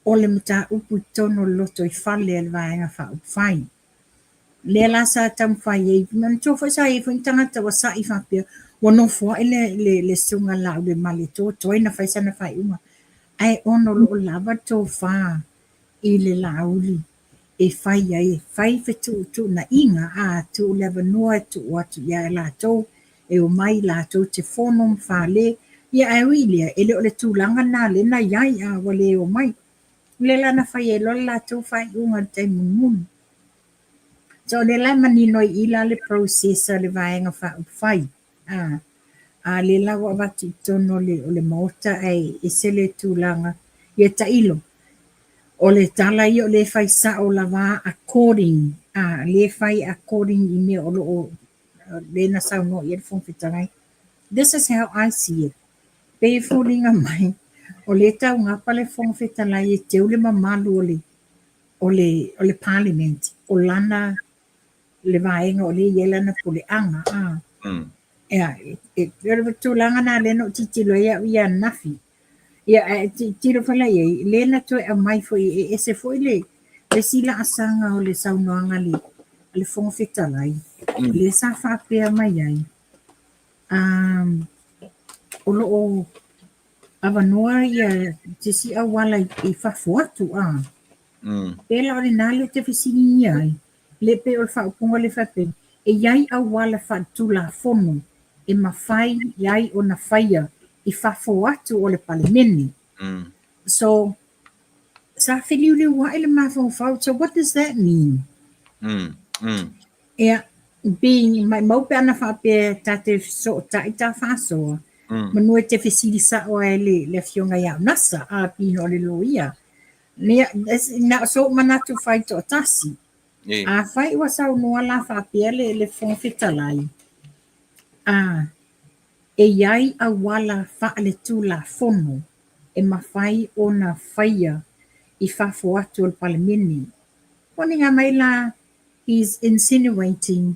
O le mata upu tono loto I whale le wahenga wha upwhai. Le la sa tam whai e, man tofa sa e whain tangata wa sa I whapea, wa no fua le sunga lau le male tō, toina whai sana whai unga. Ai ono lo lava tō wha I le lauli. E whai ai, whai whetu tu na inga, tu lewa noa tu watu ia la tō, e o mai la tō te whonom whale, ia ai wilia, ele o le tūlanga nā le na iai wale o mai. Le la na whai e lola la tō whai unga te mun. So le la manino I la le processa le vaenga whai. Le la wa wati tono o le maota ai e sele tūlanga ia ta ilo. O le tala I o le whai sa o la wā according. Le whai according I me o lo le na sau no I e whongwhitangai. This is how I see it. Pe fulinga mai. O le tau ngapa le whongwhitangai e te ule mamalu o le parliament. O lana le vaenga o le yelana pule anga. Ia, e tūlanga nā leno titilo ia nafi. Ia, tiro whala iei, lena toi a mai foi e se foi le sila asanga o le saunoanga le whongwhitalai. Le sa whapea mai ai. O lo o awanoa ia te si awala I whafu atu. Pela o le nale te whisini ai. Le pe o le whaupunga le whape. E iai awala whatu la fono. E mawhai iai o na whaia I whafo atu o le palemeni. So, sa whiliu wa ele mawhau whau. So what does that mean? Ea, being, mai maupe ana whape tate so ta ita whasoa. Manua te whisiri sa o le fionga iau nasa a pino le loia. Na so manatu whai to tasi. A whai wa sau noa la whapea le whongwhitalai. E iai a wala whaale tū la fono e mawhai o na whaia I whafo atu o palemeni. Poninga mai la, he's insinuating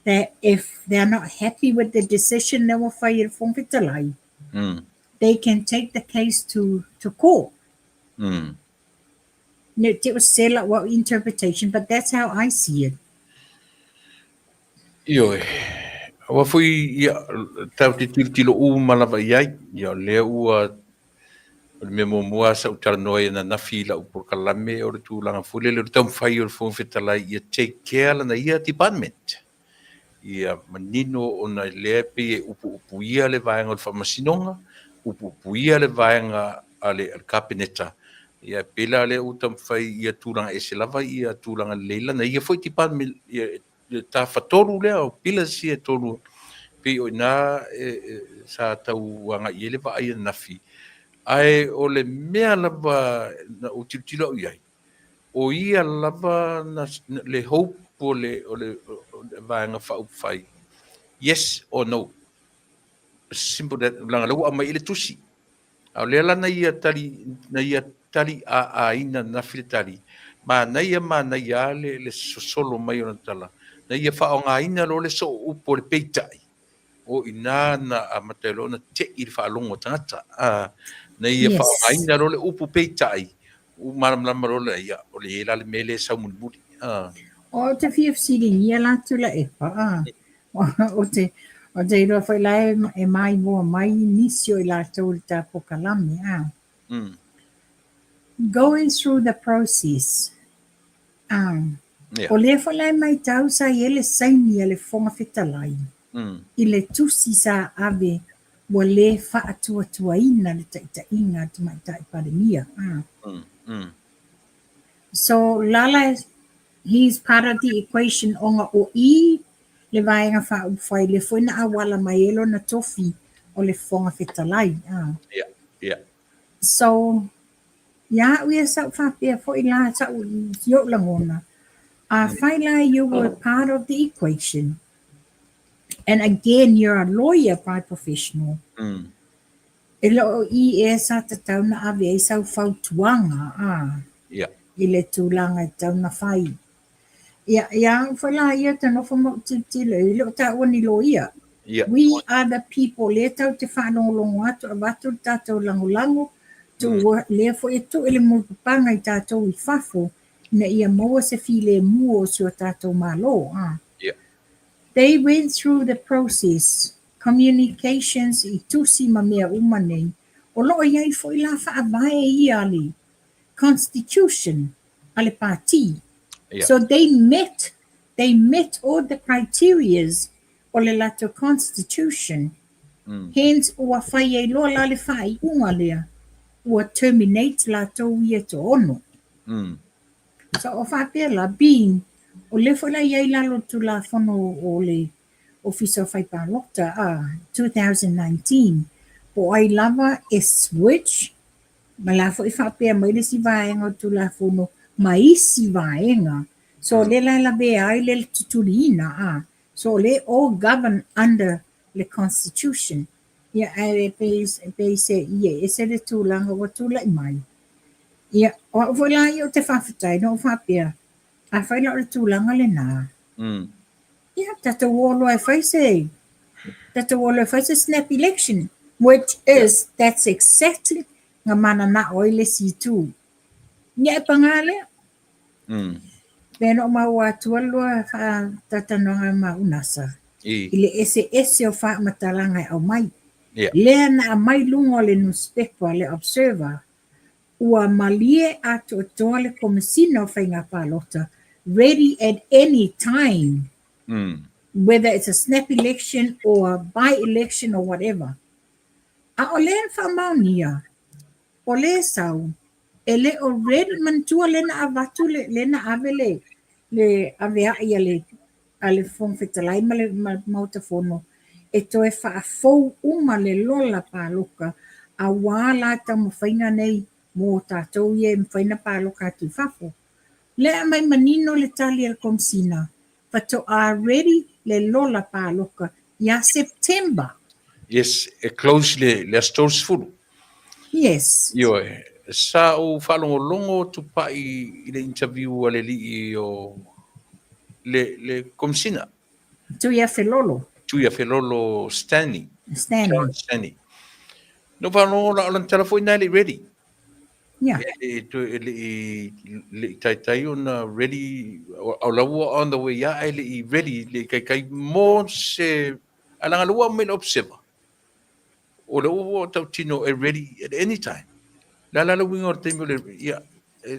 that if they're not happy with the decision they will whaia whongwhitalai, they can take the case to court. No, it was sell what interpretation, but that's how I see it. Ioi. Wa fui ia tau te tilo malawa iai, ia lea ua o le mea mua sa utara noa na nafi la upor kalame o le tūlanga fule le tau mwhai o le whongwhitalai ia take care lana ia department. Ia manino o na lea pe e upu ia le vaenga o le whamasinonga, upu ia le vaenga a le kapineta. Ia pela le utam whai ia tūlanga e se lava ia tūlanga leila na ia foi department ia ta fatoru lea o pila si e tolu pe o na sa tau anga ile va ai nafi ai o le mea lava na utilo iai o ia lava na le hope o le vanga fa fai yes or no simple that langa lo ama ile tusi au le la na ia tali a ina na filtari ma na ia le solo mai ona tala na ia whaonga ina lo le so upo le peitai. O ina na amatelo na te i whaalongo tangata. Na ia whaonga ina lo le upo peitai. U maramlama lo le ia. O le ela le mele sau mulmuri. O te whiafsiri nia latu la epa. O te iro whailai e mai mua mai nisio I lātou le tāpo kalame. Going through the process. O le whalai mai tau sa I ele saini le whongawhitalai. I le tusi sa ave wa le whaatuatuaina le taitainga te mai tai pandemia. So Lala, he's part of the equation onga o I le vaenga whauwhai le whaina awala mai elo na tofi o le fonga fetalai. Yeah. So, ya uia sa whapea fo ila sa yo langona. Whaila, you were part of the equation. And again, you're a lawyer by professional. E lo I e sa te tau na ave e sau whautuanga. Yeah. I le tūlanga e tau na whai. Ia, whaila ia te nofo mo tile, I lo ta wani lo ia. Yeah. We are the people, le tau te whanongolongo atu, abatu tātou langolango, le fo e tu ele mo papanga I tātou I whafo, na ia moa se file mua o sio tātou malo. Yeah. They went through the process, communications I tusi ma mea umane, o loo iai fo I la whaavae I ali, constitution, ale party. Yeah. So they met all the criterias o le lato constitution. Hence, ua whai e loa la le whai unga lea, ua terminate lato ia to ono. So o whapela being, o le whala iai lalo tu la whono o le Office of Whaipalota, 2019, po ai lava e switch, ma la fo I whapea mai le si vaenga tu la whono maisi vaenga. So le la bea ai le tutulina, so le all govern under the constitution. Ia e pe se ia e se le tūlanga wa tūla I mai. Ia o wala I o te whawhatai no whapea. A whaila o le tūlanga le nā. Ia tata wolo e whaise. Tata wolo e whaise snap election. Which is, that's exactly ngā mana na oile si tū. Ia e pangale. Pena o mau atua loa tata nonga ma unasa. Ile ese o wha matalanga au mai. Lea na a mai lungo le newspaper le observer. Ua malie ato toa le komisina o whainga palota. Ready at any time. Whether it's a snap election or a by-election or whatever. A o lea whamaunia. O lea sau. Ele already mantua lena avatu lena avele le avea ia le fong fetalai ma le mauta fono e toe whaafou uma le lola pāloka a wāla ta mawhainga nei mō tātou ie mwhaina pāloka atu whafo. Lea mai manino le tali al komsina whato already le lola pāloka ia September. Yes, e close le stores fulu. Yes. Yo sa o whalongolongo tupa I le interview ale li o le komsina. Tuia Felolo Stanley. No whalongo la alan telefoi nai le ready. Yeah. Le tai on ready au laua on the way ya le ready le kai mo se alanga lua me observer. O le o tau tino ready at any time. La wingo te mo le ya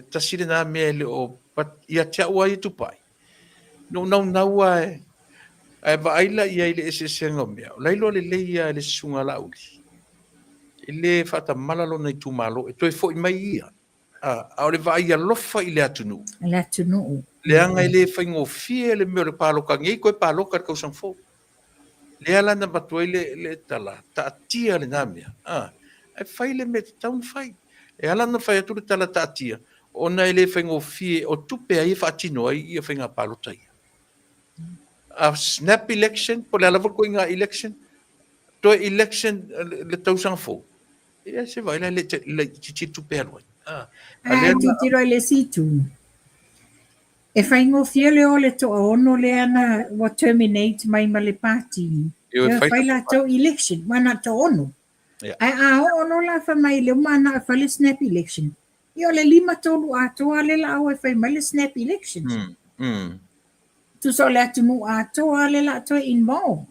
tasire na me le o pat ya tia wa tu pai. No wa ai ba ai la ia le ese sengo me. La ilo le ia le sunga la uli. Ile fata malalo nei tu malo e toi foi mai ia. A le vai ia lofa ile atunu. Le anga ile faingo fie le me le palo ka ngai ko palo ka ko san fo. Le ala na batoi le tala ta tia le namia. Ai fai le me town fai. E ala na fai tu le tala ta tia. Ona ile faingo fie o tupe ai fa tino ai ia fainga palo tai. A snap election po le ala ko inga election. To election le tau san fo. Ia se vai le chichitu perwa. Tiro le situ. E whaingo fiele o le toa ono le ana wa terminate mai ma le party. E whaila tau election, mana to ono. Ai a ono la wha mai le mana a whale snap election. Io le 5 tolu a toa le la au e whai mai le snap elections. Tu so le atu mu a toa le la toa involved.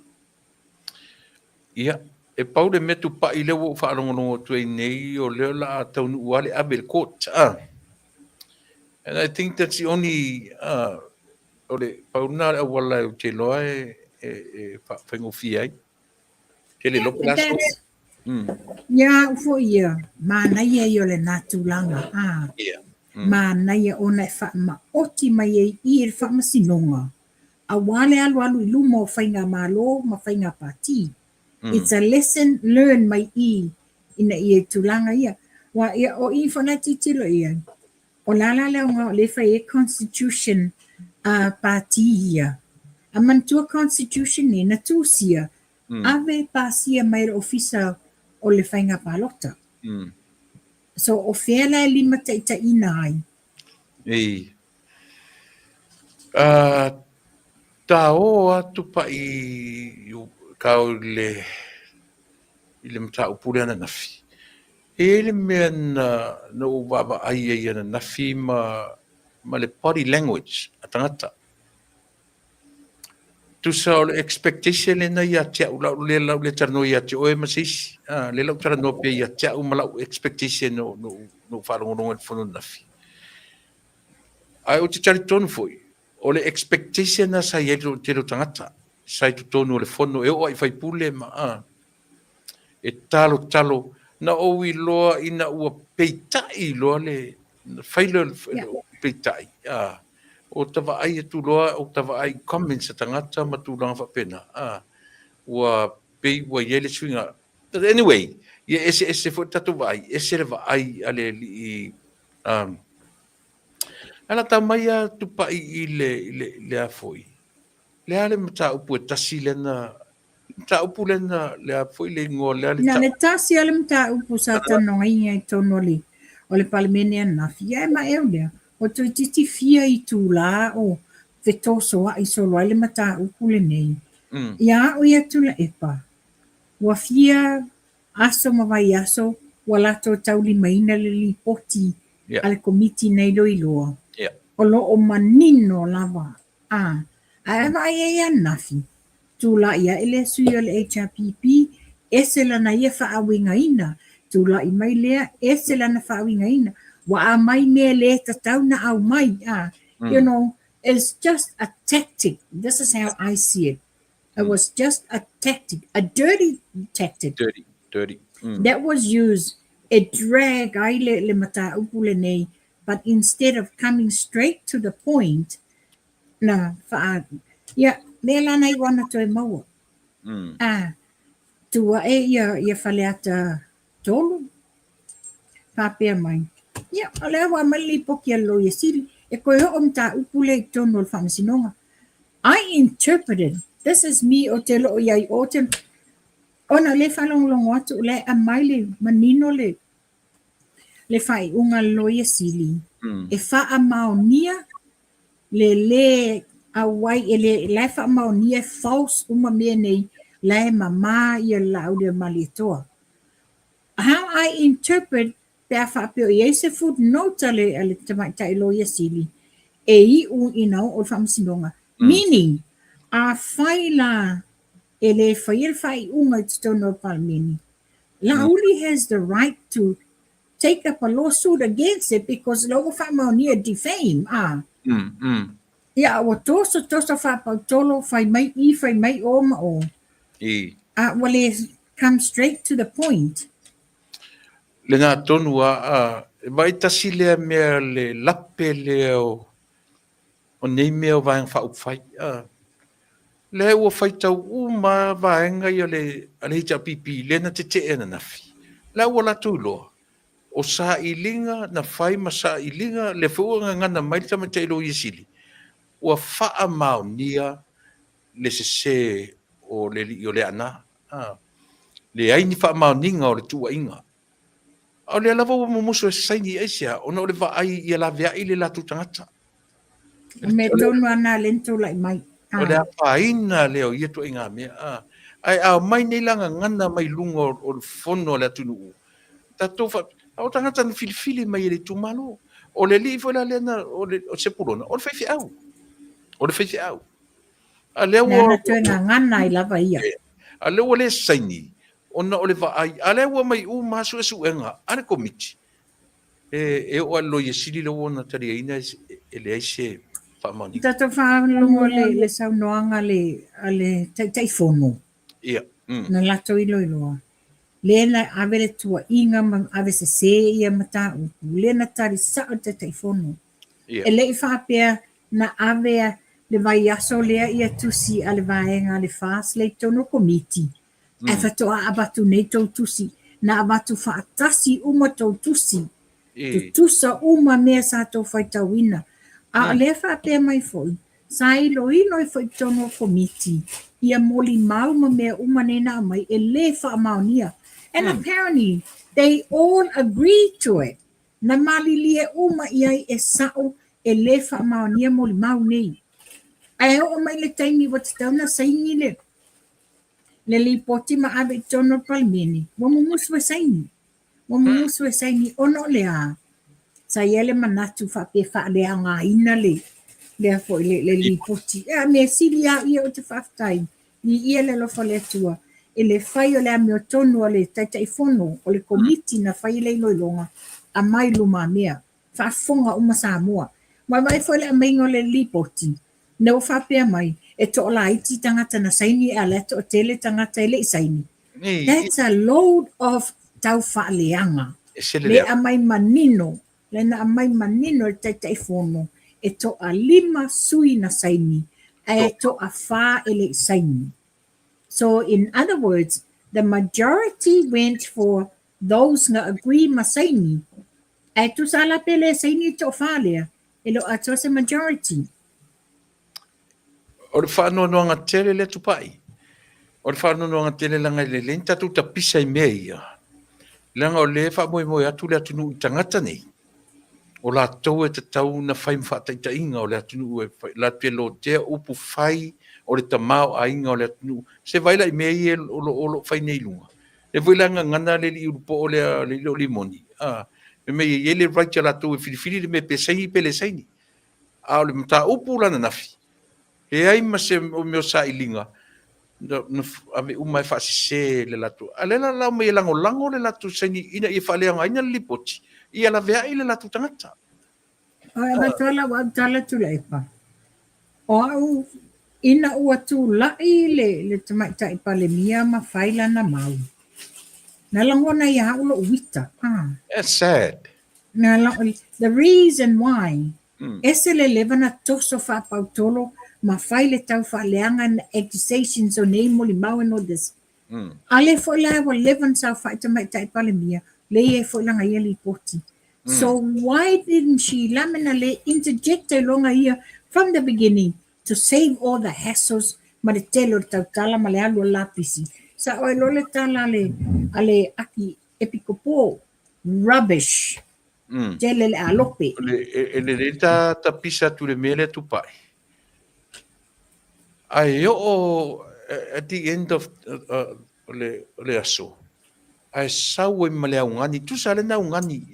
Ia. E pau le metu pa I lewo whaarongonongo tue nei o leo la taunu uale abel court. And I think that's the only o le pau na le awala o te loa e whaingo fiai. Te le lopo laso. Ia ufo ia, mana ia I o le natulanga. Mana ia ona e wha ma oti mai e I e wha masinonga. A wale alu I lumo whainga malo ma whainga pati. It's a lesson learned mai ina ia tulanga ia. Wa ia o I whana titilo ia. O lala leo ngā le whai constitution party ia. A mantua constitution ni na tūsia. Ave pasia mai le ofisa o le whainga palota. So o whela e lima ta ina ai. Ei. Tā o atu pa I kau le mta upure ana nafi. Ele mea na uwaba ai ai ana nafi ma le body language a tangata. Tu sa o le expectation le na ia tia ula le lau le tarno ia tia oe masisi. Le lau tarno pe ia tia umalau expectation no wharongononga le whono nafi. Ai o te tari tonu foi. O le expectation na sa ia te ro tangata. Sai tu tonu o le whono e o ai whai pule ma e talo na o I loa ina ua peitai loa le whailo peitai. O tawa ai tu loa o tawa ai comments tangata ma tu langa whapena. Ua pei ua iele swinga. But anyway, ia ese fo tatu vai, ese le vai ale li ala ta mai tu pa I le afoi. Le ale mata upu tasi lena mta upu lena le afoi le ngo le ale Na le tasi ale mta upu sa tano inga I tonoli o le palimene na fia e ma eulea. O tu titi fia I tu la o te toso a I solo ale mata upu le nei. Ia o ia tu la epa. Wa fia aso mawai aso wa lato tauli maina le li poti ale komiti nei lo iloa. O lo o manino lava. A eva ia nafi. Tu la ia ele sui o le HRPP ese la na ia whaawinga ina. Tu la I mai lea ese la na whaawinga ina. Wa a mai mea le tatau na au mai. You know, it's just a tactic. This is how I see it. It was just a tactic, a dirty tactic. Dirty. That was used. It drag ai le mata upule nei. But instead of coming straight to the point, na me lana I wana to e maua. Tua e ia whaleata tolu. Papea mai. O lea wa mali poki a lo ia siri. E koe ho mta upule I tono le whamasinonga. I interpreted, this is me o te lo iai o te, ona le whalonglongo atu le a mai le manino le whai unga lo ia sili. E wha a maonia le awai e le wha a maonia false uma mea nei le mama ia lau le malitoa. How I interpret pea wha peo i eise footnote ale tamaitai lo ia sili. E I un inau o whamsinonga. Meaning, a whaila e le whai unga I tono palmini. Lauli has the right to take up a lawsuit against it because logo whamaonia defame. Ia, o toso whapautolo whai mai o ma o. Wale come straight to the point. Le ngā tonu mai tasi lea mea le lape leo o nei mea o vaenga whauwhai. Le ua whaitau ma vaenga I ale hita pipi lena te te ena nafi. Le ua latu loa. O sa ilinga na whai ma sa ilinga le fuanga ngana mai tama te ilo isili. Ua wha maonia le se o le li o le ana. Le aini wha maoninga o le tua inga. O le lava ua mumusu e saini eisia. O na o le va ai I la vea I le latu tangata. Me tonu ana lento lai mai. O le apaina leo ia tu inga mea. Ai au mai nei langa ngana mai lunga o le fono le atunu. Tatou fa o tangata na filifili mai le tumalo. O le li fola lena o se pulona. O le feifi au. O le feifi au. A leo na tena ngana I lava ia. A leo le saini. Ona o le va ai. A leo mai masu e suenga. Ale komiti. E o alo ye sili lo ona tari ina e le aise whamani. Tata whaanongo le saunoanga le taifono. Ia. Na lato iloa. Lena ave le tua inga ave se ia mata lena tari sa te taifono. E le whapea na ave le vai aso lea ia tusi ale vaenga le fas le tono komiti. e whatoa abatu nei tau tusi, na abatu whaatasi uma tau tusi, tu tusa uma mea sa tau whaitawina. A le whapea mai foi, sa ilo ino i foi tono komiti, ia moli mau ma mea uma nena mai, e le whaamaunia. And apparently, they all agree to it. Na malilie uma iai e sao e le whaamaunia moli mau nei. Ai o mai le taimi wati tauna saini le li poti ma abe tono palmini. Wa mumuswe saini. Wa mumuswe saini ono le a. Sa yele manatu whape wha le anga ina le. Le fo le li poti. E me sili a ia o te whaftai. Ni ia le lofa le tua. E le whai o le ame o tonu o le taitai fono. O le komiti na whai le iloilonga. A mai luma mea. Whafonga uma Samoa. Mai fo le amaingo le li poti. Na o whapea mai, e to la iti tangata na saini a leto o tele tangata ele i saini. That's a load of tau whaaleanga. Le amai manino, le na amai manino e taitai fono, e to a lima sui na saini, e to a wha ele i saini. So in other words, the majority went for those nga agree ma saini, e tu sala pele saini to whalea, e lo ato se majority. O le whaanoanoanga tele le tupai. O le whaanoanoanga tele langa le le tatu ta pisa I mea ia. Langa o le whaamoe atu le atunu I tangata nei. O la tau e te tau na whai mwhataita inga o le atunu e la pelo te upu whai o le tamao a inga o le atunu. Se vaila I mea ia o lo whai nei lunga. Le vailanga ngana le li urupo o le limoni. Me mea ia le raita la tau e filifili le me pe saini pe le saini. A o le mta upu lana nafi. E ai ma se o meo sa ilinga. Ave umai whaasise le latu. A lela lau me lango le latu saini ina I whaaleanga ina lipoti. Ia la vea I le latu tangata. O e matala wa tala tu leipa. O au ina ua tu lai le tamaita I pale mia ma whaila na mau. Na langona I haulo uwita. That's sad. The reason why ese le levana toso whapautolo ma whaile tau whaaleanga na accusations o nei moli mau and all this. Ale whaila wa levan sa whaita mai tai pale mia, le e whailanga ia li poti. So why didn't she lamina le interject longa ia from the beginning to save all the hassles ma le telo tau tala ma le alu lapisi. Sa oe lo le tala ale aki epikopo rubbish. Tele le alope. Le ta pisa tu le mele tu pai. Ai o at the end of le aso. Ai sau e male ungani tu sale na ungani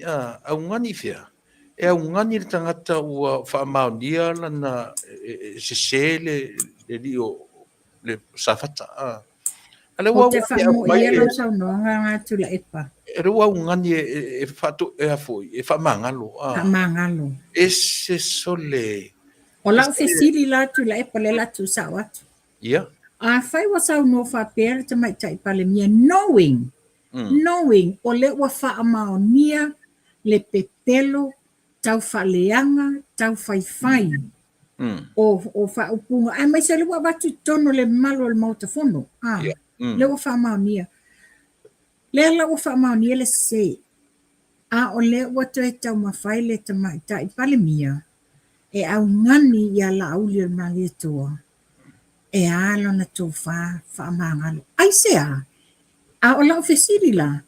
ungani fia. E ungani le tangata ua whaamaunia lana se le dio le safata. Ale O te whaamo ia lau sau noanga ngā tula epa. E rua ungani e whatu e hafoi, e whamangalo. Whamangalo. E se sole. O lau whesiri la tula epa le la tu sau atu. Ia. A whai wa sau no whapera te mai tai pale mia, knowing o le wa whaamao nia, le pepelo, tau whaleanga, tau whaiwhai. O whaupunga. Ai mai se le wa watu tono le malo le mautafono. Le wa whaamao nia. Le la wa whaamao nia le se. A o le wa toe tau mawhai le te mai tai pale mia. E au ngani ia la auli o mangi toa. E alo na tō whaamangalo. Ai se a o lau whesiri la.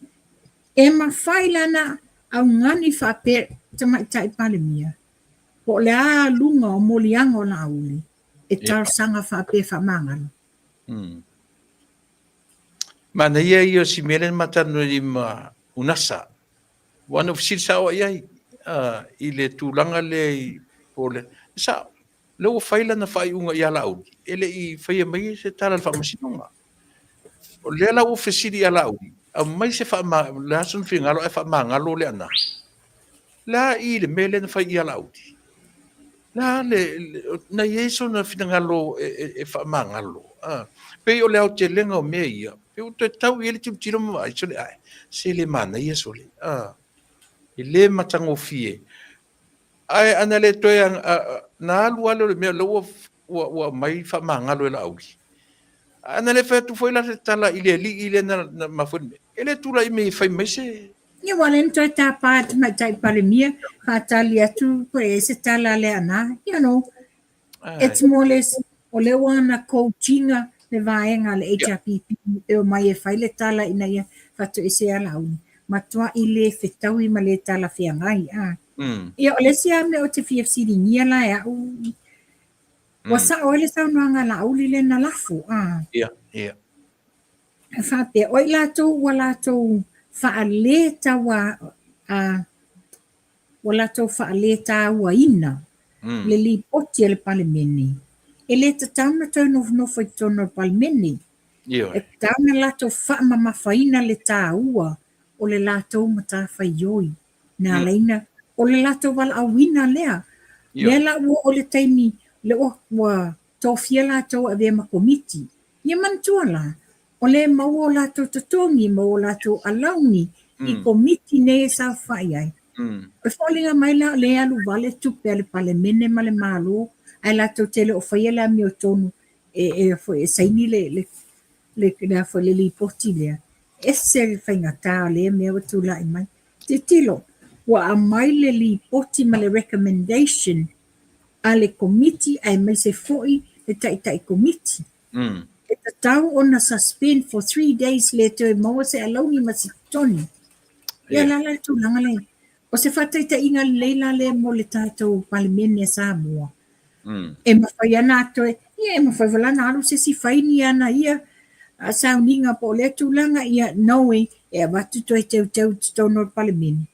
E mawhai lana au ngani whape te mai tai pale mia. Po le a lunga o molianga o la auli. E tau sanga whape whaamangalo. Mana ia si mele matanu I ma unasa. Wana fsil sawa iai. I le tūlanga le pole. Sa, leo whaila na whai unga ia laudi. Ele I whaia mai se tala whamasinonga. O lea lau whesiri ia laudi. A mai se whamangalo, le hasun whingalo e whamangalo le ana. La I le mele na whai ia laudi. La na yeso na whinangalo e whamangalo. Pei o leo te lenga o mea ia. Pei o te tau I ele tiro mai. So le ai. Se le mana ia so le. I le matango fie. Ai ana le toe na alu le mea lo wa mai whamangalo e la auli. ana le fa tu foi la tala ile na mafun ele tu la me fai mai se Ia walen toi tā pāt mai tai palemia, ka tali atu ko e se tala le ana. You know, it's more or less o le wana coachinga le vaenga le HRPP e o mai e whai le tala ina ia whatu e se ala uni. Matua i le whetau i ma le tala whiangai. Ia o le sia me o te FFC di ngia la e au. Wasa o le sau nuanga la auli le na lafu. Ia, ia. Whapea, o i latou whaaleta wa latou whaaleta wa ina le li poti e le palemene. E le tatauna tau nofo i tono palemene. E tauna latou whaamamafaina le tā ua o le latou mata whaioi. Nā leina, o le latou wala awina lea. Lea la ua o le taimi le wa tofia latou a vea makomiti. Ia mantua la. O le maua o latou tatongi, maua o latou alauni, i komiti ne sa whai ai. O whalinga mai la le alu wale tupe ale palemene ma le malo, ai latou tele o whaia la mi o tonu, e saini le li poti lea. E se whaingata le mea watu la i mai. Te tilo, wa a mai le li poti ma le recommendation a le komiti ai mai se foi le tai komiti. E tau ona suspend for 3 days later mo se alauni masitoni. Ia la tu langa le. O se fatai ta inga leila le mo le tatou palemene sa moa. E mawhai ana atoe, ia e mawhai wala na alu se si whaini ana ia a sauninga po le tu langa ia noe e a watu toi teu tono palemene.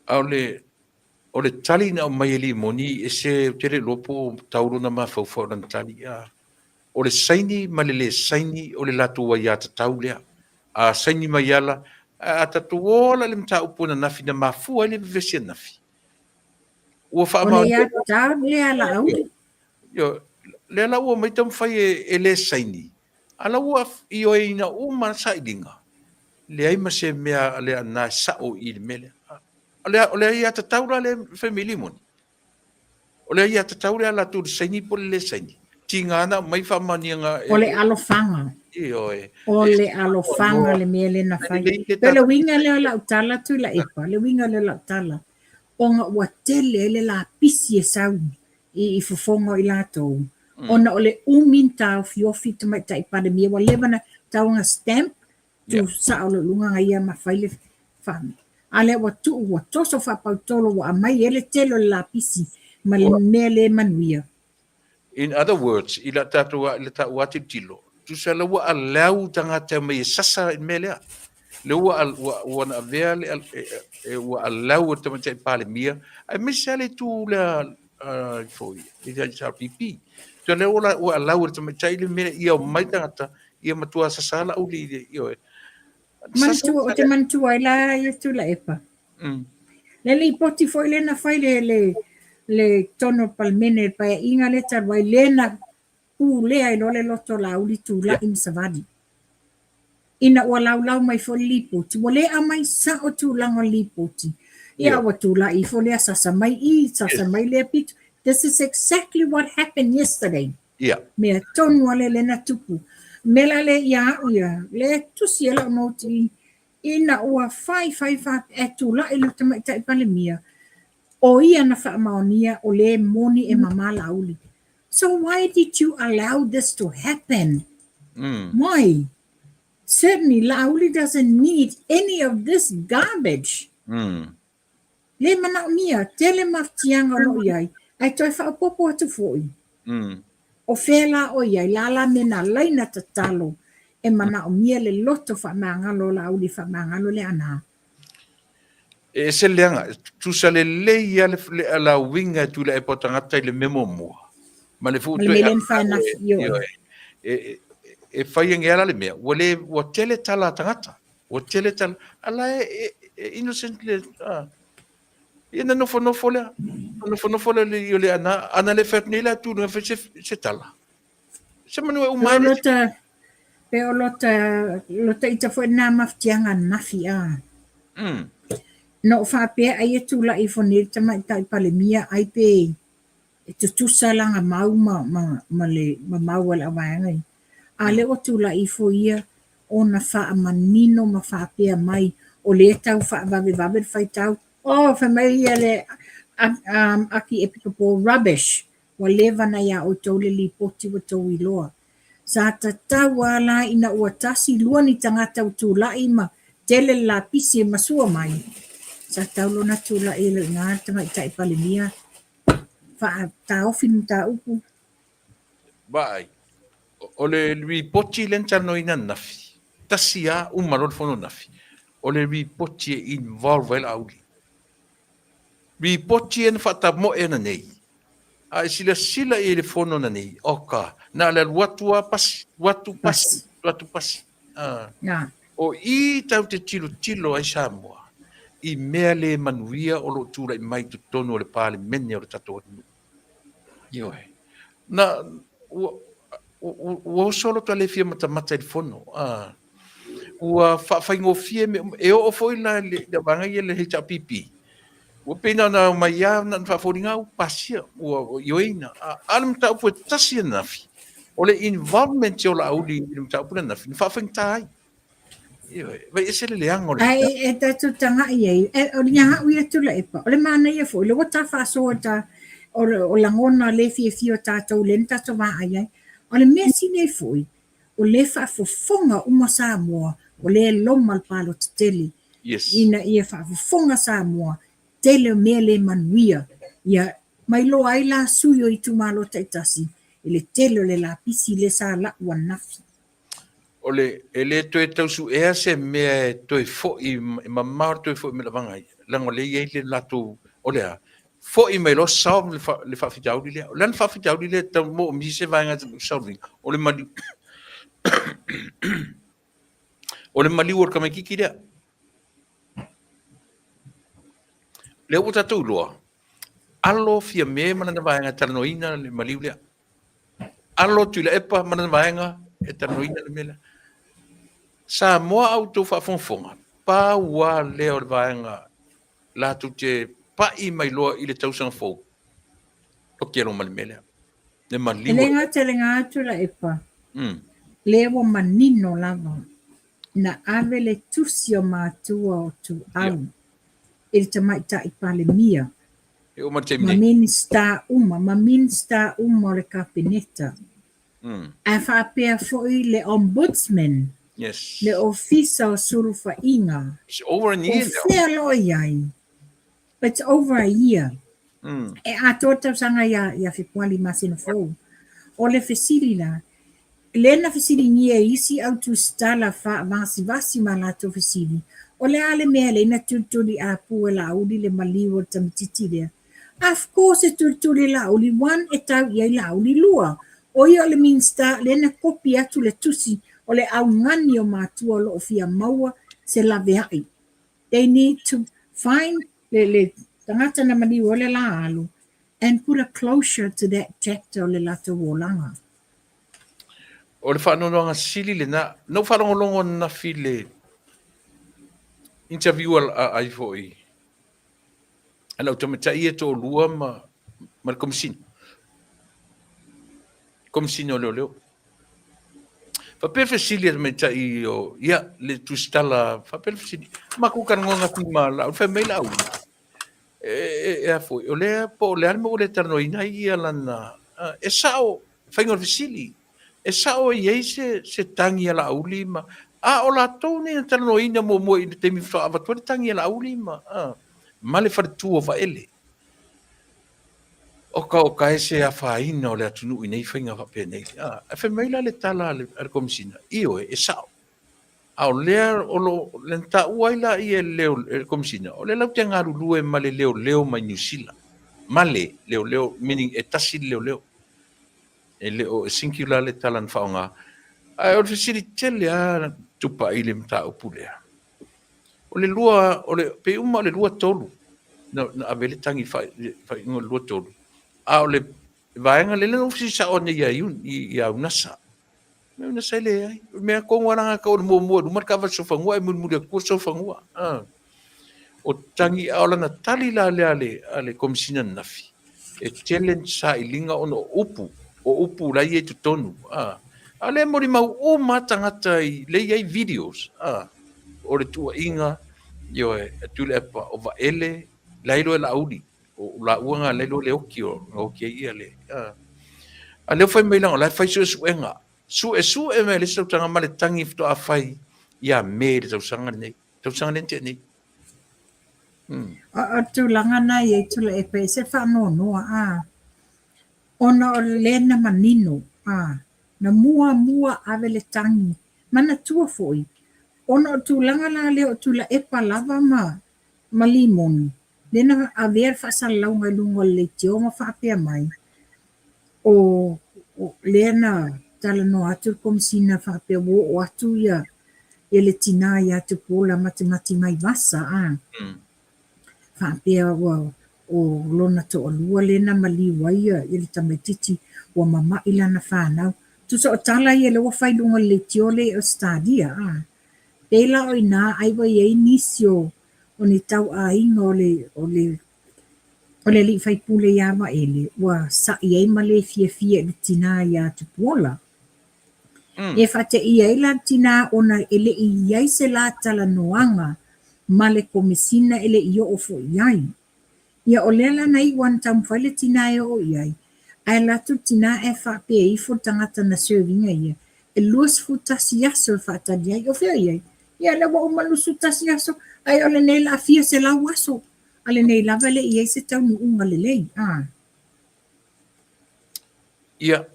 O le tali na o mai li moni e se tere lopo tauro na mawhau na tali ia. O le saini ma le saini o le latu wa ia tatau lea. A saini mai ala, a tatu ola le mta upuna nafi na mafua le vivesi nafi. Ua wha O le ia tatau lea la au. Yo, le ala ua mai tam whai e le saini. Ala ua i o e ina uma sa ilinga. Le aima se mea le ana sao i le mele. O le ia tatau la le family moni. O le ia tatau le ala tu saini po le saini. Tingana mai famanianga o le alofanga e o le alofanga le mele na fai pele winga le la utala tu la epa le winga le la utala o nga watele le la pisi e sau i fofongo i lato ona o le uminta o fiofi te mai tai pade mia wa levana taunga stamp tu sa o le lunga ia ma fai le fami ale wa tu wa toso fa pautolo wa mai ele telo la pisi ma le mele manuia. In other words, ila tatua ila ta wati tilo. Tu sa la wa alau tanga te mai sasa melea. Le wa na avea le wa alau te mai pale mia. Ai misale tu la foi. Ila sa pipi. Tu le wa alau te mai le mele ia mai tanga ia matua sasa la uli io. Mantua o te mantua ila ia tu la epa. Le li poti foi le na fai le tono palmene pa inga le tarwai lena u lea ilo le loto la uli tu la in savadi. Ina ua lau mai fo lipoti. Wa lea mai sa o tu lango lipoti. Ia wa tu la i fo lea sasa mai le pitu. This is exactly what happened yesterday. Yeah. Mea tonu ale lena tupu. Mela le ia le tusi ela moti. Ina ua fai e tu la ilo te mai tai palemia. O ia na whaamaonia o le moni e mama lauli. So why did you allow this to happen? Why? Certainly lauli doesn't need any of this garbage. Le manaonia, tele maftianga no iai. Ai toi whaapopo atu foi. O whela o iai, lala mena laina tatalo. E manaonia le loto whaamangalo lauli whaamangalo le ana. E se leanga, tu sa le ia le ala winga tu le e potangata le memo mua. Ma le futu e fai ngela le mea. Wa tele tala tangata. Wa tele tala. Ala innocent le. Ina nofo le. Nofo le le ana le fet nila tu no fe se tala. Se manu e umai. Pe o lota ita foi na maftianga nafia. No whapea ai e tula i whanere ta mai tai palemia ai pe e te tusa langa mau ma mau ala waangai. A le o tula I fo ia o na wha manino ma wha pia mai o le tau wha vawe whai tau. O, wha mai ia le aki epikapo rubbish. Wa lewa na ia o tau le li poti wa tau iloa. Sa ta tau ala ina ua tasi lua ni tangata o tula ima tele la pisi e masua mai. Sa tau lona tula e le ngā tanga I tai pale mia. Wha ta ofinu ta upu. Vai. O le ripoti len tano ina nafi. Tasia umaro fono nafi. O le ripoti e involve el auli. Ripoti en fata mo e na nei. A sila e le fono na nei. Oka. Na le watua pasi. Watu pasi. Ya. O I tau te tilo ai Samoa. I mea le manuia o lo tūra I mai tu tonu o le pāle mene o le tato o nu. Ioe. Na, ua solo ta le fia mata I fono. Ua whaingo fia me, e o foi na le wanga I le hecha pipi. Ua pena na mai ia na whawhoringa u pasia. Ua ioeina. Alam ta upo tasia nafi. O le involvement o la auli I ta upo nafi. Whawhaing tai. Vai ese le leang o le. Ai e tatu tanga I ei. O le ngaha ui atu la epa. O le mana ia fo. Le wata whaso ta o langona le fia tātou le ntato wā ai ai. O le mea sine foi. O le whaafofonga uma Samoa. O le loma al palo te tele. Yes. Ina ia whaafofonga Samoa. Tele mea le manuia. Ia mai lo ai la suyo I tu malo taitasi. Ele tele o le la pisi le sa la ua nafi. Ole ele to tausu e se me to fo I mamar to fo me la vangai lango le ye le lato ole a fo I me lo sa le fa fi jaudi le lan fa fi jaudi le ta mo mi se vanga solving ole mali ole mali wor kama kiki le le o tatu lo allo fi me mana na vanga tarnoina le mali le allo tu le epa mana na vanga e tarnoina le mela sa moa auto fa fonfonga pa wa leo vaenga la tu te pa I mai loa I le tausan fo o kero malmele le mali Ele ngā atu la epa. Lewa manino lava. Na ave le tusi o mātua o tu au. Ele te maita I pale mia. e o Ma matemne minsta uma o le kapineta. A whaapea foi le ombudsman. yes Le ofisa o surufa inga. it's over in O here whea loi ai. It's over a year. E a tōtau sanga ia whipuali masina fōu. O le fesiri la. Lena fesiri ngia isi au tu stala wha vasi ma la tō fesiri. O le ale mea le ina tutuli a pua la auli le maliwa tamititi lea. Of course e tutuli la auli one e tau iai la auli lua. O ia le minsta lena kopi atu le tusi o le au ngani o mātua lo o fia maua se la veai. They need to find le tangata na maliwa le la alu and put a closure to that chapter o le lato wolanga. o le whanonga sili le na no whanongolongo na file interview ai fo I ala utamata ia to lua ma komisin o leo fa perfecili me tai o ia le tu stala fa perfecili ma ku kan ngonga ti mala fa me la e a foi o le po le almo le ternoina ia lana e sao fa ngor facili e sao ia se tangi ala ulima a o la tone ternoina mo I te mi fa va to tangi ala ulima ma le fa tu o va ele o ka ese a faina o le atunu I nei whainga whape nei. A whameila le tala le komisina. Io e sao. Ao lea o lo lenta uaila I e leo le komisina. O le lau te ngaru lue ma le leo mai New Zealand. Ma le leo, meaning e tasi leo. E leo e singular le tala na whaonga. A o le fisiri tele a tupa I le mta upulea. O le lua, pe uma o le lua tolu. Na avele tangi whai ingo lua tolu. A o le vaenga le no fisi sa o ia ia unasa. Me unasa le ai. Me ko ngwana ka o mo du marka va so fangua e mu le ko so fangua. O tangi a na tali la ale komisina nafi. E challenge sa I linga ono upu. O upu la I tu tonu. Ale mo mau o matangata I le ai videos. O le tua inga yo e tule pa o va ele lailo la audi o la uanga lailo le okio o ke ia le. Ale fai mai lang la fai su enga. Su e me le so tanga male tangi fto a fai ia me le so sanga nei. So sanga nei nei. O tūlanga nei e tula e pe se whanau noa ona o lena manino na mua avele tangi mana tua foi ona o tūlanga la le o tula e palava ma limoni lena a ver whasalau ngai lunga le teo ma whapea mai o lena tala no atu komsina whapea o atu ia ele tina ia tu pola mati mai vasa whapea o lona to o lua lena maliwaia ili tamaititi wa mama ilana whanau. Tu so o tala i ele wa whailunga le tiole o stadia. Pela o ina aiwa iei nisio o ni tau a inga o le li whaipule iawa ele wa sa iei male fia le tina ia tu pola. E whate iei la tina ona ele iei se la tala noanga male komisina ele iyo o fo iai. Ia o lela nei wan tam whaile tina e o iai. Ai latu tina e whape e ifo tangata na servinga ia. E luas futasi aso e whaatadi ai o whia iai. Ia lewa o malusu tasi aso. Ai ole nei la fia se lau aso. Ale nei la vele iai se tau ni unga le lei. Ia.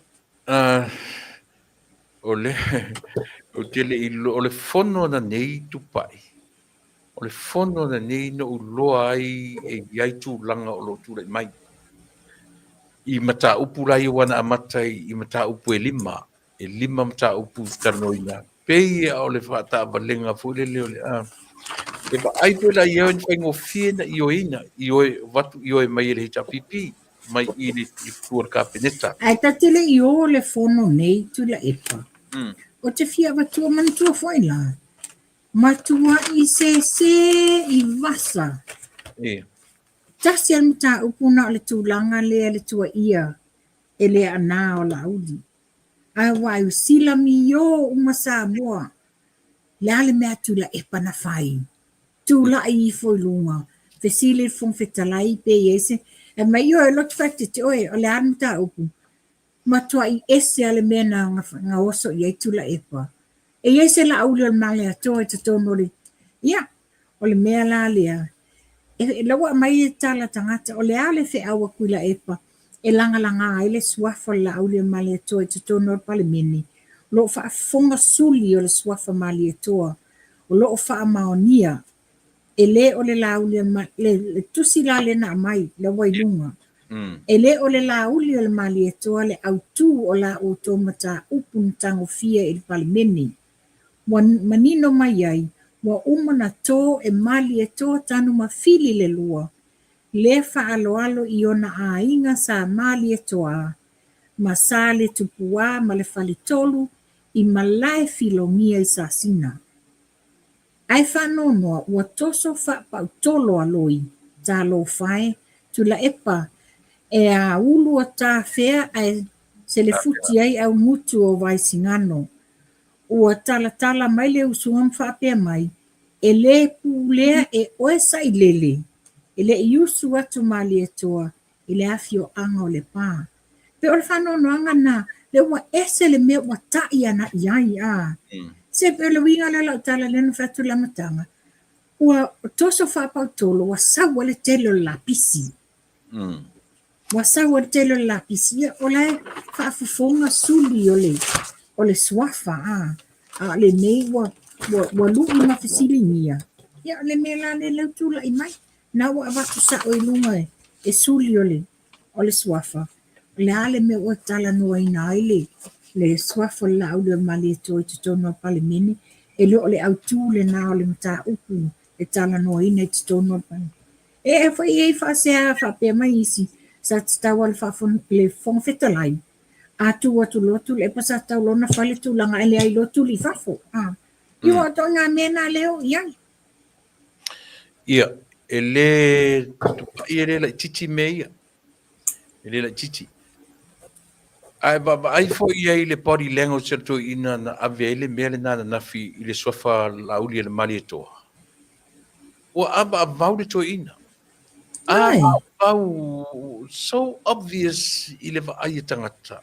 O tele o le fono na nei tupai. O le fono na nei no uloa ai e iai tu langa o lo tu le mai. I mata upu lai wana amatai I mata upu e lima mata upu tanoina. Pei o le whata valenga fule leo le e ba ai pela iau ni whaingo fiena I oina I oe watu I oe mai ele hita pipi mai I le fuar ka peneta. Ai tatele I o le fono nei tu la epa. O te fia watua mantua foi la. Matua I se I vasa. Tasi al mta upuna o le tūlanga le tua ia e le ana o la audi. Ai wai usila mi yo umasa moa. Le ale mea tula e pana fai. Tula I foi lunga. Fesile fong fetalai pe yese. E mai yo e lot fakti te oe o le ale mta upu. Matua I ese ale mea na nga oso I tula e pa. E yese la auli al male atoa e te tono le. Ia, o le mea la lea. E lawa mai e tala tangata o le ale fe awa kuila epa e langa ele swafa la aule mali to e tono pale mini lo fa fonga suli o le swafa mali to o lo fa maonia e le o le laule le tusi la le na mai le wailunga e le o le laule o le mali to le autu o la automata upun tango fia il pale mini manino mai ai wa umana to e mali e to tanu mafili le lua. Le alo I ona a inga sa mali e toa. Ma sa le tupua ma le falitolu I malai filomia I sa sina. Ai whanonoa ua toso whapau tolo aloi. Ta lo fai tu la epa e a ulu o ta fea ai se le futi ai au mutu o vai singano. Ua tala mai le usuam whapea mai. E le pulea e oesa I lele. E le iusu atu mali e toa. E le afio anga o le pā. Pe o le whanono anga na le ua ese le mea ua tai ana iai Se pe le winga le lau tala le whatu la matanga. Ua toso whapau tolo ua sawa le telo la pisi. Ua sawa le telo la pisi. Ia o le whaafufonga suli o le swafa a le mei ua lui mawhisili nia. Ia le mea la le lau tula I mai. Na wa watu sa o ilunga e suli o le swafa. Le ale me o tala noa ina aile le swafa la au le mali e toi te tono pale mini e le o le au tū le na o le mta upu e tala noa ina te tono pale. E fai e fa sea fa pe mai isi sa te tawa le fong fetalai. A tu watu lotu le pasa tau lona fale tu langa ele ai lotu li fafo. Iwa to ngā mena leo iai. Ia. Ele tupai ele la chichi meia ele la chichi Ai ai fo ia i le pori lengo se to ina na avele mele na fi i le sofa lauli le mali to. O aba vaude to ina. Ai. Au so obvious i le ai tangata.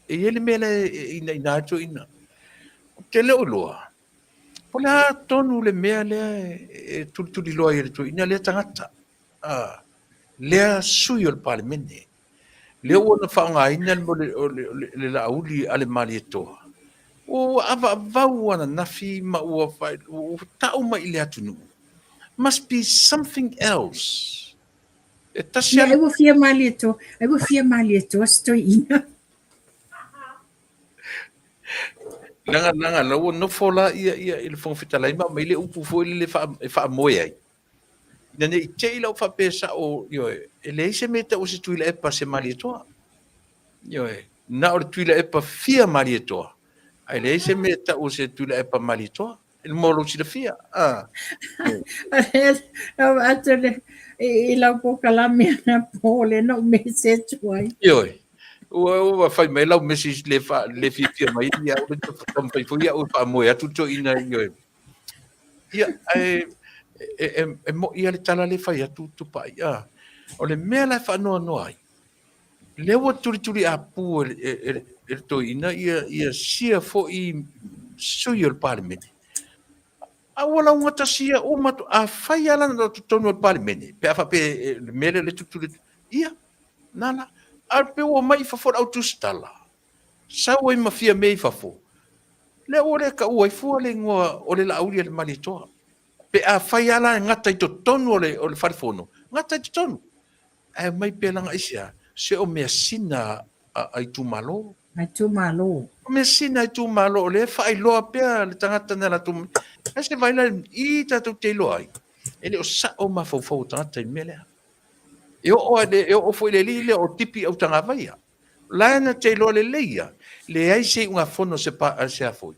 E ele mele ina to ina. Te le oloa. Pola tonu le mea le e tuli loa i le to ina le tangata. Lea sui o le palemene. Le ona whaanga ina le lauli ale mali e toa. O ava vau ana nafi ma ua whai, o tau ma i le atunu. Must be something else. E tasi Ia, ala, ai wa fia mali e to sto ina. langa, no fola ia il fong fitalai ma le upu fo le fa moe ai. Ina ne i te ila fa pesa o, yo, e le se meta o se tuila e pa se mali e toa. Yo, na o le tuila e pa fia mali e toa. Ai le se meta o se tuila e pa mali e toa. Il molo si le fia. Ato le i lau po kalame ana po le no me se tuai. Yo, o fai mai lau message le fia mai ia o le tampai fo ia o fa mo ia tuto ina yo. Ia mo ia le tala le fai atu tu pa ia. O le mea la fa no ai. Le o turi a pu to ina ia sia fo I sui o parliament. A wala unga tasia o matu a fai ala no tonu o parliament. Pe a fa pe mele le tutu ia. Nala. Ar pe o mai fa for autu stala. Sa o ma fia mei fa fo. Le o le ka o fu le ngoa o le lauri le mali toa. Pe a fai ala ngata I to tonu o le farfono. Ngata I to tonu. E mai pe langa isia. Se o mea sina ai tu malo. Ai tu malo. O mea sina ai tu malo. Le fai loa pea le tangata nela tu. E se vai la I tatu te loa ai. Ele o sa o ma fau tangata I melea. E o foi le lile o tipi au tanga vaia. Laina te lo le leia. Le ai se unga fono se a foi.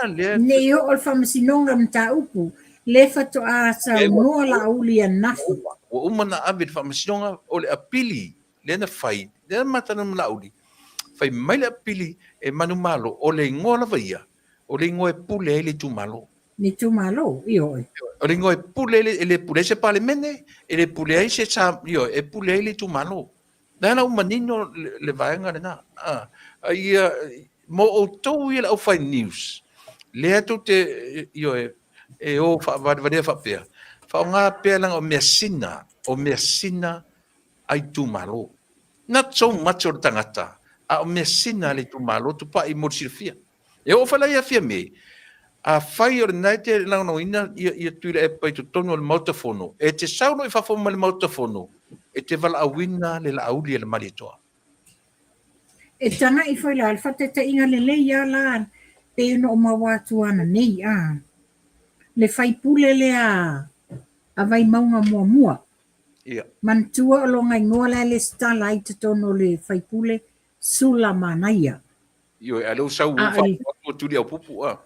Le Ne yo ol famasinonga mta upu. Le fato a sa noa la uli a nafi. o uma na avid fa masinonga o le apili. Le na fai. Le matana mla uli. Fai mai le apili e manu malo o le ngola vaia. O le ngoe pule ele tu malo. Ni tu malo, io. O le ngoe pule ele pule se pale mene. Ele pule ai se sa, io, e pule ele tu malo. Dana umanino le vaenga le na. Ia, mo o tau ia au fai news. Le atu te, io, e o vadea fa pea. Fa ngā pea langa o mea sina ai tu malo. Not so much o tangata. A o mea sina le tu malo tu pa I morsirfia. E o fala ia fia me. A fai o nei te langa no ina ia tuira e pai tu tono le mautafono. E te sauno I fafoma le mautafono. E te vala awina le la auli le malitoa. E tanga I foi la alfa te te inga le leia la. Pe no o mawatu ana nei a. Le fai pule le a vai maunga mua. Ia. Mantua o longa ingoa le stala I te tono le fai pule sula manaia. Io e alo sau o tuli au pupu a.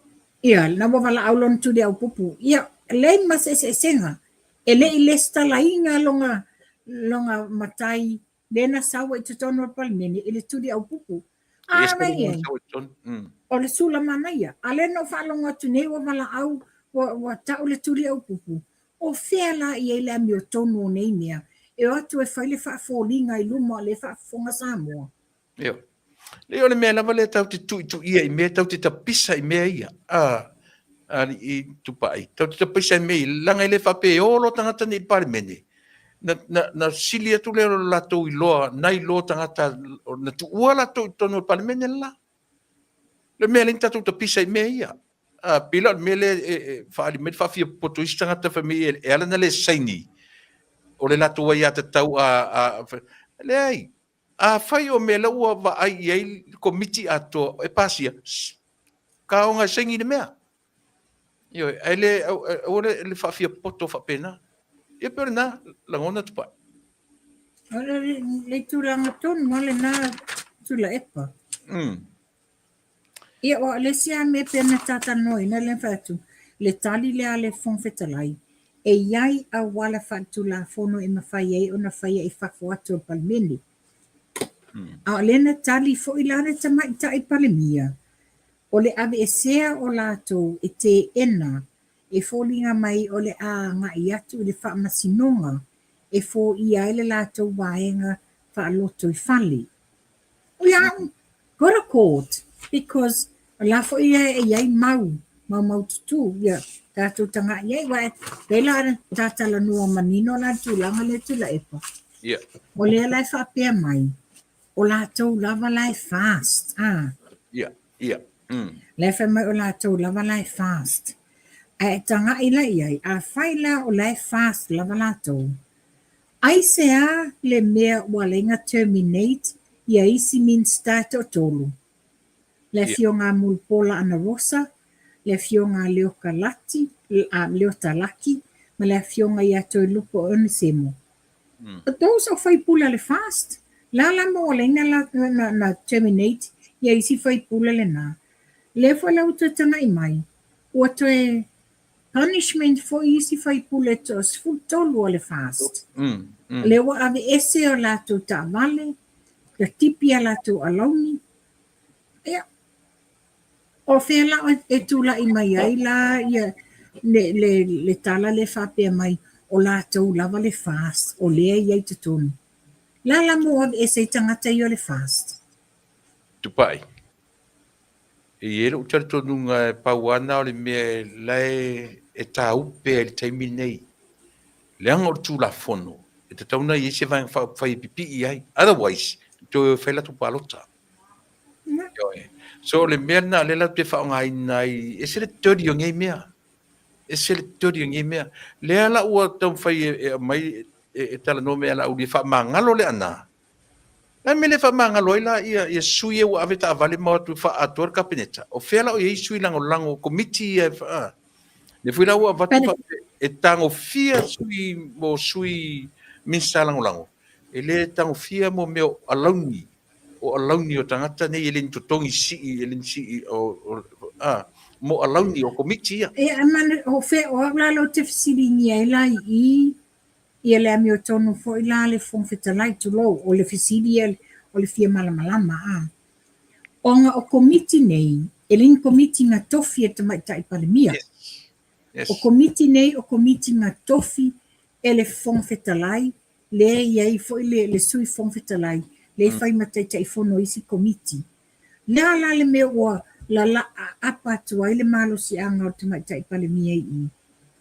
Ia, na wawala aulon tu au pupu. Ia, le mas senga. Ele I le stala inga longa matai. Lena sawa I te tono o palmeni. Ele tu au pupu. Rai o le sula manaia. Ale no whalonga tu ne wawala au wa tau le tuli au pupu. O whela I ele ami o tono o nei mea. E o atu e whaile whaafolinga I luma le whaafonga Samoa. Ia. Le o le mea lava le tau te tu ia I mea tau te tapisa I mea ia. I tupai. Tau te tapisa I mea langa I le whape olo tangata ni parimene. Na sili atu le lato I loa, nai loa tangata, na tu ua lato I tono parimene la. Le mea ling tatu tapisa I mea ia. Pila me le faali me fafia poto istangata famia e ala na le saini o le lato ia te tau le ai a fai o me la ua va ai ai komiti ato e pasia ka onga sengi le mea io ele o le fafia poto fa pena e perna la ngona tupa Le tulanga ton mole na tula epa. Ia o le sia me pena tata noi na le fatu. Le tali le ale fon fetalai. E iai a wala fatu la fono e mawhai e o na whai e whako atu o palmeni. A lena tali fo ilana tamaitaʻi palemia. O le ave esea o lātou e te ena, e fōlinga mai o le ngai atu i le whaamasinoga, e fō ia ele lātou waenga whaaloto I whali. O iau, go to court, because la fo ia e iai mau tutu, ia, tātou tanga iai, wa pela ana tātala nua manino la tūlanga le tula epa. Yeah. O lea lai whaapea mai, o lātou lava lai fast, Yeah. Yeah. Le whai mai o lātou lava lai fast. A tanga ila iai, a whaila o lai fast lava lātou. Ai sea le mea walenga terminate, ia isi min start o tolu. Le fio ngā mulpola ana rosa, le fio ngā leoka lati, leota laki, ma le fio ngā ia toi lupo o semo. But those o whai pula le fast. La mo walenga na terminate, ia isi whai pula le nā. Le whalau te tanga I mai, ua toe punishment fo isi whai pule to sfu tolu o le fast. Le wa ave ese o lātou ta vale, le tipi a lātou alauni. Ia, o whela e tula I mai ai la, ia, le tala le whapea mai o lātou lava le fast, o lea iai te tonu. La mo ave ese tangata I o le fast. Tupai. E ero utara tonunga pauana o le mea lai e tā upe e le taimi nei. Le anga o tū la fono. E te tauna I ese whai pipi I ai. Otherwise, to whaila tu palota. So le mea na le lau te whaonga nai, e se le tōri o ngai mea. E se le tōri o ngai mea. Le ala ua tau whai mai e tala no mea la uli wha mangalo le ana. Na mele fa manga loila ia sui e wa aveta avale mo tu fa ator kabineta. O fela o ia sui lango committee e fa. Ne foi la wa vatu fa e tango fia sui mo sui minsta lango. Ele tango fia mo meu alauni. O alauni o tangata ne ele totongi si o mo alauni o committee. E amane o fe o lalo te fisiringi ai lai ia le ami o tonu fo ila le fong fetalai tu lo o le fisidi o le fia malama o nga o komiti nei e lin komiti nga tofi e tamaitai palemia o komiti nei o komiti nga tofi e le fong fetalai le iai fo le sui fong fetalai le fai mataitai fono isi komiti le ala le me ua la apa tua ile malo si anga o tamaitai palemia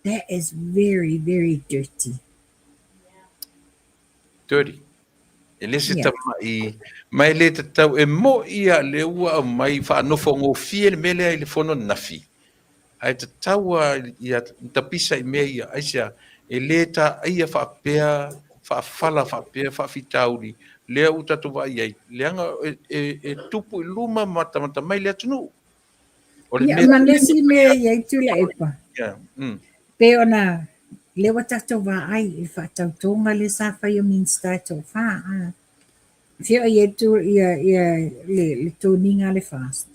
that is very very dirty. Dirty. E le se tama I mai le te tau e mo ia le ua mai wha anofo ngō fie le mele ai le fono nafi. Ai te taua ia tapisa I mea ia aisia e le ta ia wha apea, wha fala wha apea, wha fitauri, lea utatu wa iai. Leanga e tupu I luma mata mai lea tunu. Ia manesi mea iai tula epa. Pe ona lewa tato wa ai I wha tonga le sa whai o minsta to wha Fia ia tu ia le toninga le fast.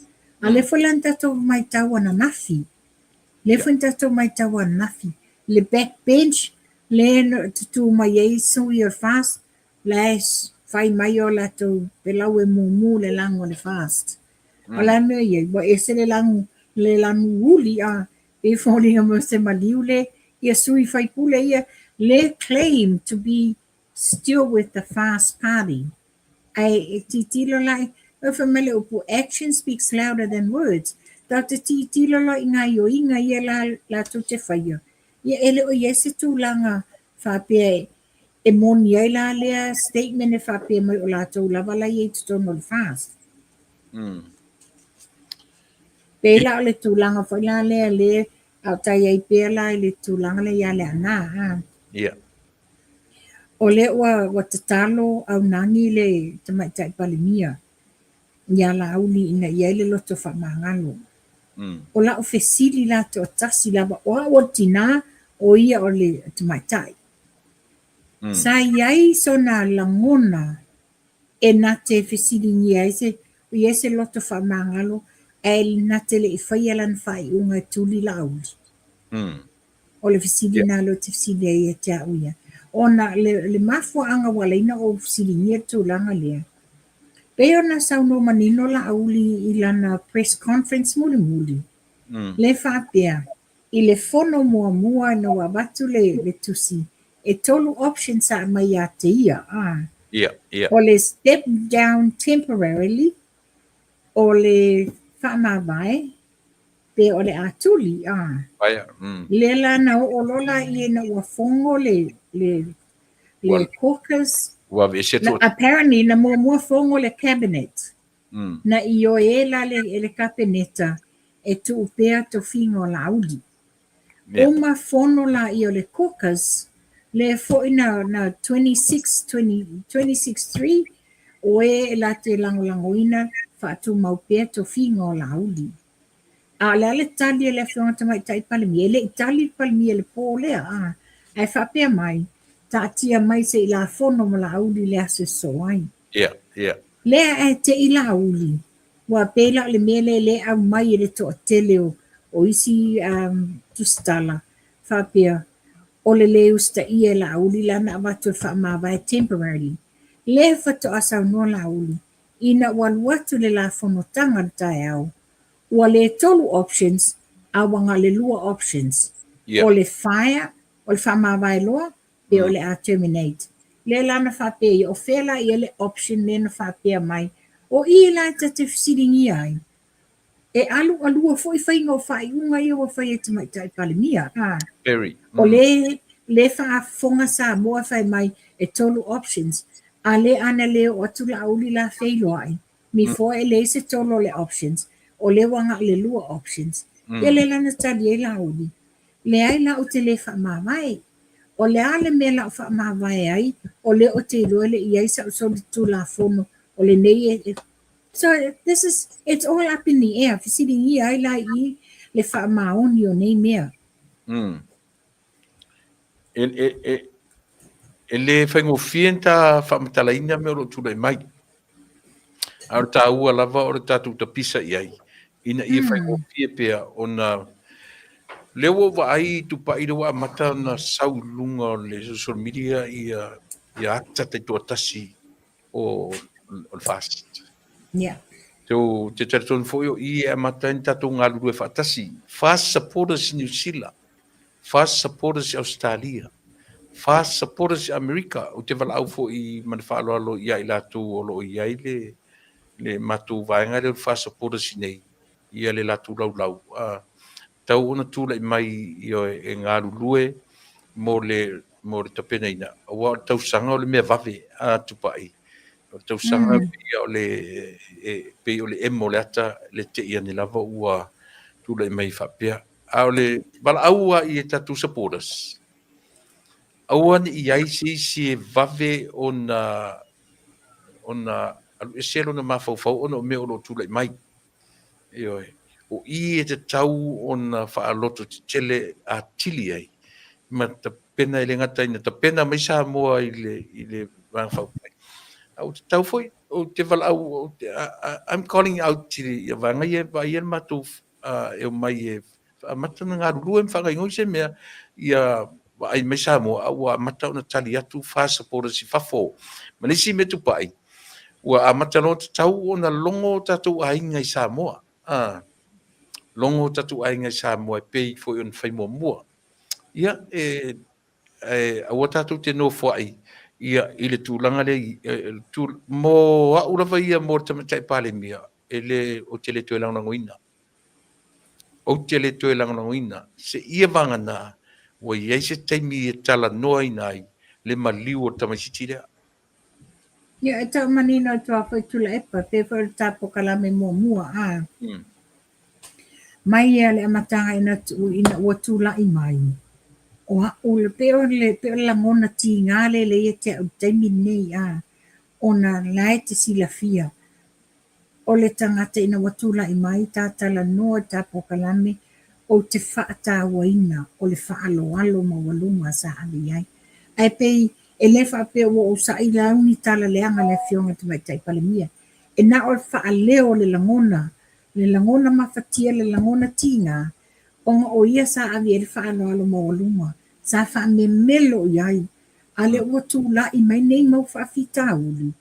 A le fulan tato mai tawa na nafi. Le fulan tato mai tawa nafi. Le backbench le tu mai ei so ia fast. Les fai mai o la to pelau e mumu le lango le fast. O la me ia bo ese le langu uli e falling mo se maliule ia sui fai pule ia le claim to be still with the fast party. Ai titilo lai o famele upu action speaks louder than words. Dr. titilo lai inga ia la to te whaia. Ia ele o yese tūlanga whapea e moni ai la lea statement e whapea mai o la tau lava lai e tutono le fast. Pela o le tūlanga whai la lea au tai ai pela le tūlanga le ia le ana. Yeah. O le wa tatalo au nangi le tamaitai palemia. Ia la auli ina ia le loto whamangalo. O la o fesili la to tasi lava o tina o ia o le tamaitai. Sa iai so na langona e na te fesili nia o ia se loto whamangalo e na te le I whai alan whai unga tuli la auli. O le fesili na lo te fesili ia te auia. Ona le mafua anga wala ina o fisiringia tūlanga lea. Pe ona sauno manino la auli i lana press conference muli. Le whapea, i le fono mua na wabatu le tusi, e tolu options sa mai a te ia. Yeah. O le step down temporarily, o le whamawai, pe o le atuli. Vai. Le lana o lola i na wafongo le caucus. Apparently, na mua fongo le cabinet. Na i o la le kabineta, e tu upea to fingo la auli. O ma fono la i o le caucus, le fo na 26-3, o e la te langolangoina fa tu maupea to fingo la auli. A le tali le fionga tamai tai palmi, le itali palmi le po lea, ai fa pea mai, ta tia mai se ila fono ma la auli le ase soai. Yeah. Lea e te ila auli, wa pela le mele le au mai le to tele o isi tustala, fa pea, o le leu sta ia la auli lana avatu fa mawai temporarily. Le fa to asa no la auli, ina waluatu le la fono tanga tai au, ua le tolu options, a wanga le lua options. Yeah. O le fire, o le whamawai loa, pe o le a terminate. Le lana whapea, o whela i le option le na whapea mai, o i la ta te fsiringi ai. E alua foi whainga o whaiunga i o whai e te mai tai palimia. Very. O le whaafonga sa mua whai mai e tolu options, a le ana le o atu la auli la whailo ai. Mi fo e le se tolo le options, o le wanga le lua options. E le lana tali e la auli. Le ai la o te le whaamawai. O le ale me la o whaamawai ai, o le o te iloa le i aisa o soli tu la fono, o le nei e. So it's all up in the air. Fisiringi ai la i le whaamaoni o nei mea. E le whaingofienta whamatalaina me o lo tūlai mai. Ar tā ua lava o le tātou ta pisa i ai. Ina ia whaingofia pia o na leo wa ai tu pa ira wa mata na saulunga o le social media ia akta te tuatasi o le fast. Yeah. So te taton fo yo ia mata in tātou ngā lulu e whaatasi. Fast supporters New Zealand. Fast supporters Australia. Fast supporters America. O te wala au fo i manawha alo ia i lātou o lo ia i le matu vaenga le fast supporters nei. Ia le lātou lau. Tau ona tūla i mai i e ngā lulue mo le tapena ina. Awa tau sanga o le mea vave a tupai. O tau sanga o le pe o le emo le ata le te ia ni lava ua tūla i mai whapea. A o le wala aua i e tatu supporters. Aua ni i aisi si e vave ona alu e selo na mawhauwhau ona o mea o lo tūla i mai. Ioi. O i e te tau o na whaaloto te tele a tili ai. Ma ta pena i le ngata ina, ta pena mai sa moa i le wangwhau. Au te tau foi, o te wala au, I'm calling out tiri, ia wanga i e matu e o mai e, matana ngā ruru e mwhanga ingoi se mea, ia ai mai sa moa, au a mata o na tali atu whasapora si whafo. Ma nisi me tupai, ua a mata no te tau o na longo tatu a inga i sa moa. Longo tatu ai ngai sa mo e pei fo yon fai mo mua. Ia awa tatu te no fo ai. Ia ile tūlanga le mo a ura vai ia mo tamatai pale mia. Ele o te le tue lang ngoina. O te le tue lang ngoina. Se ia vanga na wa ia se taimi e tala noa inai le maliu o tamaisitira. Ia e tau manino tua fai tula epa pe fai tapo kalame mua. Mai le amatanga ina ua tula i mai. O le peo la ngona ti ngale le ia te au taimi nei ona lae te silafia. O le tangata ina ua tula i mai tātala noa tapo kalame o te whaata waina o le whaalo ma walunga sa ali ai. Ai pei e le whapea o sa i launi tala leanga le fionga te mai taipalemia. E na o whaaleo le langona mawhatia le langona tinga, o ia sa avi e le whaaloalo ma walunga, sa wha me melo iai, a le ua tūla i mai nei mau whaafita uli.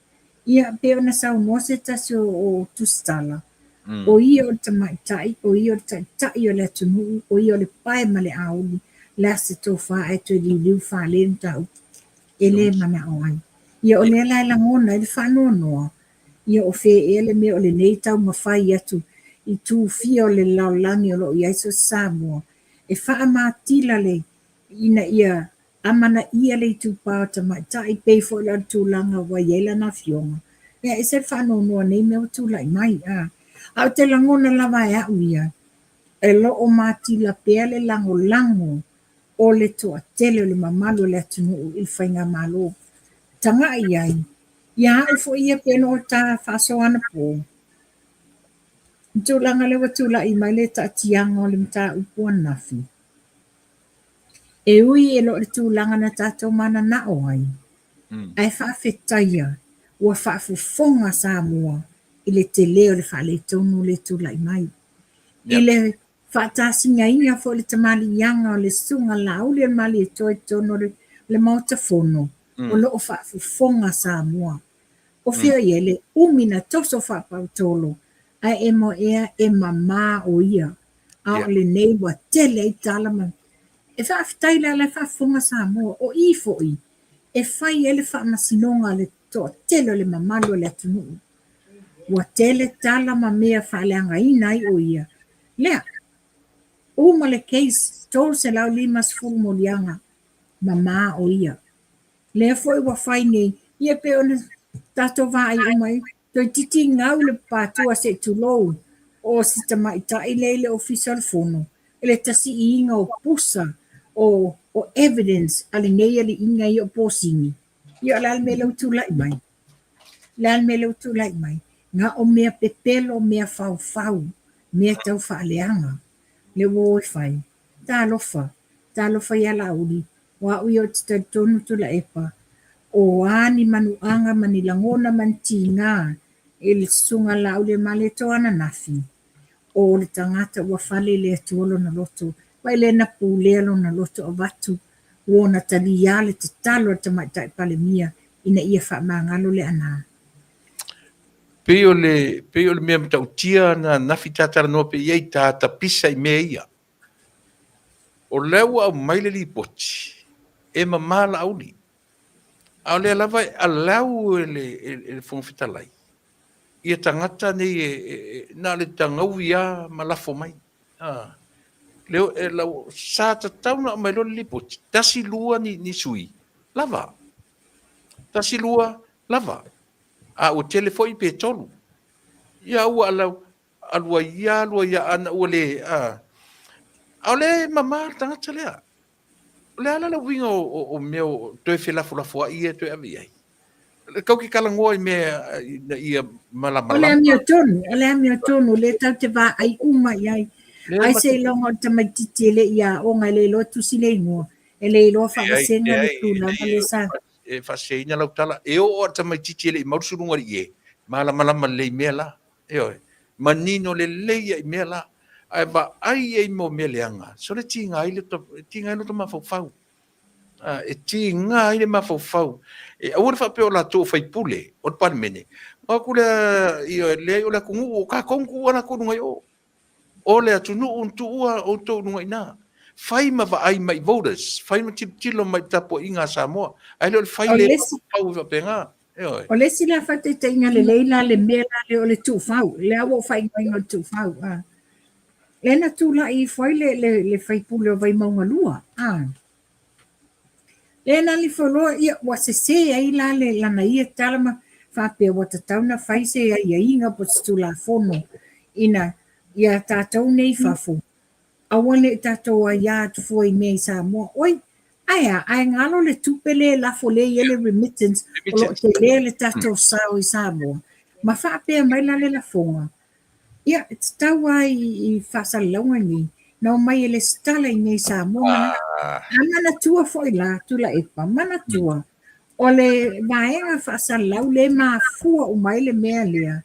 Ia pe ona saunoa se tasi o tusitala. Mm. O ia o le tamaʻitaʻi, o ia o le taʻitaʻi o le atunuu, o ia o le pae ma le auli, le a se tofā e toe liuliu fālē na tāupu. E lē manaʻo ai. Ia o lea lae lagona i le whanoanoa. Ia o whē le mea o le nei tau mawhai atu i tūwhia o le laolani o lo i aiso Samoa. E whaamātila le ina ia amana ia le tūpā o tamaʻitaʻi pei fo le tūlanga wa iela na fionga. Ia e se whanoanoa nei mea o tūlai mai a. Au te langona lava e au ia. E lo o mātila pea le lango o le toa tele o le mamalu le atunu i whainga malo. Tanga ai. Ia au fo ia pe no ta whasoana po. Tūlanga le watula i mai le ta tianga o le mta upua nafi. E ui e lo le tūlanga na tātou mana na o ai. Ai whaafetaia ua whaafufonga Samoa i le te leo le whaale tonu le tūlai mai. I le whaatasinga inga fo le tamali ianga o le sunga lau le mali e toi tono le mautafono o lo o whaafufonga Samoa. O whio ia le umina toso whaapautolo ai e mo ea e mamā o ia a o le nei wa tele i talama. E whaafetaila le whaafufonga Samoa o i fo i. E whai e le whaamasinonga le toa tele o le mamalo le atunuu. Wa tele talama mea whaaleanga inai o ia. Lea, uma le case tolu se lau limas fulmolianga mamā o ia. Lea foi wa whai nei, ia pe ona tato vai umai, toi titi ngau le pātua se tulou o si tamaʻitaʻi le official fono. Ele tasi i inga o pusa o evidence ali nei ali inga i o posini. Ia lal me lau tūlai mai. Lal me lau tūlai mai. Nga o mea pepelo, mea fau, mea tau whaaleanga. Le woi whai. Tā lofa ia lauri. Wa ui o te tonu tula epa. O ani manuanga mani langona manti ngā. E le sunga lauri ma le toana nafi. O le tangata ua whale le atuolo na loto. Wai le na pūlelo na loto o watu. Wona tali ia le te talo te maitai pale mia. Ina ia wha maangalo le ana. Peo le mea matautia na nafi tātara noa pe iei tāta pisa I mea ia. O leu au maile li poti. E mamala auli. Au le lava a lau ele whongwhitalai. Ia tangata nei na le tangau ia malafo mai. Leo e lau sāta tauna mai lo li poti. Tasi lua ni sui. Lava. Tasi lua lava. A o telefoi pe tolu. Ia ua alau alua ia ana ua le au le mama tangata lea. Le ala la winga o meu toe whelafulafua ia toe avi ai. Kau ki kalangoa I mea ia malama. Ole amia tonu, le tau te wā ai uma iai. Ai se longa ta mai titele ia o ngai le lo tusi le ingoa. E le lo whakasenga le tūna le sa. E whaseina lau tala. E o ta mai titele I mausurunga I e. Malama le mea la. E oi. Manino le leia I mea la. Ai ba ai e mo mea leanga. So le tinga ai le to mawhau. E tinga ai le mawhau. E aura whapeo la tō whaipule. O te panemene. Wa kule le o la kungu o ka kongu ana konunga I o. O le atunu untu ua o tō nunga ina. Whai ma wa ai mai voters. Whai ma tilo mai tapo inga Samoa. Ai le whai le whau whapenga. O le sila whate te inga le leila le mea le o le tūwhau. Le awo whai ngai o tūwhau. Le na tūla I whai le whaipule o vai maunga lua. Le na li whaloa ia wa se ai la le lana ia talama whapea wa tatauna whai se ai inga po tūla fono. Ina ia tātou nei whafo. Awane tātou a ia tufua I mea I Samoa. Oi, ai ngalo le tupele la fole ele remittance o lo te le tātou sao I Samoa. Ma whapea mai la le la fonga. Ia, tau ai I whasalaunga ni. Nau mai ele stala I mea I Samoa. Mana tua foi la, tula epa, mana tua. O le vaenga whasalau le mafua o mai le mea lea.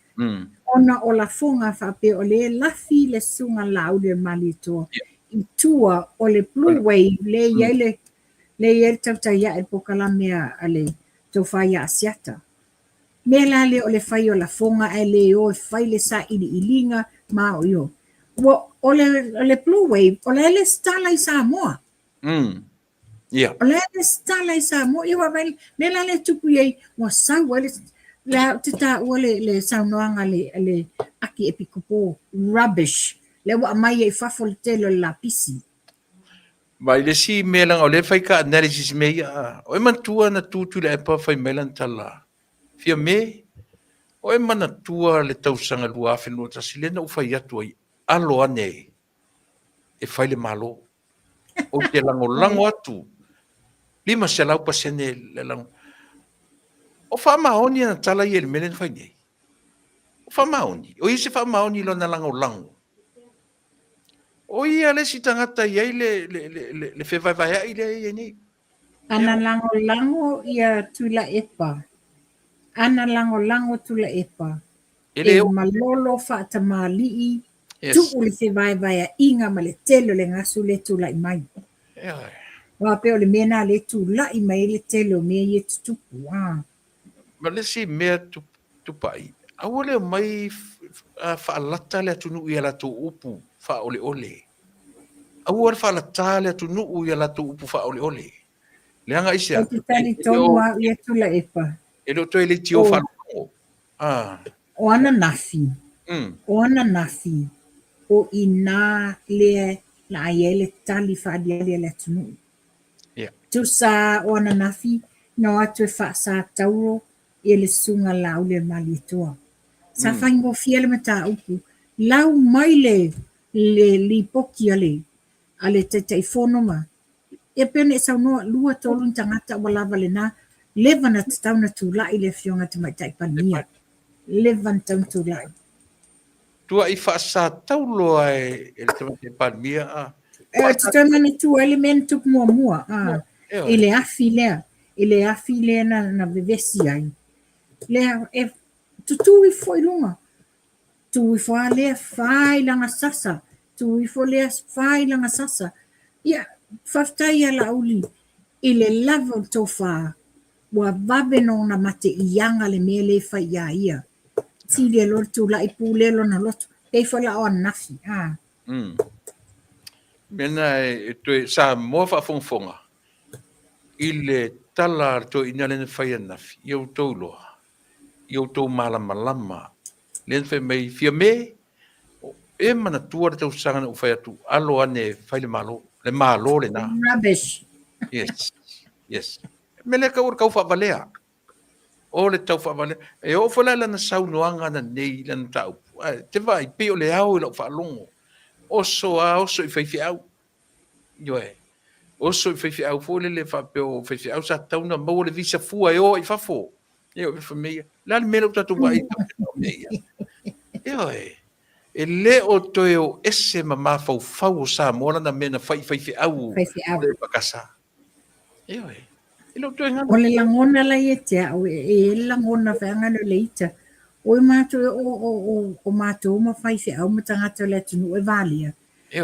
Ona o la fonga whape o le lafi le sunga lau le malitoa. I tua o le Blue Wave le iele tauta ia e pokala mea ale tau whai a siata. me la le o le fai o la fonga e le o fai le sa ilinga ma o yo. O le blue wave, o le stala i Samoa. Ia. O le stala i Samoa, i wa mai, me la le tupu iei, wa sau wale, la te ta ua le saunoanga le aki epikupo, rubbish. Le wa mai e fafo le telo le lapisi. Mai le si melang o le fai ka analysis me ia. O e mantua na tutu le epa fai melang tala. Fia me, o e mana tua le tausanga lua whenua ta si lena ufai atu ai alo ane e fai le malo. O te lango atu. Lima se lau pasene le lango. O wha maoni na tala i ele mele fai nei. O wha maoni. O ise wha maoni lo na lango. O ia le si tangata iai le whewaiwai ai le iai nei. Ana lango ia tula epa. Ana lango tula epa. Ele E o. malolo whaata maalii. Yes. Tu ule whewaiwai inga ma le telo le ngasu le tula i mai. Wa pe o le mena le tula i mai le telo mea i tutupu. Ma le si mea tupai. Aua le mai whaalata le atunu i ala tu upu wha ole ole. Aua le whaalata le atunu i ala tu upu wha ole ole. Le anga isi O te tani tonu a ia tula epa. E lo toi le tio whalongo. O ana nafi. O ana nafi. O ina le la aiele tali whaadiale le atunu. Tu sa o ana nafi no atu e wha sa tauro e le sunga lau le mali toa. Sa whaingo fia le mata upu. Lau mai le lipoki ale te teifonoma. E pene e saunoa lua tolu tangata walawa le na levan at tauna tu lai le fionga te mai taipania. Levan tauna tu lai. Tua i wha sa taulo ai e le tamate palmia. Te taimane tu elementu mua. Ele afi lea na vevesi ai. Lea e tutui foi lunga. Tui foi lea fai langa sasa. Tui foi lea fai langa sasa. Ia, whaftai ala uli. Ile lava tofa. Wa vabe no na mate ianga le mele fai ia. Si le lor tu la ipu le lo na lotu. Pei foi la o nafi. Mena e toi sa mo fa fonga. Ile tala to inale fai nafi. Yo tolo. Yo to malama. Len fe mai fia me. E mana tua te usanga na ufai atu. Alo ane fai le malo. Le malo le na. Rubbish. Yes. Mele ka ur kau fa valea. O le tau fa valea. E o fola la na sau noanga na nei la na tau. Te vai pe o le au la fa longo. Oso i fai au. Yoe. Oso i fai au fo le fa pe o fai au sa tau na mo le visa fua e o i fa fo. Yo be fa me. La le mele tatu vai. Yoe. E le o toe o ese mama fau sa mola na mena fai au. Le pakasa. Yoe. O le langona la ia te au e langona whaanga no leita. O i mātou o mātou ma whai au ma tangata le tunu e valia.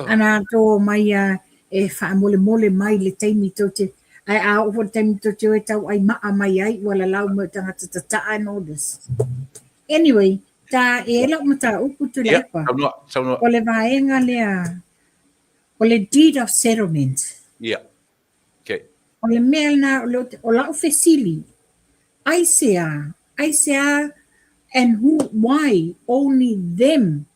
Ana tō mai e wha mole mai le taimi tō te ai a o le taimi tō te o e tau ai maa mai ai wala lau ma tangata tataa and all this. Anyway, ta e ela ma ta upu tu lepa. O le vaenga lea o le deed of settlement. O le mea na o lau fesili. Aisea, and who, why, only them.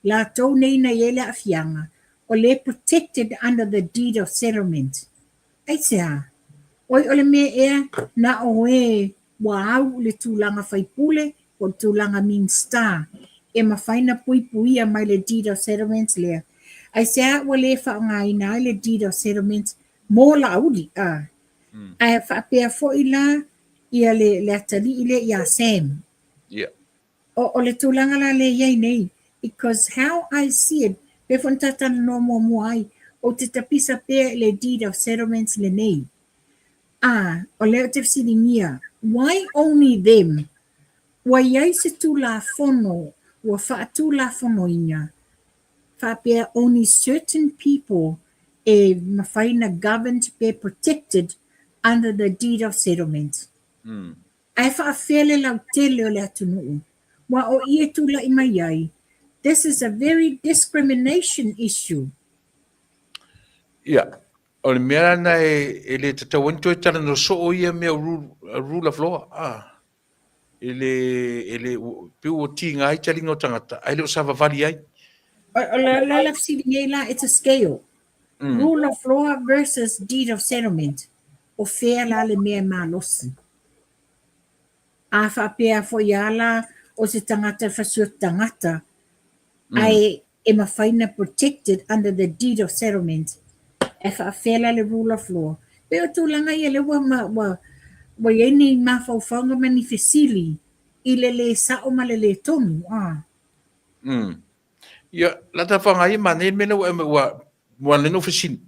La tau nei na yele afianga. O le protected under the deed of settlement. Aisea. Oi o le mea ea na o e wau le tūlanga whaipule o tūlanga mean star. E mawhaina puia mai le deed of settlement lea. Aisea o le whaongaina le deed of settlement mō la auli Ai whapea fo i la ia le atali i le ia Sam. O le tūlanga la le iei nei. Because how I see it, pe fontata no mo ai, o te tapisa pe le deed of settlements le nei. O leo te fsiringia. Why only them? Wa iai se tūla fono, wa wha tūla fono inga. Whapea only certain people e mawhaina governed be protected under the deed of settlement. Ai whaafele lau tele o le atunuu. Wa o ia tula i mai ai. This is a very discrimination issue. Ia. O le mea na e le tatawanto e tala no so o ia mea rule of law. Ele piu o ti ngai tali no tangata. Ai le o sava vali ai. La it's a scale. Rule of law versus deed of settlement. O fea la le mea malosi. A whapea fo iala o se tangata whasio tangata. Ai e mawhaina protected under the deed of settlement. E whaafela le rule of law. Peo tūlanga ia le wa ieni mawhauwhaunga manifesili i le sao ma le tonu. Ia, lata whangai mane mena wa le no fasini.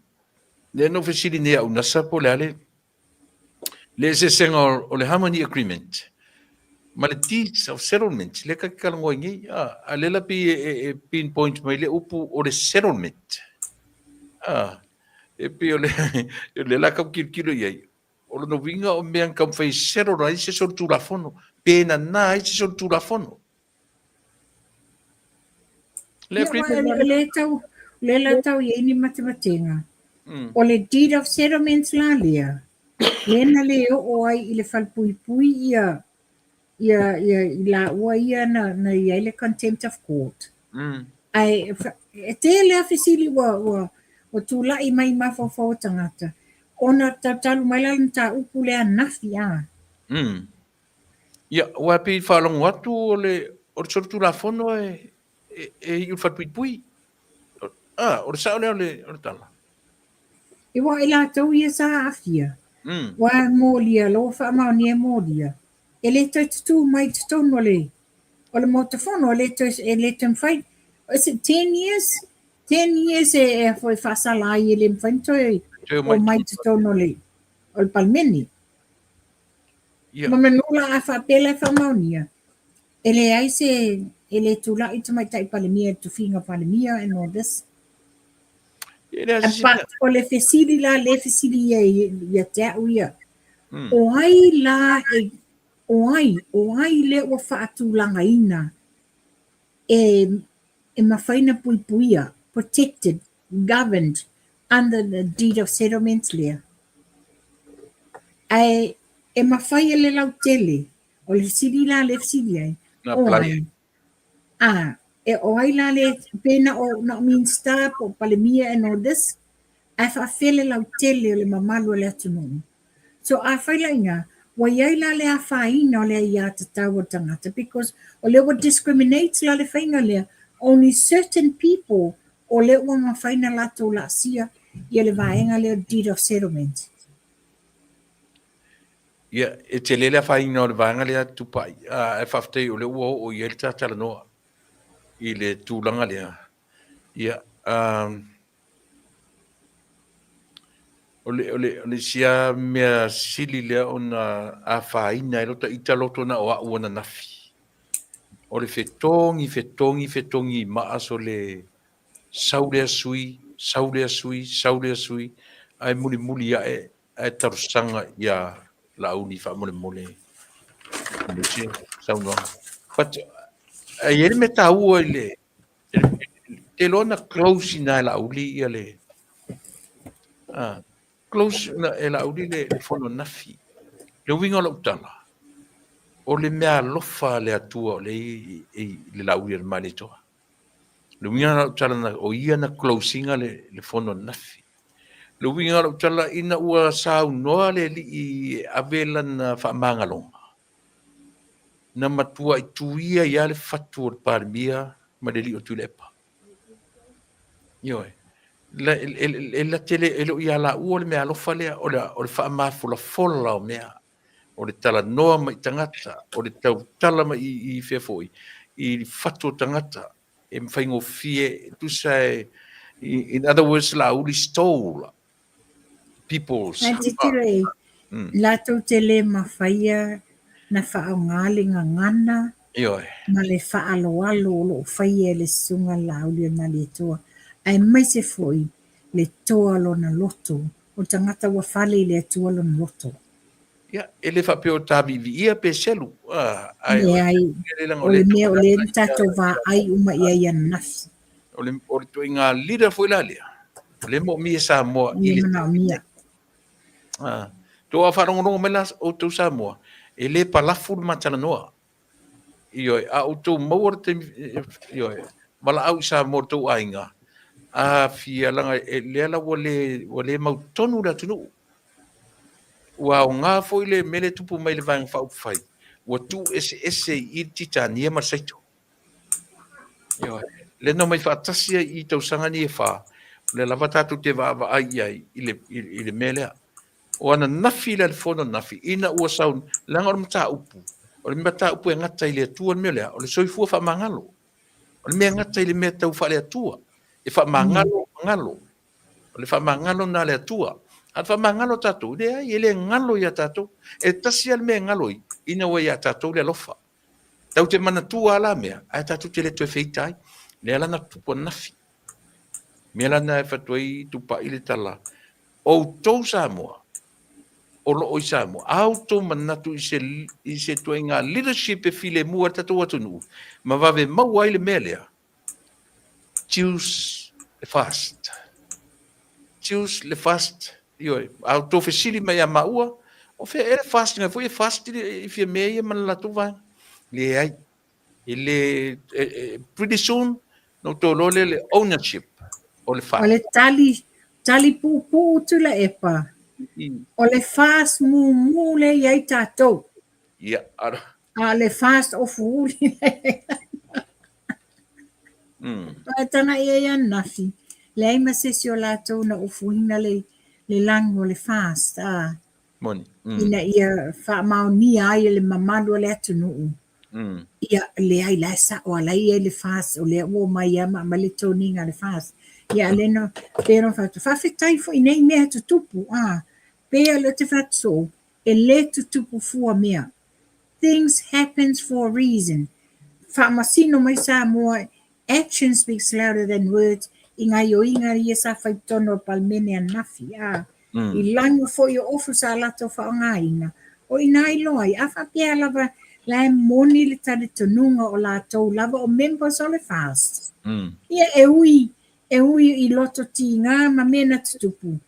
Le no fasini ne au nasa po le ale. Le se senga o le harmony agreement. Ma le deeds of settlement. Le kakalango ingi. A le lapi e pinpoint mai le upu o le settlement. E pi o le laka kilo iai. O le no winga o mea kam fai settle rai se so tu la fono. Pena na ai se so tu la fono. Le tau i ni matematenga. O le deed of settlements la lea. Lena le o ai i le falpui ia la ua ia na ia le contempt of court. Ai te le afisili o tu la i mai mafo tangata. Ona talu mai la ta upu le anafi a. Ia, wa pi whalongo watu o le sortu la fono e iu whatpuipui. O le sao leo le tala. I wa i la tau ia sa afia. Wa molia, lo wha maoni e molia. E le toi tutu mai tutono le. O le motofono, e le toi mwhai. Is it 10 years? 10 years e foi whasala i le mwhaintoi o mai tutono le. O le palmeni. Ma menula a whapela wha maonia. E le aise, e le tula i tamai tai palemia, tu finga palemia and all this. But o le fesiri la, le fesiri ia te au ia. O ai la, o ai le o whaatulanga ina. E mawhaina puipuia, protected, governed under the deed of settlements lea. Ai, e mawhaia le lau tele, o le fesiri la, le fesiri ai. O ai. E o ai la le pena o na mean stop o palemia and all this. Ai whaafele lau tele o le mamalu le atununu. So a whaila inga, wa iai la le a whaina o le ia te tau o tangata, because o le wa discriminates la le whainga lea, only certain people o le wa ma whaina la tō la sia, ia le vaenga le deed of settlement. Ia, e te lele a whaina o le vaenga lea tupai, e whaftei o le ua o i el tātala noa, i le tūlanga lea. Ia, ole sia mea sili lea o na a whaina e lota ita loto na o a ua na nafi. O le fetongi maas o le saulea sui, ai muli ia e tarusanga ia la uni wha mole. Lucia, saunga. But, ai ele me ta ua ile, te lona close na la uli ia le. Close na e la uli le fono nafi. Le winga la utala. O le mea lofa le atua le la uli le male toa. Le winga la utala na o ia na closinga le fono nafi. Le winga la utala ina ua sa unoa le li i avela na whaamanga longa. Na matua i tuia ia le fatu o le parimia ma le li o tulepa. Ioe. La tele elo ia la ua le mea lofa lea o le whaamafula fola o mea. O le tala noa mai tangata, o le tau tala mai i whewhoi, i fatu o tangata, e mwhaingo fie, tu sai, in other words, la uli stole people's. La tau tele mawhaia na whaangale ngana, ma le whaaloalo o lo whaia le sunga la uli na le toa. Ai mai se foi, le toa lo na loto, o tangata wa whale le toa lo na loto. ia ele fa pe o tavi ia pe selu ai Me ai, ele lang o le mea o le tatou wā ai uma ia ia nafi. o le to inga leader foi la le o le mo mi sa mo Me mana o mia. to a fa rongo mela o to sa mo ele pa la ful matala noa io a o to mo te io mala au sa mo to ainga a fia langa le la wole mau tonu la tunu wa nga foi le mele tupu mai le vang fa fai wa tu ese I titania ma saito io le no mai fa tasia I to sanga ni fa le lava tatu te va ai ile mele o ana nafi le fono nafi ina ua saun langa o mata upu o le mata upu ngata ile tuan mele o le soifua fa mangalo o le ngata ile me tau fa le tua e fa mangalo ngalo o le fa mangalo na le tua a fa mangalo tatu le ai ele ngalo ya tatu e tasia le me ngalo ina wa ya tatu le lofa tau te mana tua la me a tatu te le to feitai le ala na tupu nafi me la na fa toi tupa ile tala o tou sa moa o lo isa mo auto manatu I se toinga leadership e file mua tatu atunu ma vave mau ai le melea choose le fast io auto fesili mai a maua o fe ele fast nga foi fast I fe meia man la tu va le ai ele pretty soon no to lo le ownership o le O fast le tali pupu tu la epa. O le fast mu le iai tātou. ia ara A le fast o fuuli. Tana ia nafi. Le ai masesi o lātou na o fuhina le lango o le fast. moni Ina ia wha maoni ai le mamalu le atunuu. Ia le ai la sa o ala ia le fast o le o mai ama ma le toninga le fast. Ia le no pero fatu. Fa fetai fo inei mea tutupu. Pea le te fatu e le tutupu fua mea. Things happens for a reason. Fa masino mai sa mua action speaks louder than words. Inga yo inga ia sa fai tono palmene nafi. I lango fo yo ofu sa lato fa ngaina. O ina ilo ai afa pia lava la moni le tane tonunga o lato lava o members o le fast. Ia e ui I loto ti ngā ma mena tutupu.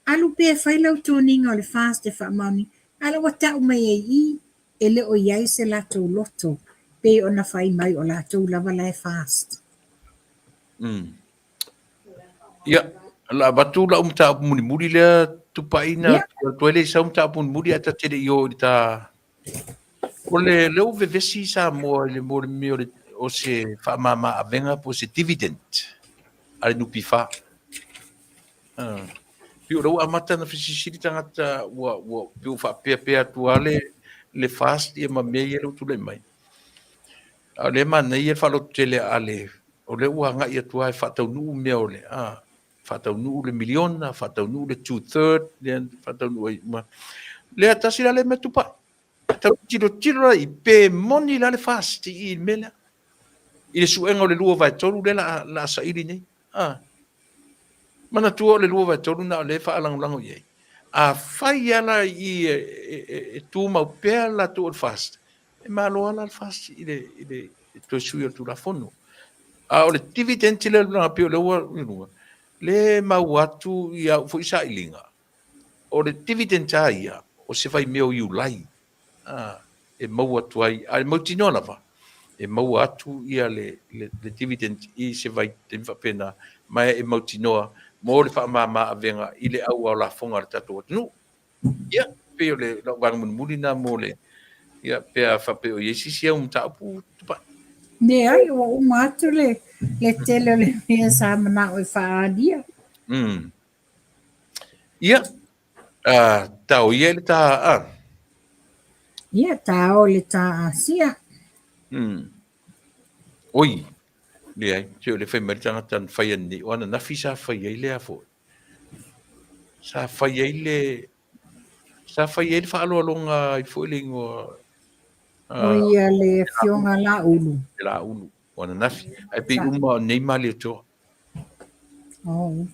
Alu pe fai lau toninga o le fast e fa mami. Ala wata mai I ele o iai se lato loto. Pe ona fai mai o lato lava la fast. Ia, la batu la umta muri le tupaina toile sa umta muri ata tele yo ta ole le uve vesi sa mo le o se fa mama avenga po se dividend ale nu pifa piu ro amata na fisisiri tangata wa piu fa pe atuale le fast e ma me yelo tu le mai ale man ye fa lo tele ale ole wa nga ia tua fa tau nu me ole fatau nu le miliona, fatau nu le 2/3, then fatau nu le atasi la le metupa. Tau tiro I pe moni la le fast I mela. I le suenga o le lua vai tolu le la sa ili nei. Mana tua le lua vai tolu na le fa alango ye. A fai ala I tu mau pe la tu fast. E malo ala fast I le to suyo tu la fono. O le dividend le na pe le wa le mau atu ia fo isa ilinga o le dividend ia o se vai meo iu lai e mau atu ai a mau tino lava e mau atu ia le dividend I se vai te pena mai e mau tinoa mo le fa mama avenga I le au la fonga le tatu nu ia pe o le wang mulina mo le ia pe a fa pe o yesi sia tapu pa Ne ai o matu le tele le mea sa mana o fa dia. Ia tau ia le ta Ia tao le ta asia. Oi le ai te le fai mai tanga tan fai ni ona na fisa fai ai le afo sa fai ai le fa alo longa I fo le ngo O ia le fionga la ulu. ona na fi ai pe uma nei mali to Oh.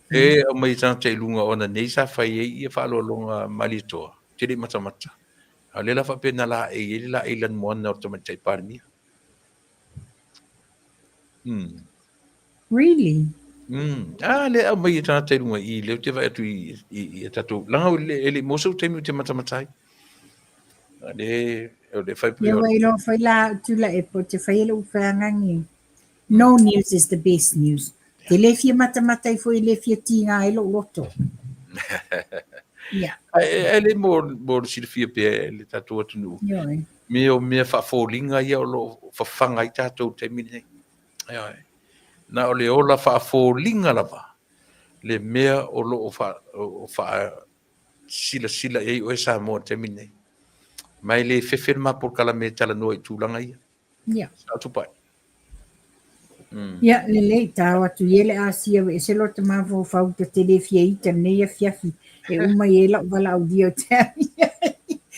o mai tanga te lunga ona nei sa fai ai fa alo longa mali to te le mata A le la fa pena la e la ilan mo na to mai parmi. Really? Le a mai tana te runga I le te vai atu I tatu. Langa ele mo so te mi te matamatai. Le fai Ya pio. wai lo fai la tu la e po te fai lo whangangi. No news is the best news. Te le fia mata I foi le fia tinga e lo loto. Yeah. Ele mo silfia pe le tatu atu nu. Yoi. Me fa folinga ia o lo fa fanga I tatu te mi nei. Ai. Na o le ola fa folinga lava. Le mea o lo o fa sila e o sa mo te mi nei. Mai le fefirma por kala me tala no I tūlanga ia. Yeah. Sa tu pai. Ya le tawa tu yele asia we se lo te mavo fau te te le fia ita nei a fiafi e uma yela wala au dio te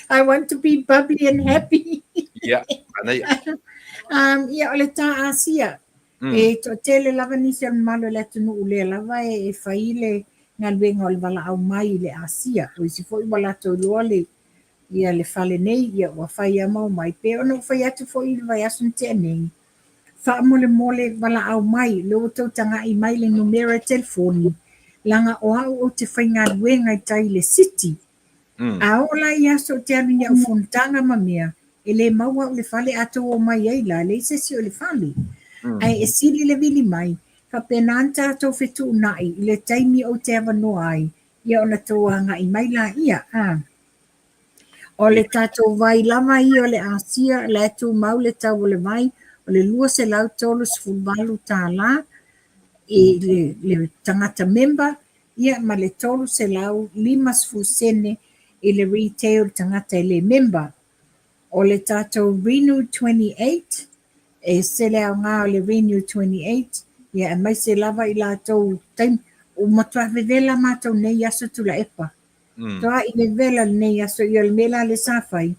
I want to be bubbly and happy. Ya, ana ia. Ya ole ta asia e to tele lava ni se malo le tunu ule lava e faile ngal wenga ol wala au mai le asia o si foi wala to lole ia le fale nei ia wa fai ama mai pe ono fai atu foi vai asun te nei fa mole wala au mai lo to tanga I mai le numero telefoni langa o au o te fai ngā wenga I tai le city a ola ia so te anu ia ufuntanga mamia e le maua o le fale ato o mai ai la le se si o le fale ai e sili le vili mai ka penanta to fetu nai le taimi o te avano ai ia ona to anga I mai la ia o le tatou vai lava I o le asia le atu mau le tau o le vai o le lua se lau tolu sefulumalu tālā I le tangata member ia ma le tolu se lau 5 sene I le retail tangata I le member o le tatou Renew 28 e sele au ngā o le Renew 28 ia e mai se lava I lātou taim o matua vevela mātou nei aso tula epa toa I le vela nei aso I le mela le safai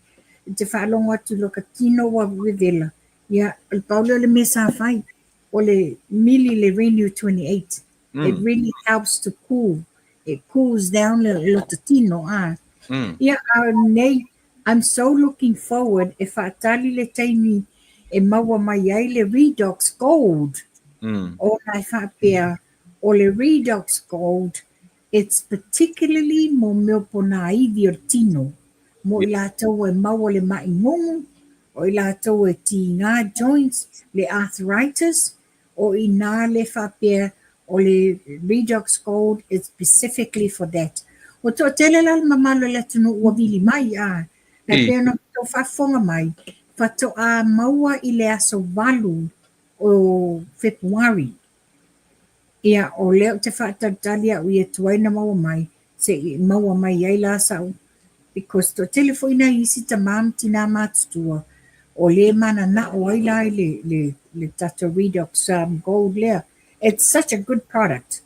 te whaalongo atu lo ka tino wa vevela ia le paulo le me safai o le mili le Renew 28 it really helps to cool it cools down lo te tino ia nei I'm so looking forward e whaatali le taimi e maua mai ai le Redox Gold o nai whaapea o le Redox Gold it's particularly mo meo pona iwi o tino mo I lātou e maua le mai ngongu o I lātou e ti ngā joints le arthritis o I nā le whapea o le Redox Gold is specifically for that o to tele la mamalo le tunu ua vili mai na pēr na to whafonga mai whato a maua I le aso walu o February ia o leo te whaatatali au ia tuaina maua mai se maua mai ai la sau because to telefoina isi ta mam tina matutua o le mana na o ai lai le Tato Redox Gold lea it's such a good product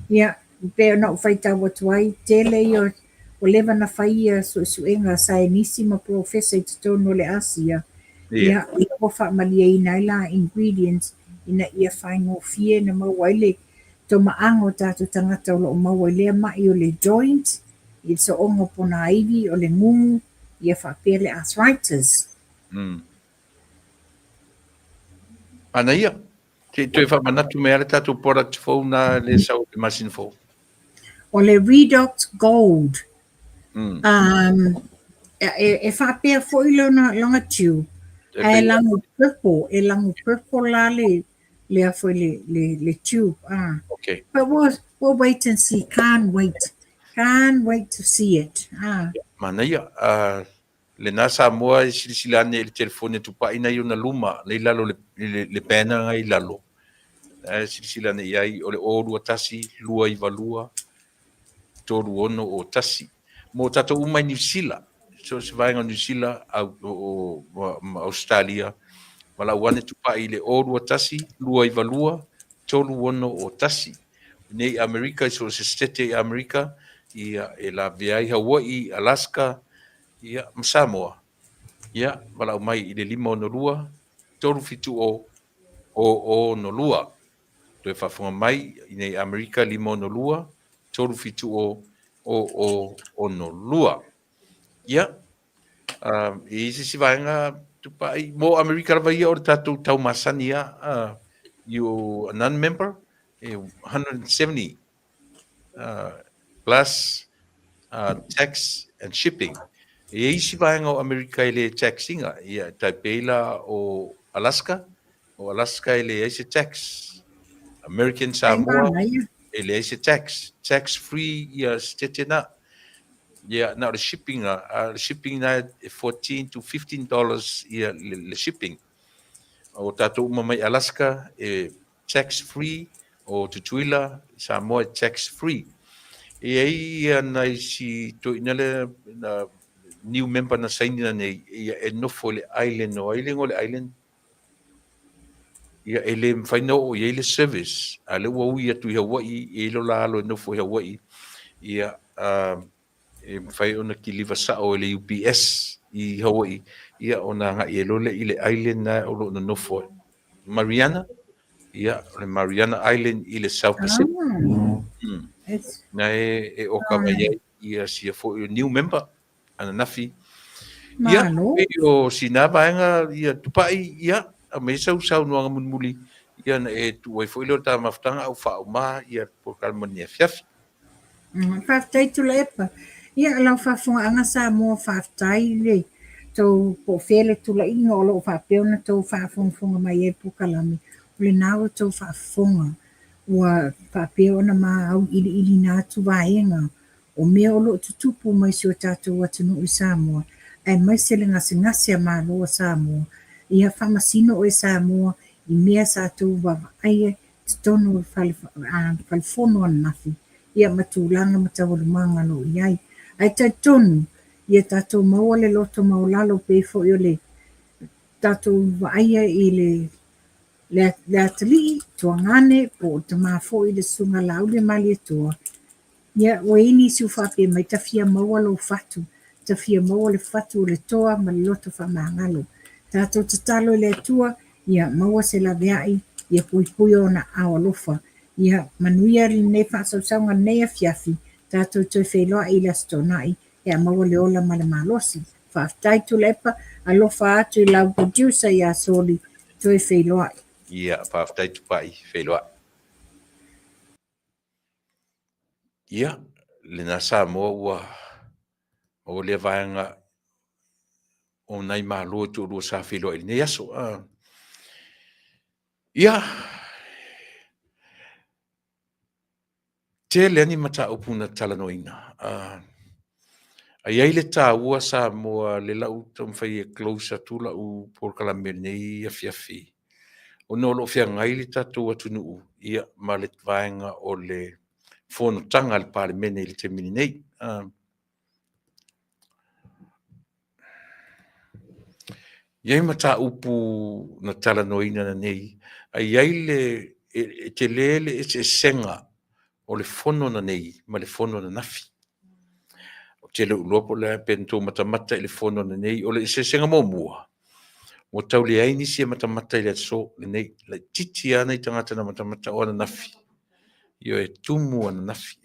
ia pēr na whaita watuai tele o lewa na whaia suenga saenisima professor I te tono le asia ia o wha malia ina la ingredients ina ia whaingo fie na mawai to maango tātou tangata o lo maua lea mai o le joint, I so ongo pona iwi o le ngungu, ia whapea le arthritis. Ana ia, te whamanatu mea le tātou product fau na le sau le machine fau. O le Redox Gold, e whapea fo I longa tube, e langu purple la le foi le tube Okay. But we'll wait and see. Can't wait to see it Mana ia le nasa moa I silisilane le telefone tupaina I ona luma le lalo le pena ngai lalo silisilane iai o le ōrua tasi lua I valua toru ono o tasi mo tatou umai New Zealand so se vaenga New Zealand o Australia wala wane tupai le ōrua tasi lua I valua toru ono o tasi nei Amerika so se stete Amerika ia e la viai Hawaii Alaska ia Samoa ia wala mai I le 5 ono lua toru fitu o no lua to fa fonga mai nei Amerika 5 ono lua toru fitu o no lua ia I se vaenga tupai mo America la vai o tatu tau masani you a non-member 170 plus tax and shipping. E isi vaenga o America ile taxinga ia Taipei o Alaska ile isi tax. American Samoa ile isi tax free ia stetena. Yeah, now the shipping na $14 to $15 ia le shipping. O tatou mamai Alaska tax free o Tutuila Samoa tax free. E ai na si to inale na new member na saini na nei ia no le island o island ia ele mfaina o ia le service ale wo ia tu Hawaii e lo la lo no fo Hawaii ia e fai ona ki liva sa o le UPS I Hawaii ia ona nga I lo le ile island na o lo no fo Mariana ia le Mariana Island I le South Pacific na e o ka mai ia si fo new member ana nafi ia o sina vaenga ia tupai ia a me sau no nga muli ia na e tu foi lo ta maftanga au fa ma ia por kalmania fiaf fa tai tu lepa ia la fa fonga anga sa mo fa tai le to po fele tu la ingo lo fa peona to fa fonga mai e pu kalami le nao to fa fonga wa fa peona ma au ili na tu vaenga o me o lo tutupu mai si o tātou atunu I Samoa e mai se le ngasi ma lo Samoa ia whamasino o Samoa I mea sa tau wawa aia tonu whalfono anafi ia matulanga matawalumanga no iai ai tai tonu ia tātou maua le loto maulalo pefo I le tātou waia I le atali tuangane po te mafo I le sunga lau le mali toa ia o ini si ufape mai tafia maua lo fatu tafia maua le fatu le toa ma le loto whamangalo tātou tatalo le tua ia maua se la veai ia pui ona awalofa ia manuia ri ne whaasausanga nei a fiafi tātou toi wheloa I la stonai ia maua le ola ma le malosi whaaftai tu lepa alofa atu I lau producer ia soli toi wheloa ia whaaftai tu pai wheloa ia le na Samoa ua o le vaenga o nai malo tu ro sa filo I nei aso ia te le ni mata upuna talanoina ai le ta ua Samoa le lau tam fai closer tu la u por kalambe nei afiafi o no lo fia ngai le tatu atunu ia ma le vaenga o le fono tanga le parlemene le temini nei Iai mata upu na talanoina na nei, ai le te lele e senga o le fono na nei, ma le fono na nafi. O te le ulopo le pento matamata I le fono na nei, o le se senga mo mua. Mo tau le aini si matamata I le so le nei, le titi ana I tangata na matamata o na nafi. Io e tumu ana nafi.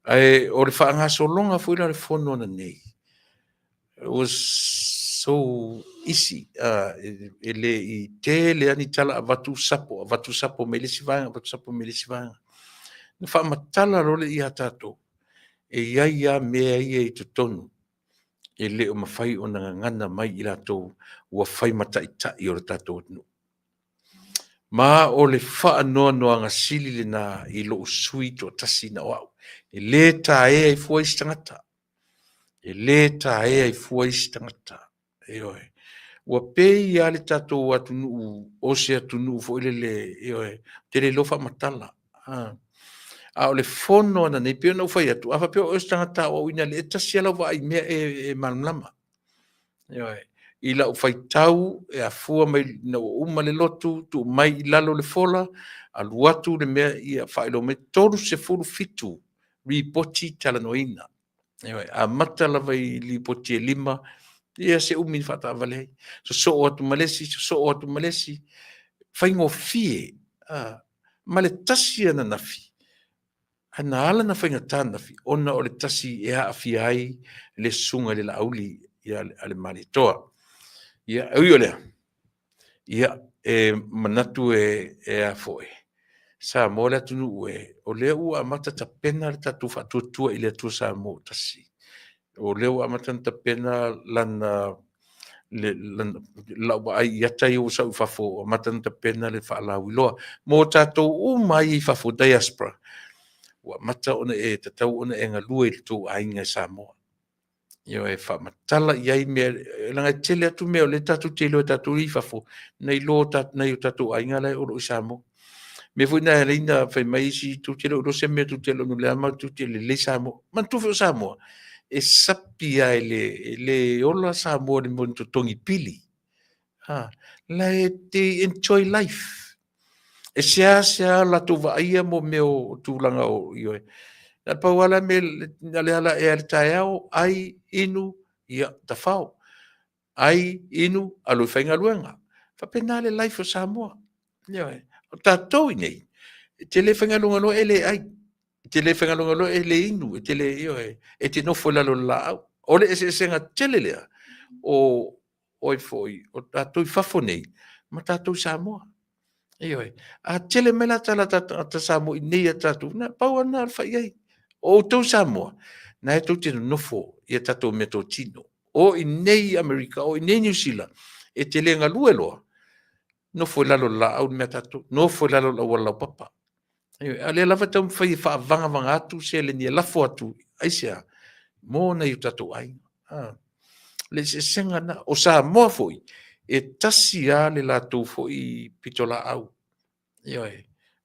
Ai, o le whaanga so longa fuila le fono na nei. It was so easy. Ele I tele ani tala vatu sapo me le sivanga, vatu sapo me le sivanga. Na wha matala role I hatato. E ia mea ia I tutonu. E le o mawhai o na ngana mai I lato ua whai mata I tai o le tato nu. Ma o le wha noa nga sili le na I lo sui to tasi na wau. E le ta e ai fua istangata. E le ta e ai fua istangata. E oe. Ua pei ale tato atunu o se atunu fo ile le te le lofa matala. A o le fono na nei peo na ufai atu. Afa peo o istangata o ina le etasi ala wa ai mea e malmlama. E oe. Ila ufai tau e a fua mai na uma le lotu tu mai lalo le fola alu atu le mea ia whaelo me toru se furu fitu ripoti talanoina. Ewe, a mata lava I ripoti e 5 ia se umi whata avale. So atu malesi whaingo fie ma le tasi ana nafi. Ana ala na whainga tā nafi ona o le tasi e a fia ai le sunga le lauli ia ale mali toa ia ole ia manatu a foi sa mo le tunu o le ua mata tapena le tatu fatutua i le tu sa mo tasi o le ua mata tapena lana la ai yata i usa fafo mata tapena le fa la wiloa mo tato mai fafo diaspora wa mata ona tatau ona e ngalue le tu ainga sa mo yo e fa matala ia me langa tele atu me le tatu tele tatu i fafo nei lo tat nei tatu ainga le o sa mo me fu na reina fa mai si tu tele o se me tu tele no le ama tu tele le sa mo man tu sa mo e sapia le ola sa mo le mon tu tongi pili ha la te enjoy life e sia la tu va ia mo me o tu langa o yo na pa wala me le ala e taeo ai inu ia tafao ai inu alu fainga luenga fa penale life o Samoa yo o tatou nei te le fainga lunga lo ele ai te le fainga lunga lo ele inu te le yo e te no fola lo la o le ese senga tele le o oi foi o tatou fafo nei ma tatou Samoa yo a tele mela tala ta Samoa nei tatou na pa wana fa ai o tau Samoa na e tau te nofo i tatou me tō tino o i nei Amerika o i nei New Zealand e te lenga lueloa nofo lalo la au me tatou nofo lalo la wala papa ale lava tau mwhai wha vanga atu se le ni lafo atu aisia mo na i tatou ai le se senga na o Samoa foi e tasi a le latou foi pitola au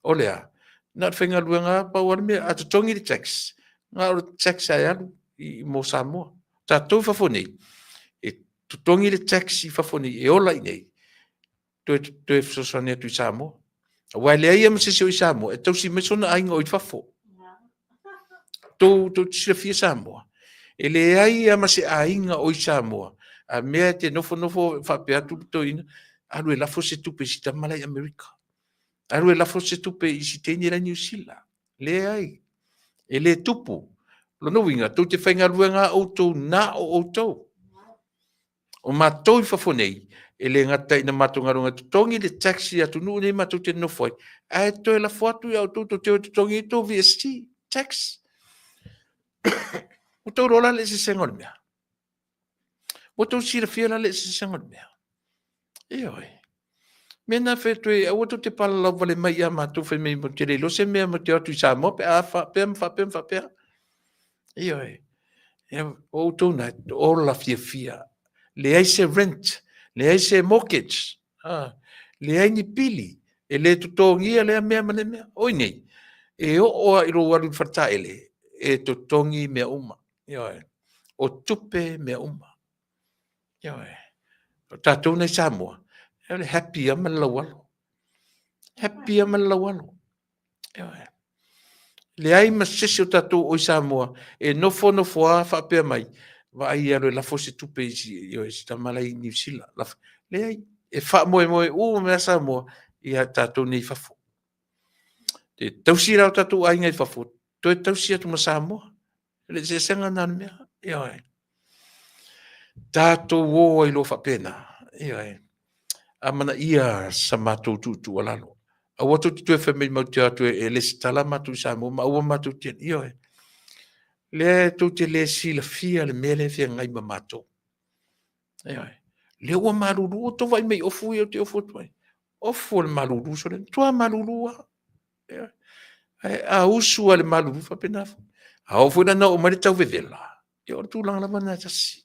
o lea na whenga luenga pa warme atu tongi di tax nga o tax ai alu i mo Samoa tatou fafoni e tutongi le tax i fafoni e ola i nei to e fsosane tu Samoa wa le ai am se i Samoa e tau si me sona ai ngoi fafo to tsi fi Samoa e le ai am se ai nga o Samoa a me te nofo fa pe atu to ina alu la fo se tu pe si malai America alu la fo se tu pe si teni la New Zealand le ai e le tupu lo no winga tu te whainga ruenga o tō na o tō o mātou i whafonei e le ngata ina mātou ngarunga tu tongi le taxi atu nuu nei mātou te nofoi ai to e la fuatu au tō te o te tongi tō VST tax o tō rola le se sengon mea o tō sira fiela le se sengon mea oi mena fetue o tō te pala lau vale mai a mātou whai mei mo te le lo se mea mo te atu i Samoa pe a wha pea oi o tō na o la fia le ai se rent le ai se mortgage le ai ni pili e le tutongi le mea mane mea oi nei e o i ro waru whata ele e tutongi mea uma o tupe mea uma o tātou nei Samoa e happy ama lawalo le ai ma sese o tātou o Samoa e nofo a whapea mai wa ai alo la fosse tupe i tamalai New Zealand le ai e wha moe o mea Samoa i a tātou nei whafo te tausira o tātou ai ngai whafo to e tausira tu ma Samoa le se senga nana mea tātou o i lo whapena amana ia sa mātou tu alalo a watu tu e whamei mau te atu e le stala mātou Samoa ma ua mātou te le tu te le sila fia le mele fia ngai ma mātou le ua maruru o to vai mei ofu i o te ofu tuai ofu le maruru so le tua maruru a usu le maruru whapena a ofu na o mare tau vevela e o tu langa lava na tasi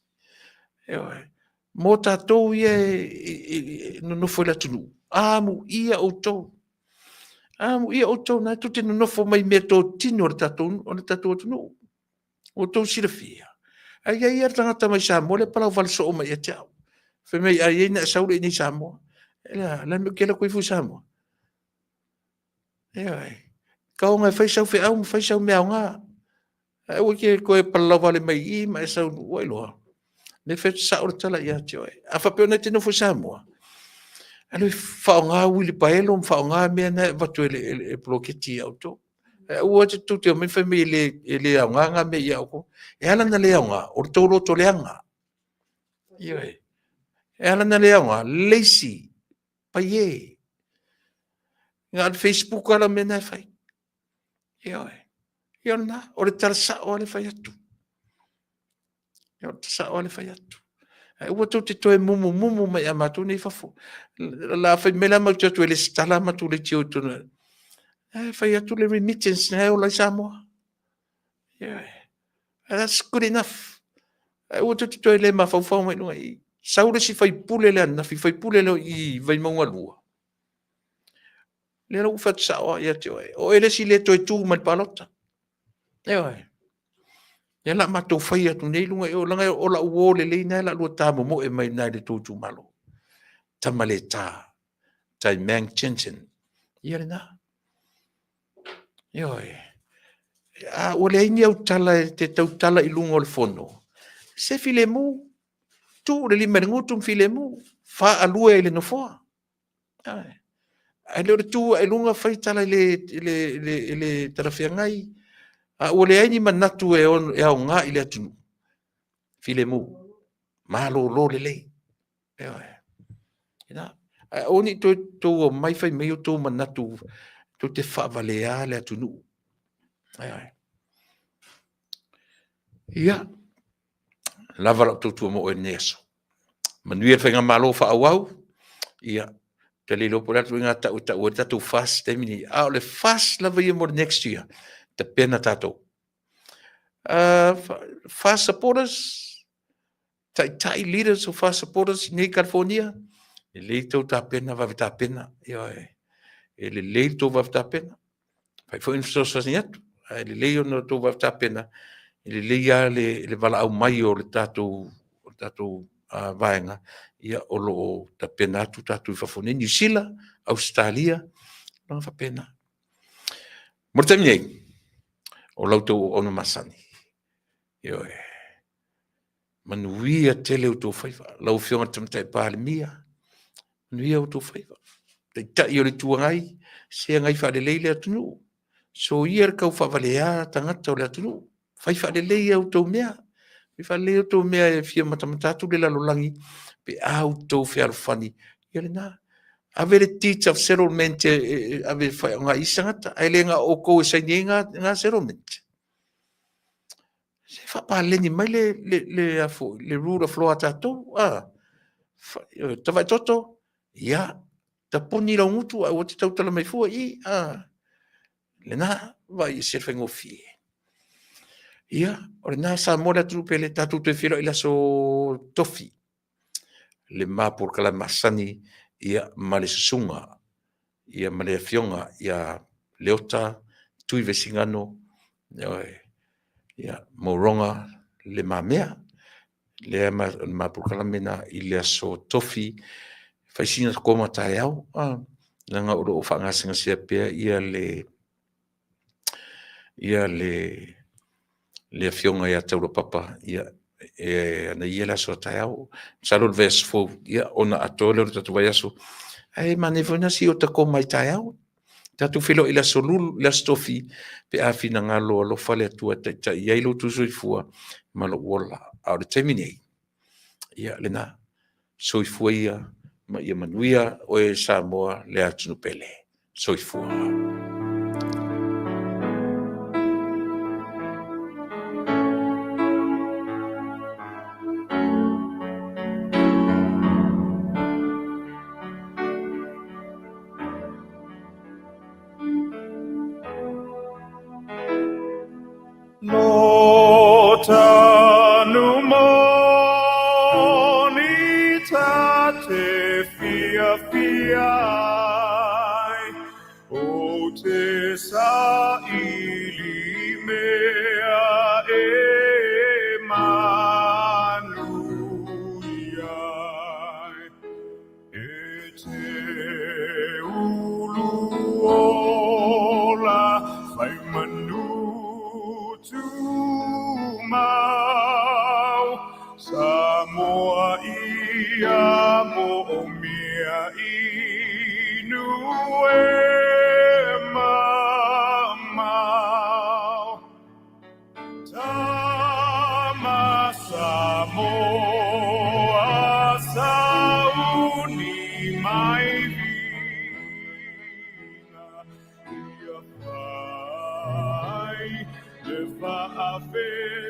mo tātou ia no foi la tunu amu ia o tau na tu te no fo mai me to tino le tātou tunu o tau sira fia ai tangata mai Samoa le pala val so mai e tau fe mai ai na saure ni Samoa la me kela koe fu Samoa kau ngai fai sau fe au fai sau me au nga o ke koe pala vale mai I mai sau oi loa le fe saure tala ia tio a fa pe na te no fu Samoa ale fa nga wili paelo fa nga me na va tu le bloketi auto o te tu te me family le nga me ia ko e ala na le nga o to lo to le nga Ioi. E ala na lea nga, lazy, pa ye. Nga Facebook ala mena e fai. Ioi. Ioi na, o le tala sa o le fai atu. Ioi sa o le fai atu. Ai ua tau te toe mumu mai a matu nei fafo. La fai mela mau tatu e le stala matu le tio tuna. Ai fai atu le remittance na o la Samoa. Ioi. That's good enough. Ai ua tau te toe le mafau mai nunga i. Saure si fai pule le ana, fai pule le i vai maunga lua. Le lau fat sa o ia te oe. O ele si le toi tū mai palota. E oe. Ia la matou fai atu nei lunga e o langa o la uo le leina la lua tā momo e mai nai le tū malo. Tamale tā. Tai Mang Chinchen. Ia le na. E oe. A o le aini au tala te tau tala i lunga o le fono. Se file mu. Tu le lima le ngutum file mu. Fa alua e le nofoa. Ae. Ai le tu ai lunga fai tala le tarafia ngai. A o le aini manatu e on e au ngā i le atunu. File mu. Malo lo le lei. E oe. Ina. Oni to mai fai mei o tō manatu to te whaavalea le atunu. E oe. Ia. Lava la tōtua mo e neso. Manuia whainga malo wha awau. Ia. Te lilo po ratu inga tau tatu fast temini. A o le fast lava ia mo next year. Te pena tatou. Fast supporters. Tai leaders of fast supporters nei California. E lei tau ta pena vavi ta pena. Ia e le lei tau vavi ta pena. Fai fo infosas ni atu. E le lei ono tau vavi ta pena. E le lei a le vala au mai o le tatou vaenga. Ia o lo ta pena atu tatou i fafone. New Zealand, Australia. Langa fa pena. Mortami nei. O lautou ono masani. Io e. Manuia tele o tō whaiva. Lau whionga tamtai pāle mia. Manuia o tō whaiva. Tei tai o le tuangai. Sea ngai whaare leile atunu. So ia kau whavalea tangata o le atunu. Whai whaare leile o tō mea. Whai whaare leile o tō mea e whia matamatatu le lalolangi. Pe au tō whiarufani. Ia le nā. Ave le teach of settlement ave whai ngā isangata. Ai le ngā oko e saini ngā settlement. Se fa pa leni mai le rule of law tatou ta vai toto ia ta poni la mutu o te tau tala mai fua i le na vai se fengo fi ia o le na sa mola tu pe le tatu te filo ila so tofi le ma por kala masani ia male sunga ia male fionga ia leota tui vesingano ia moronga le mamea le ma prokalamena i le so tofi faisina koma tai au nanga o fanga singa sia pe ia le fionga ia tau papa ia na ia la so tai au salo verse 4 ia ona atole tatu vai aso ai manevona si o ta koma tai au tatu filo ila solul la stofi pe a fina ngalo lo fale tua ta ia lo tu soifua malo wala au de termine ia lena soifua ia ma ia manuia o e Samoa le atu pele soifua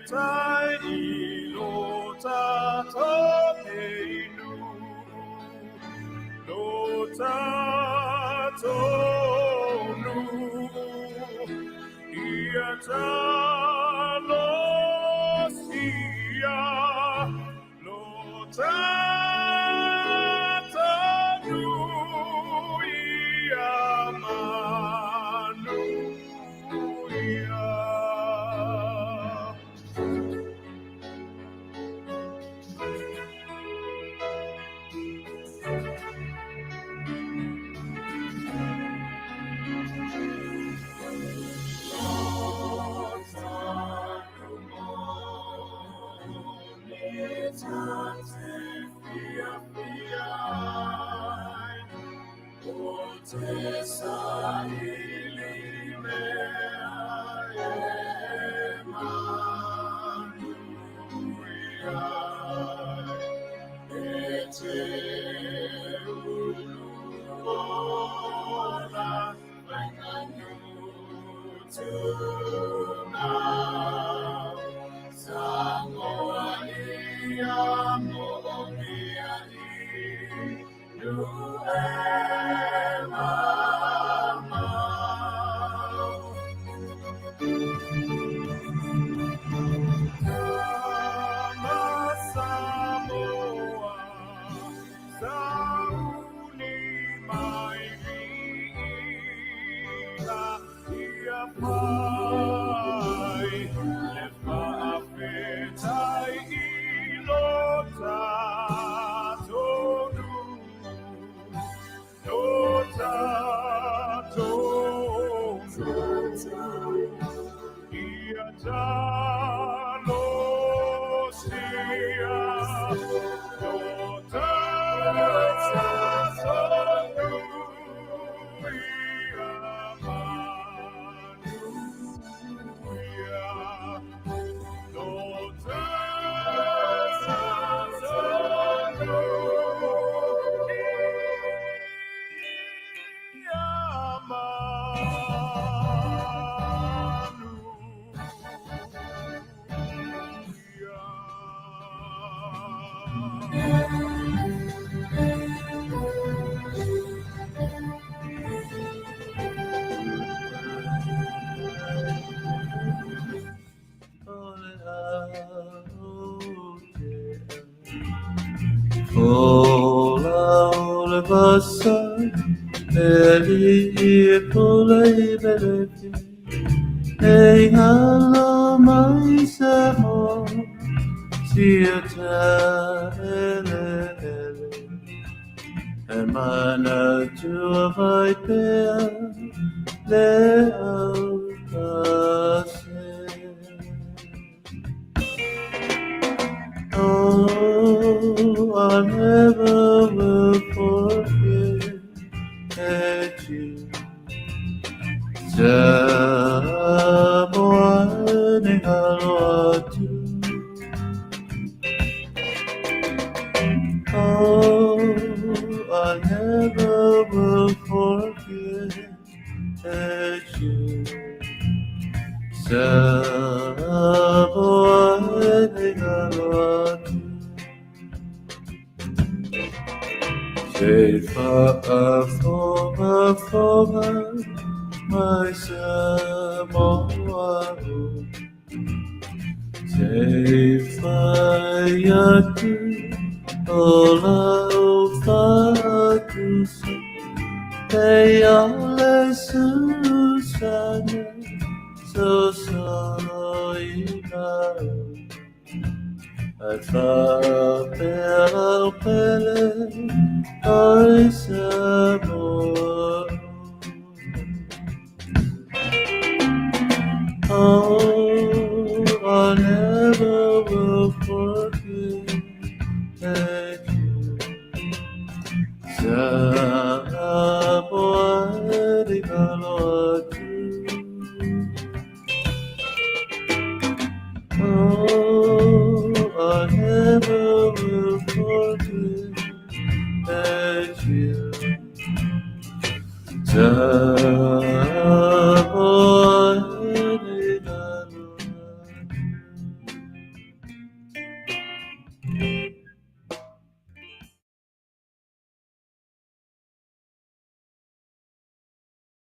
tai lo tato peinu lo tato nu ia talo sia lo tato nu ia manu ia Ola basa eli polei beleti ei halo mai samo siata ele e mana tua vai pea le autase oh I never will forget you Samoane haloatu Oh I never will forget you Samoane haloatu Say for my Samoa Say fayatu ola ufatu Say ole susana so ina Pele ai Samoa Oh, I never will forget you Samoa haloatu Oh, I never will forget you.